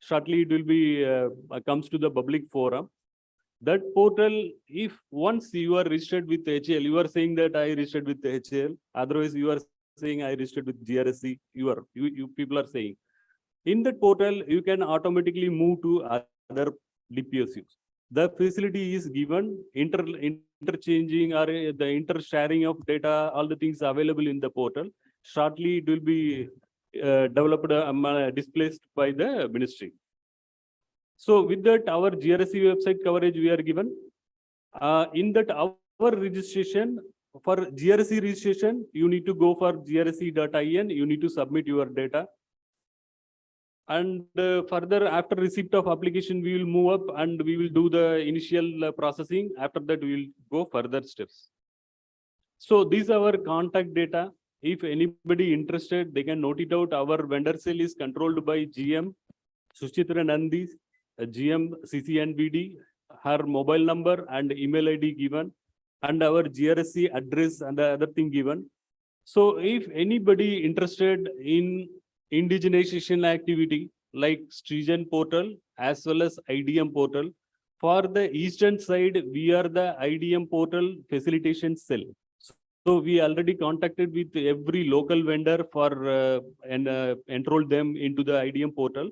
Shortly it will be, comes to the public forum. That portal, if once you are registered with HAL, you are saying that I registered with HAL. Otherwise, you are saying I registered with GRSC. You people are saying. In that portal, you can automatically move to other DPSUs. The facility is given, interchanging or the inter-sharing of data, all the things available in the portal. Shortly, it will be developed, displaced by the ministry. So with that, our GRSC website coverage we are given. In that, our registration, for GRSC registration, you need to go for grse.in, you need to submit your data. And further, after receipt of application, we will move up and we will do the initial processing. After that, we will go further steps. So these are our contact data. If anybody interested, they can note it out. Our vendor cell is controlled by GM Suchitra Nandi, GM CCNBD, her mobile number and email ID given, and our GRSC address and the other thing given. So if anybody interested in indigenization activity like Strigen portal as well as IDM portal, for the eastern side, we are the IDM portal facilitation cell. So we already contacted with every local vendor for enroll them into the IDM portal.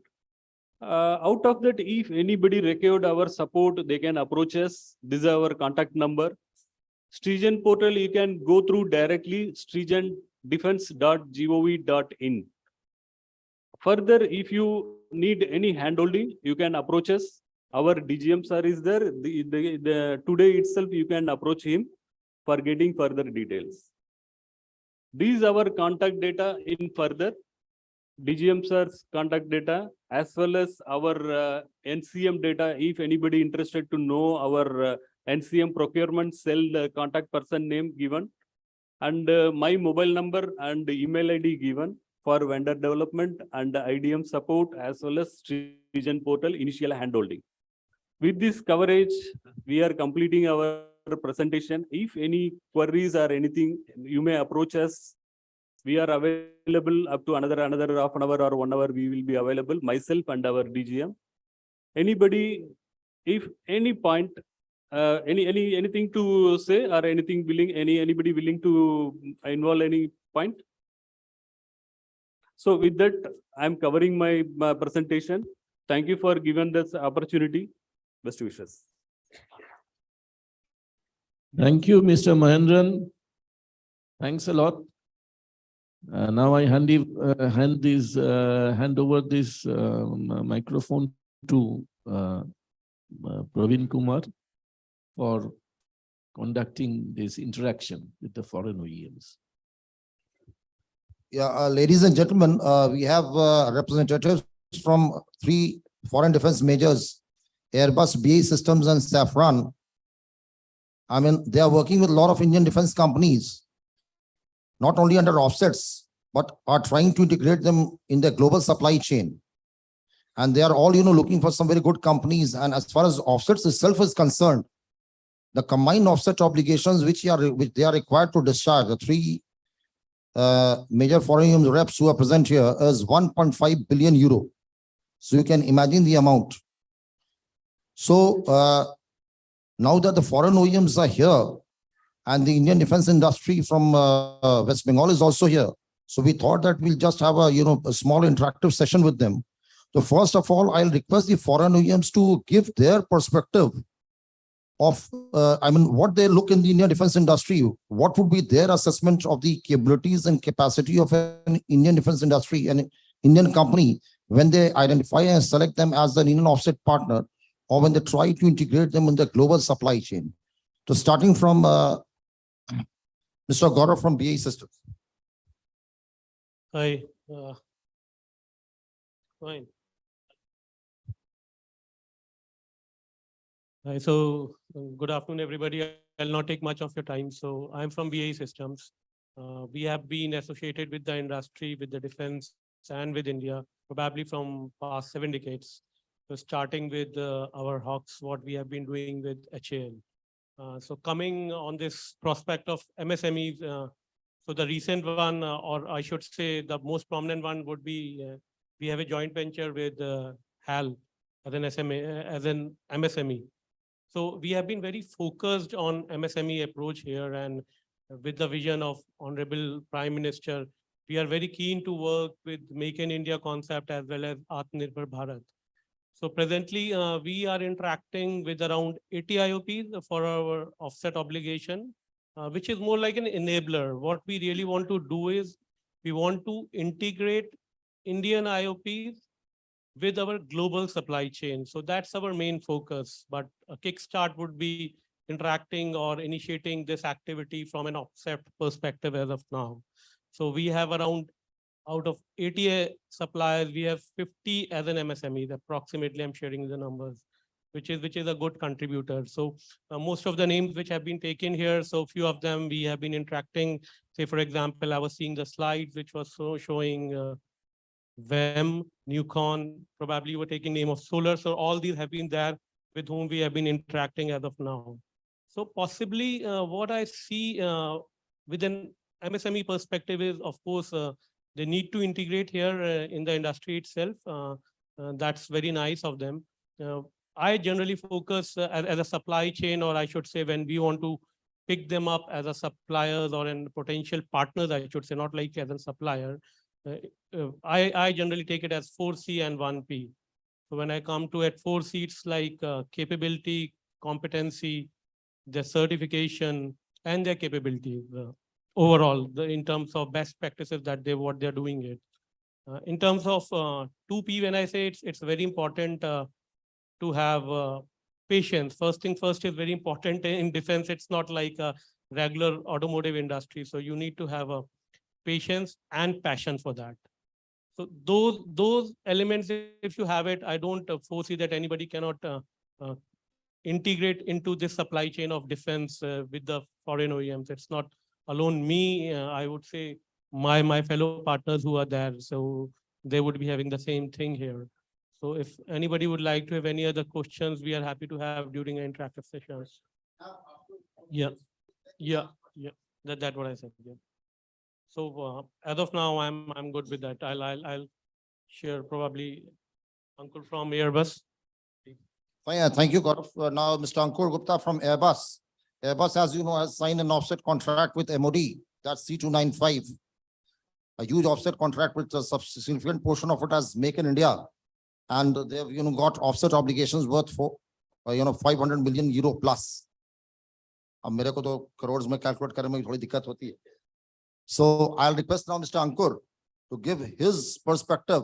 Out of that, if anybody required our support, they can approach us. This is our contact number. Strigen portal, you can go through directly strigendefense.gov.in. Further, if you need any handholding, you can approach us. Our DGM sir is there. Today itself, you can approach him for getting further details. These are our contact data in further. DGM sir's contact data as well as our NCM data. If anybody interested to know our NCM procurement cell contact person name given, and my mobile number and email ID given for vendor development and IDM support as well as Strigen portal initial handholding. With this coverage, we are completing our presentation. If any queries or anything, you may approach us. We are available up to another half an hour or 1 hour. We will be available, myself and our DGM. Anybody, if any point, anything to say or anything willing, anybody willing to involve any point? So with that, I'm covering my presentation. Thank you for giving this opportunity. Best wishes. Thank you, Mr. Mahendran. Thanks a lot. Now I hand over this microphone to Praveen Kumar for conducting this interaction with the foreign OEMs. Yeah, ladies and gentlemen, we have representatives from 3 foreign defense majors, Airbus, BAE Systems, and Safran. I mean, they are working with a lot of Indian defense companies, not only under offsets, but are trying to integrate them in their global supply chain. And they are all, looking for some very good companies. And as far as offsets itself is concerned, the combined offset obligations which they are required to discharge, the 3 major foreign reps who are present here, is 1.5 billion euro. So you can imagine the amount. So now that the foreign OEMs are here and the Indian defense industry from West Bengal is also here, so we thought that we'll just have a small interactive session with them. So first of all, I'll request the foreign OEMs to give their perspective of, what they look in the Indian defense industry. What would be their assessment of the capabilities and capacity of an Indian defense industry and Indian company when they identify and select them as an Indian offset partner, or when they try to integrate them in the global supply chain. So starting from Mr. Gaurav from BAE Systems. Hi. Fine. Hi, so good afternoon, everybody. I'll not take much of your time. So I'm from BAE Systems. We have been associated with the industry, with the defense and with India, probably from past 7 decades. So starting with our Hawks, what we have been doing with HAL. So coming on this prospect of MSMEs, so the recent one, or I should say the most prominent one would be, we have a joint venture with HAL as an MSME. So we have been very focused on MSME approach here, and with the vision of Honorable Prime Minister, we are very keen to work with Make in India concept as well as Atmanirbhar Bharat. So presently, we are interacting with around 80 IOPs for our offset obligation, which is more like an enabler. What we really want to do is we want to integrate Indian IOPs with our global supply chain. So that's our main focus. But a kickstart would be interacting or initiating this activity from an offset perspective as of now. So we have around out of 80 suppliers, we have 50 as an MSME. Approximately, I'm sharing the numbers, which is a good contributor. So most of the names which have been taken here, so few of them we have been interacting. Say, for example, I was seeing the slides which was showing VEM, Newcon, probably you were taking name of Solar. So all these have been there with whom we have been interacting as of now. So possibly what I see with an MSME perspective is, of course, they need to integrate here in the industry itself. That's very nice of them. I generally focus as a supply chain, or I should say when we want to pick them up as a suppliers or in potential partners, I should say, not like as a supplier. I generally take it as 4C and 1P. So when I come to at 4C, it's like capability, competency, their certification, and their capabilities overall, in terms of best practices that what they're doing it. In terms of 2P, when I say it's very important to have patience. First thing first is very important in defense. It's not like a regular automotive industry. So you need to have a patience and passion for that. So those elements, if you have it, I don't foresee that anybody cannot integrate into this supply chain of defense with the foreign OEMs. It's not alone me. I would say my fellow partners who are there. So they would be having the same thing here. So if anybody would like to have any other questions, we are happy to have during an interactive sessions. Yeah, that's what I said. Yeah. So as of now, I'm good with that. I'll share probably Uncle from Airbus. Thank you, Gaurav. Now, Mr. Ankur Gupta from Airbus. Airbus, as you know, has signed an offset contract with MOD. That's C295. A huge offset contract with a significant portion of it as Make in India. And they've got offset obligations worth for 500 million euro plus. अब मेरे को तो crores में calculate करने में थोड़ी दिक्कत होती है. So I'll request now Mr. Ankur to give his perspective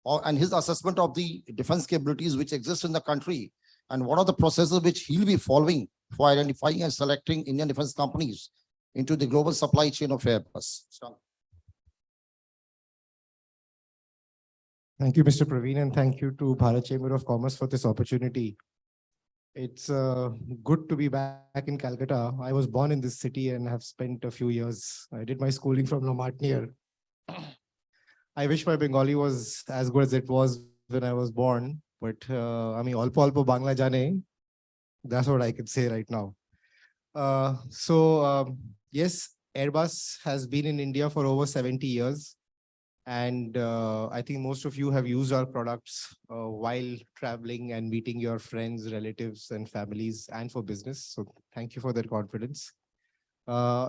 and his assessment of the defense capabilities which exist in the country, and what are the processes which he'll be following for identifying and selecting Indian defense companies into the global supply chain of Airbus. Thank you, Mr. Praveen, and thank you to Bharat Chamber of Commerce for this opportunity. It's good to be back in Calcutta. I was born in this city and have spent a few years. I did my schooling from Lomatnir. I wish my Bengali was as good as it was when I was born, but I mean, alpo alpo Bangla jane. That's what I can say right now. Yes, Airbus has been in India for over 70 years. And I think most of you have used our products while traveling and meeting your friends, relatives, and families, and for business. So thank you for that confidence.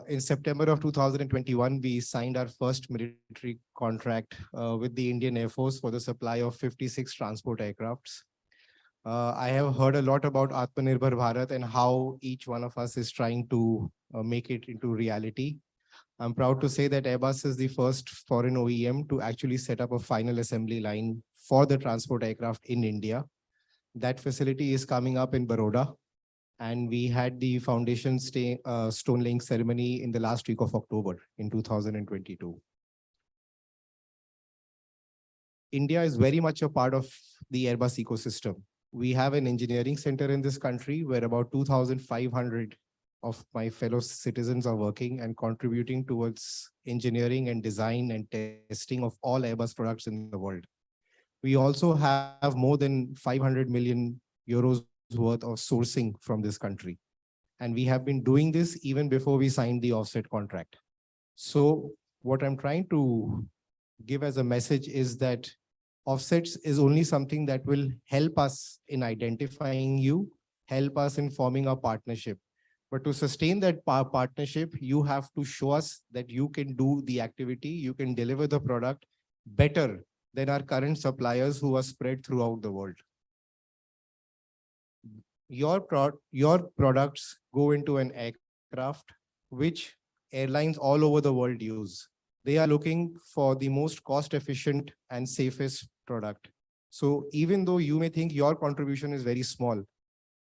In September of 2021, we signed our first military contract with the Indian Air Force for the supply of 56 transport aircrafts. I have heard a lot about Atmanirbhar Bharat and how each one of us is trying to make it into reality. I'm proud to say that Airbus is the first foreign OEM to actually set up a final assembly line for the transport aircraft in India. That facility is coming up in Baroda, and we had the foundation stone laying ceremony in the last week of October in 2022. India is very much a part of the Airbus ecosystem. We have an engineering center in this country where about 2,500 of my fellow citizens are working and contributing towards engineering and design and testing of all Airbus products in the world. We also have more than 500 million euros worth of sourcing from this country. And we have been doing this even before we signed the offset contract. So what I'm trying to give as a message is that offsets is only something that will help us in identifying you, help us in forming a partnership. But to sustain that partnership, you have to show us that you can do the activity, you can deliver the product better than our current suppliers who are spread throughout the world. Your products go into an aircraft which airlines all over the world use. They are looking for the most cost-efficient and safest product. So even though you may think your contribution is very small,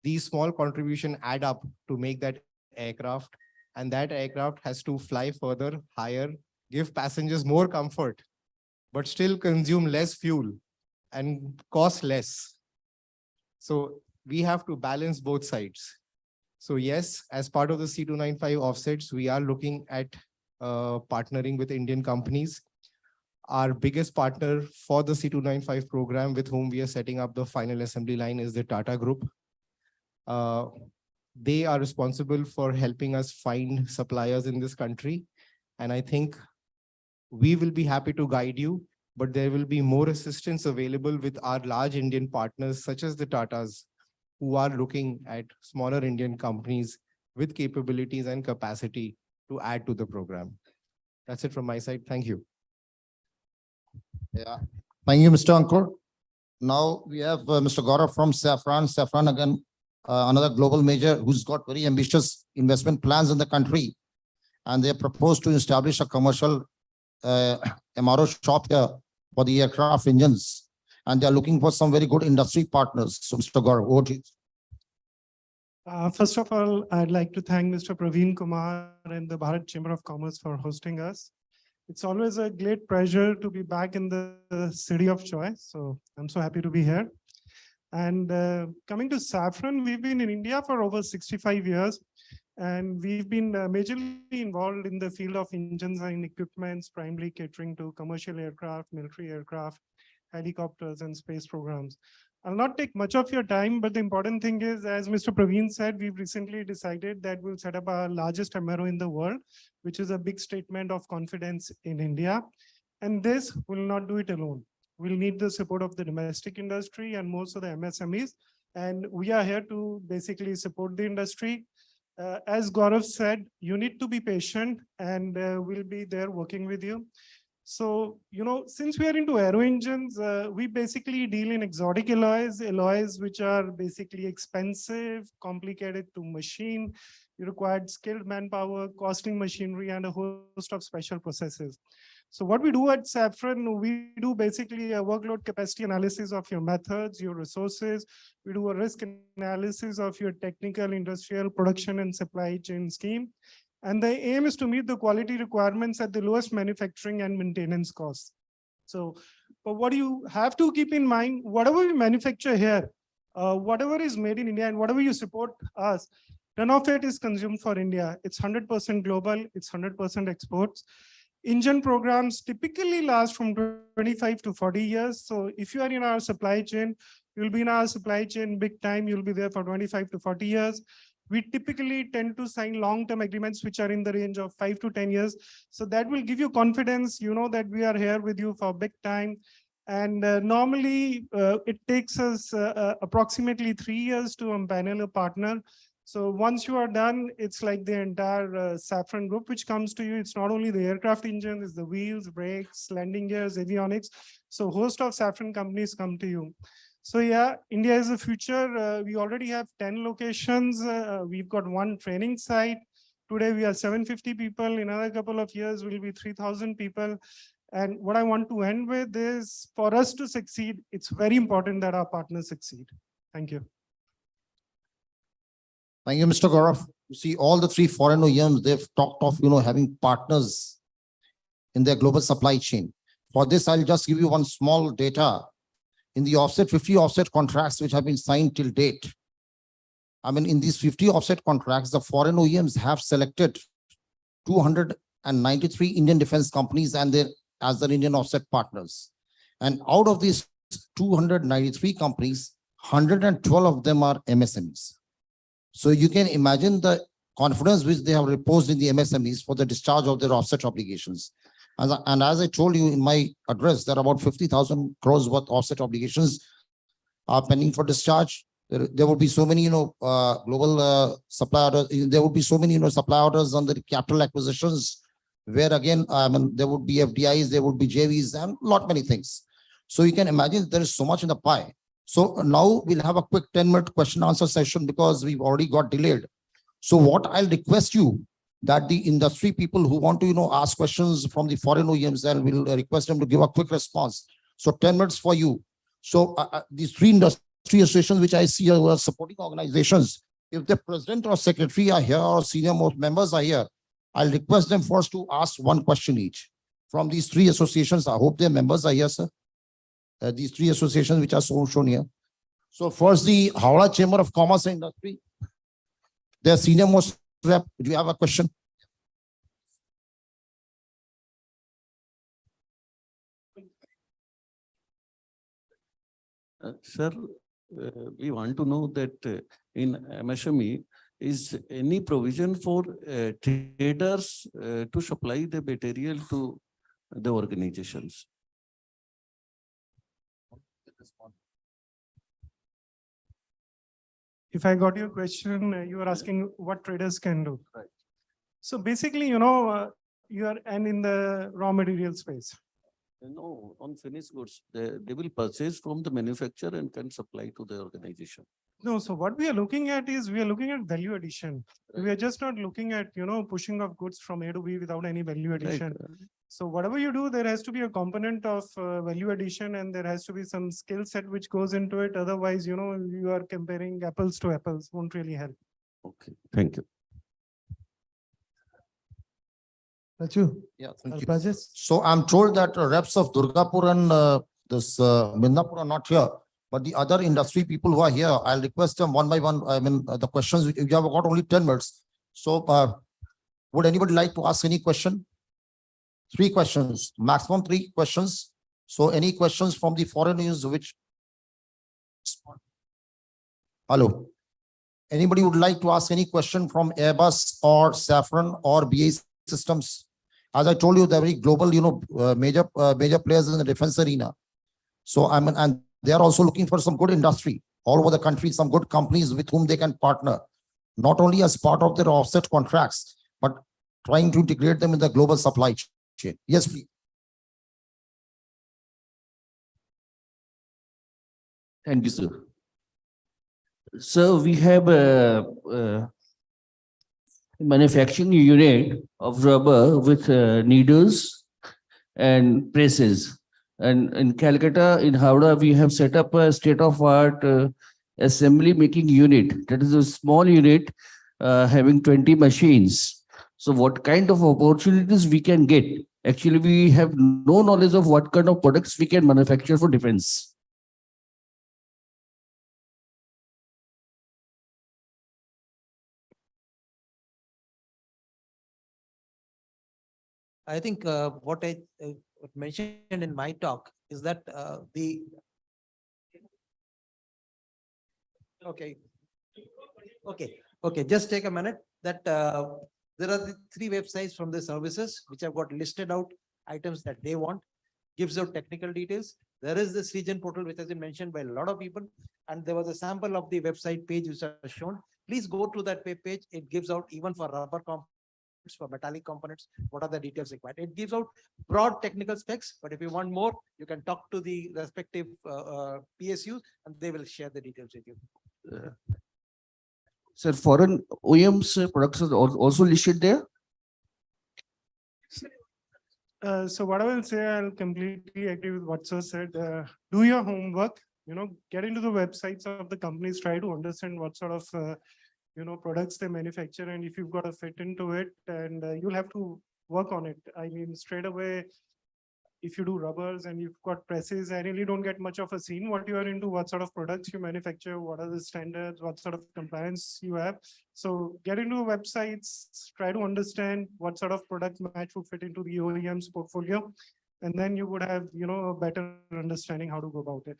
these small contributions add up to make that aircraft, and that aircraft has to fly further, higher, give passengers more comfort, but still consume less fuel and cost less. So we have to balance both sides. So yes, as part of the C295 offsets, we are looking at partnering with Indian companies. Our biggest partner for the C295 program with whom we are setting up the final assembly line is the Tata Group. They are responsible for helping us find suppliers in this country. And I think we will be happy to guide you, but there will be more assistance available with our large Indian partners, such as the Tatas, who are looking at smaller Indian companies with capabilities and capacity to add to the program. That's it from my side. Thank you. Yeah, thank you, Mr. Ankur. Now we have Mr. Gaurav from Safran. Safran again, another global major who's got very ambitious investment plans in the country. And they proposed to establish a commercial MRO shop here for the aircraft engines. And they're looking for some very good industry partners. So Mr. Gaurav, over to you. First of all, I'd like to thank Mr. Praveen Kumar and the Bharat Chamber of Commerce for hosting us. It's always a great pleasure to be back in the city of joy. So I'm so happy to be here. And coming to Safran, we've been in India for over 65 years. And we've been majorly involved in the field of engines and equipments, primarily catering to commercial aircraft, military aircraft, helicopters, and space programs. I'll not take much of your time, but the important thing is, as Mr. Praveen said, we've recently decided that we'll set up our largest MRO in the world, which is a big statement of confidence in India. And this will not do it alone. We'll need the support of the domestic industry and most of the MSMEs. And we are here to basically support the industry. As Gaurav said, you need to be patient, and we'll be there working with you. So, since we are into aero engines, we basically deal in exotic alloys which are basically expensive, complicated to machine. You require skilled manpower, costing machinery, and a host of special processes. So what we do at Safran, we do basically a workload capacity analysis of your methods, your resources. We do a risk analysis of your technical, industrial, production, and supply chain scheme. And the aim is to meet the quality requirements at the lowest manufacturing and maintenance costs. So, but what you have to keep in mind, whatever we manufacture here, whatever is made in India and whatever you support us, none of it is consumed for India. It's 100% global, it's 100% exports. Engine programs typically last from 25 to 40 years. So if you are in our supply chain, you'll be in our supply chain big time, you'll be there for 25 to 40 years. We typically tend to sign long-term agreements, which are in the range of 5 to 10 years. So that will give you confidence, that we are here with you for big time. And normally it takes us approximately 3 years to empanel a partner. So once you are done, it's like the entire Safran group, which comes to you. It's not only the aircraft engine, it's the wheels, brakes, landing gears, avionics. So a host of Safran companies come to you. So yeah, India is the future. We already have 10 locations. We've got one training site. Today we are 750 people. In another couple of years, we'll be 3,000 people. And what I want to end with is, for us to succeed, it's very important that our partners succeed. Thank you. Thank you, Mr. Gaurav. You see, all the three foreign OEMs, they've talked of, having partners in their global supply chain. For this, I'll just give you one small data. In the 50 offset contracts which have been signed till date, in these 50 offset contracts, the foreign OEMs have selected 293 Indian defense companies and as their Indian offset partners. And out of these 293 companies, 112 of them are MSMEs. So you can imagine the confidence which they have reposed in the MSMEs for the discharge of their offset obligations. And as I told you in my address, there are about 50,000 crores worth offset obligations are pending for discharge. There will be so many, global supply orders. There will be so many, supply orders on the capital acquisitions, where again, there would be FDIs, there would be JVs, and many things. So you can imagine there is so much in the pie. So now we'll have a quick 10-minute question answer session because we've already got delayed. So what I'll request you, that the industry people who want to, ask questions from the foreign OEMs, and we'll request them to give a quick response. So 10 minutes for you. So these three industry associations, which I see are supporting organizations, if the president or secretary are here or senior most members are here, I'll request them first to ask one question each. from these three associations. I hope their members are here, sir. These three associations which are shown here. So first, the Howrah Chamber of Commerce and Industry. Their senior most rep, do you have a question? Sir, we want to know that in MSME, is any provision for traders to supply the material to the organizations? If I got your question, you were asking what traders can do. Right. So basically, you are and in the raw material space. No, on finished goods, they will purchase from the manufacturer and can supply to the organization. No, so what we are looking at is we are looking at value addition. We Right. are just not looking at, pushing of goods from A to B without any value Right. addition. So whatever you do, there has to be a component of value addition and there has to be some skill set which goes into it. Otherwise, you are comparing apples to apples, won't really help. Okay, thank you. Yeah, thank you. So I'm told that reps of Durgapur and this Midnapur are not here, but the other industry people who are here, I'll request them one by one. I mean, the questions, you have got only 10 minutes. So would anybody like to ask any question? 3 questions, maximum 3 questions. So any questions from the foreign news which? Hello. Anybody would like to ask any question from Airbus or Saffron or BA Systems? As I told you, they're very global, major players in the defense arena. So and they are also looking for some good industry all over the country, some good companies with whom they can partner, not only as part of their offset contracts, but trying to integrate them in the global supply chain. Yes, please. Thank you, sir. So we have a manufacturing unit of rubber with needles and presses. And in Calcutta, in Howrah, we have set up a state-of-art assembly making unit. That is a small unit having 20 machines. So what kind of opportunities we can get? Actually, we have no knowledge of what kind of products we can manufacture for defense. I think what I mentioned in my talk is that okay, just take a minute. That there are the 3 websites from the services which have got listed out items that they want, gives out technical details. There is this region portal which has been mentioned by a lot of people, and there was a sample of the website page which are shown. Please go to that web page. It gives out even for rubber components, for metallic components, what are the details required. It gives out broad technical specs, but if you want more, you can talk to the respective PSUs and they will share the details with you. Sir, foreign OEMs products are also listed there? So what I will say, I'll completely agree with what sir said. Do your homework, get into the websites of the companies, try to understand what sort of products they manufacture, and if you've got to fit into it, and you'll have to work on it. I mean, straight away, if you do rubbers and you've got presses, I really don't get much of a scene what you are into, what sort of products you manufacture, what are the standards, what sort of compliance you have. So get into websites, try to understand what sort of product match would fit into the OEM's portfolio, and then you would have, a better understanding how to go about it.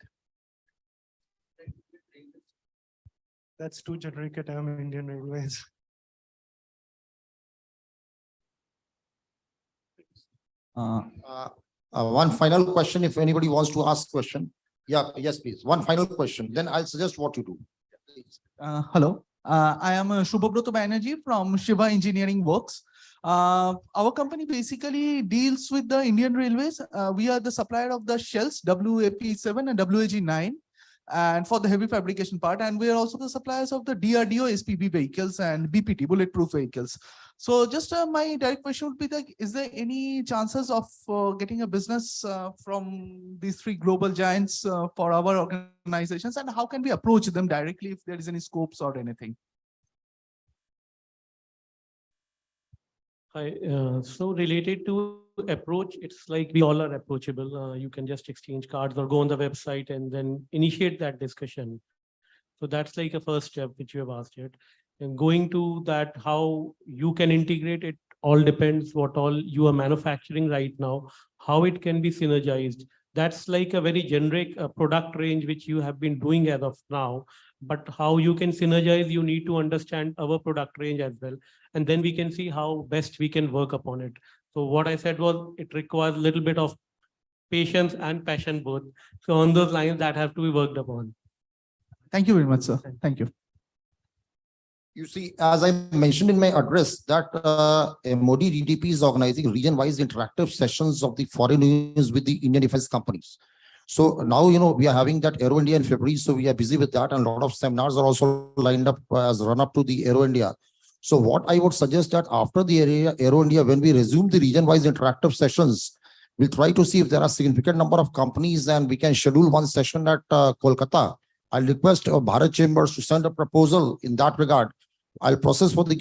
That's too generic a term, Indian Railways. One final question, if anybody wants to ask question. Yeah, yes, please. One final question, then I'll suggest what you do. Hello, I am Shubhabroto Banerjee from Shiva Engineering Works. Our company basically deals with the Indian Railways. We are the supplier of the shells WAP7 and WAG9, and for the heavy fabrication part, and we are also the suppliers of the DRDO SPB vehicles and BPT, bulletproof vehicles. So just my direct question would be that, is there any chances of getting a business from these 3 global giants for our organizations, and how can we approach them directly if there is any scopes or anything? Hi, so related to approach, it's like we all are approachable. You can just exchange cards or go on the website and then initiate that discussion. So that's like a first step which you have asked it. And going to that, how you can integrate it all depends what all you are manufacturing right now, how it can be synergized. That's like a very generic product range which you have been doing as of now. But how you can synergize, you need to understand our product range as well. And then we can see how best we can work upon it. So what I said was it requires a little bit of patience and passion both. So on those lines that have to be worked upon. Thank you very much, sir. Thank you. You see, as I mentioned in my address, that MOD DDP is organizing region-wise interactive sessions of the foreign unions with the Indian defense companies. So now, we are having that Aero India in February, so we are busy with that, and a lot of seminars are also lined up as run-up to the Aero India. So what I would suggest that after the Aero India, when we resume the region-wise interactive sessions, we'll try to see if there are significant number of companies and we can schedule one session at Kolkata. I'll request Bharat Chambers to send a proposal in that regard. I'll process for the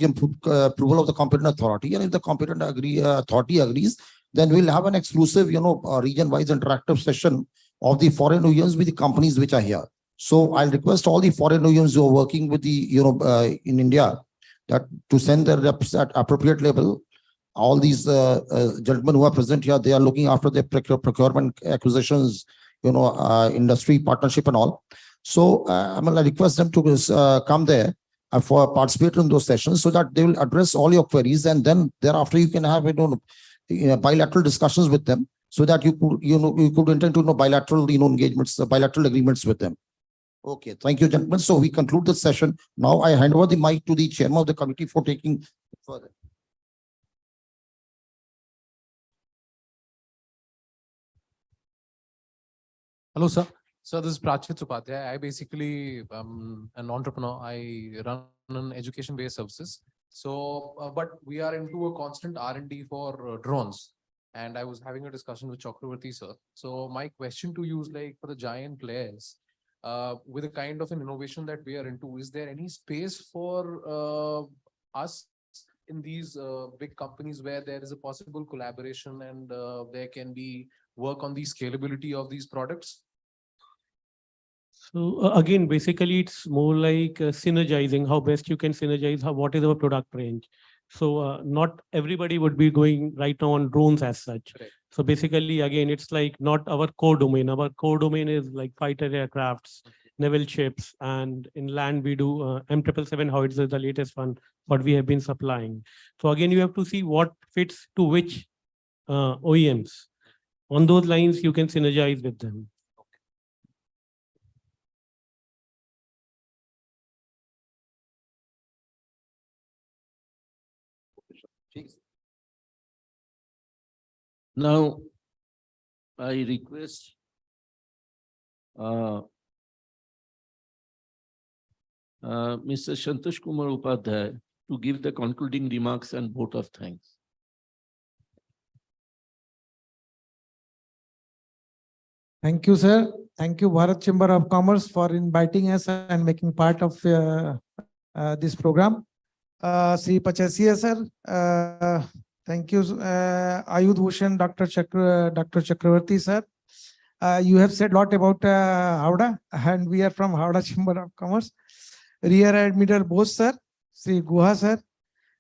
approval of the competent authority, and if the competent authority agrees, then we'll have an exclusive, region-wise interactive session of the foreign unions with the companies which are here. So I'll request all the foreign unions who are working with the, in India, that to send their reps at appropriate level. All these gentlemen who are present here, they are looking after their procurement, acquisitions, industry partnership and all. So I request them to come there for participate in those sessions so that they will address all your queries, and then thereafter you can have bilateral discussions with them so that you could enter into bilateral engagements, bilateral agreements with them. Okay, thank you, gentlemen. So we conclude this session. Now I hand over the mic to the chairman of the committee for taking further. Hello, sir. So this is Prachit Upadhyay. I basically am an entrepreneur. I run an education-based services. So, but we are into a constant R&D for drones. And I was having a discussion with Chakravarti, sir. So my question to you is like for the giant players, with the kind of an innovation that we are into, is there any space for us in these big companies where there is a possible collaboration and there can be work on the scalability of these products? So again, basically, it's more like synergizing, how best you can synergize, what is our product range. So not everybody would be going right now on drones as such. Right. So basically, again, it's like not our core domain. Our core domain is like fighter aircrafts, naval ships, and in land we do M777 howitzer, the latest one, what we have been supplying. So again, you have to see what fits to which OEMs. On those lines, you can synergize with them. Now, I request Mr. Santosh Kumar Upadhyay to give the concluding remarks and vote of thanks. Thank you, sir. Thank you, Bharat Chamber of Commerce, for inviting us and making part of this program. Sri Pachasia, sir. Thank you, Ayudh Bhushan, Dr. Chakravarti, sir. You have said a lot about Howrah, and we are from Howrah Chamber of Commerce. Rear Admiral Bose, sir. Sri Guha, sir.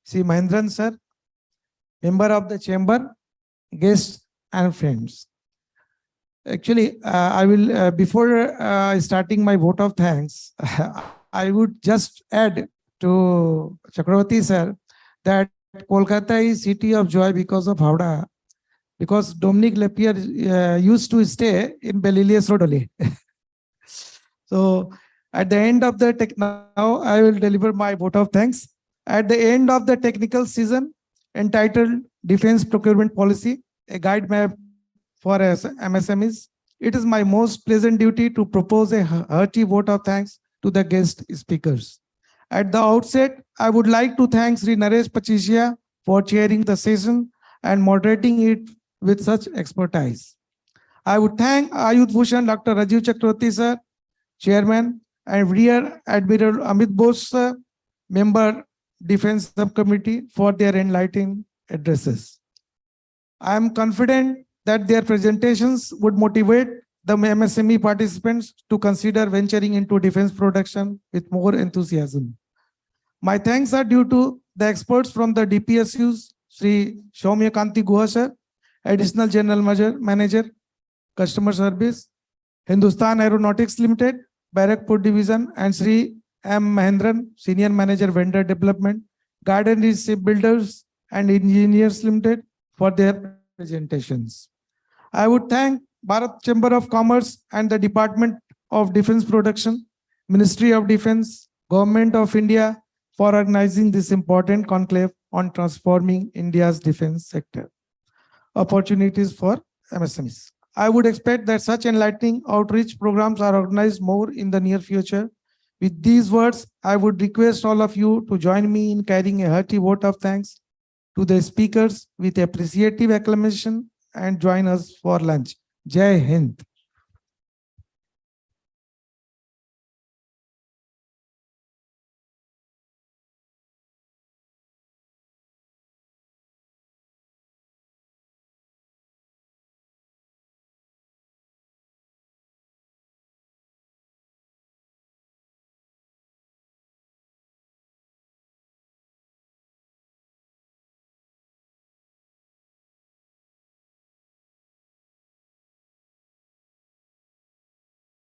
Sri Mahendran, sir. Member of the chamber, guests and friends. Actually, I will, before starting my vote of thanks, I would just add to Chakravarti, sir, that Kolkata is city of joy because of Howrah, because Dominic Lepier used to stay in Belilius Road only. So at the end of the now I will deliver my vote of thanks. At the end of the technical season entitled Defense Procurement Policy, a guide map for MSMEs, it is my most pleasant duty to propose a hearty vote of thanks to the guest speakers. At the outset, I would like to thank Sri Naresh Pachasia for chairing the session and moderating it with such expertise. I would thank Ayudh Bhushan Dr. Rajiv Chakravarti, sir, Chairman, and Rear Admiral Amit Bose, sir, Member Defense Subcommittee, for their enlightening addresses. I am confident that their presentations would motivate the MSME participants to consider venturing into defense production with more enthusiasm. My thanks are due to the experts from the DPSUs, Sri Soumya Kanti Guha sir, Additional General Manager, Customer Service, Hindustan Aeronautics Limited, Barakpur Division, and Sri M. Mahendran, Senior Manager Vendor Development, Garden Reach Shipbuilders and Engineers Limited for their presentations. I would thank Bharat Chamber of Commerce and the Department of Defense Production, Ministry of Defense, Government of India for organizing this important conclave on transforming India's defense sector. Opportunities for MSMEs. I would expect that such enlightening outreach programs are organized more in the near future. With these words, I would request all of you to join me in carrying a hearty vote of thanks to the speakers with appreciative acclamation and join us for lunch. Jai Hind.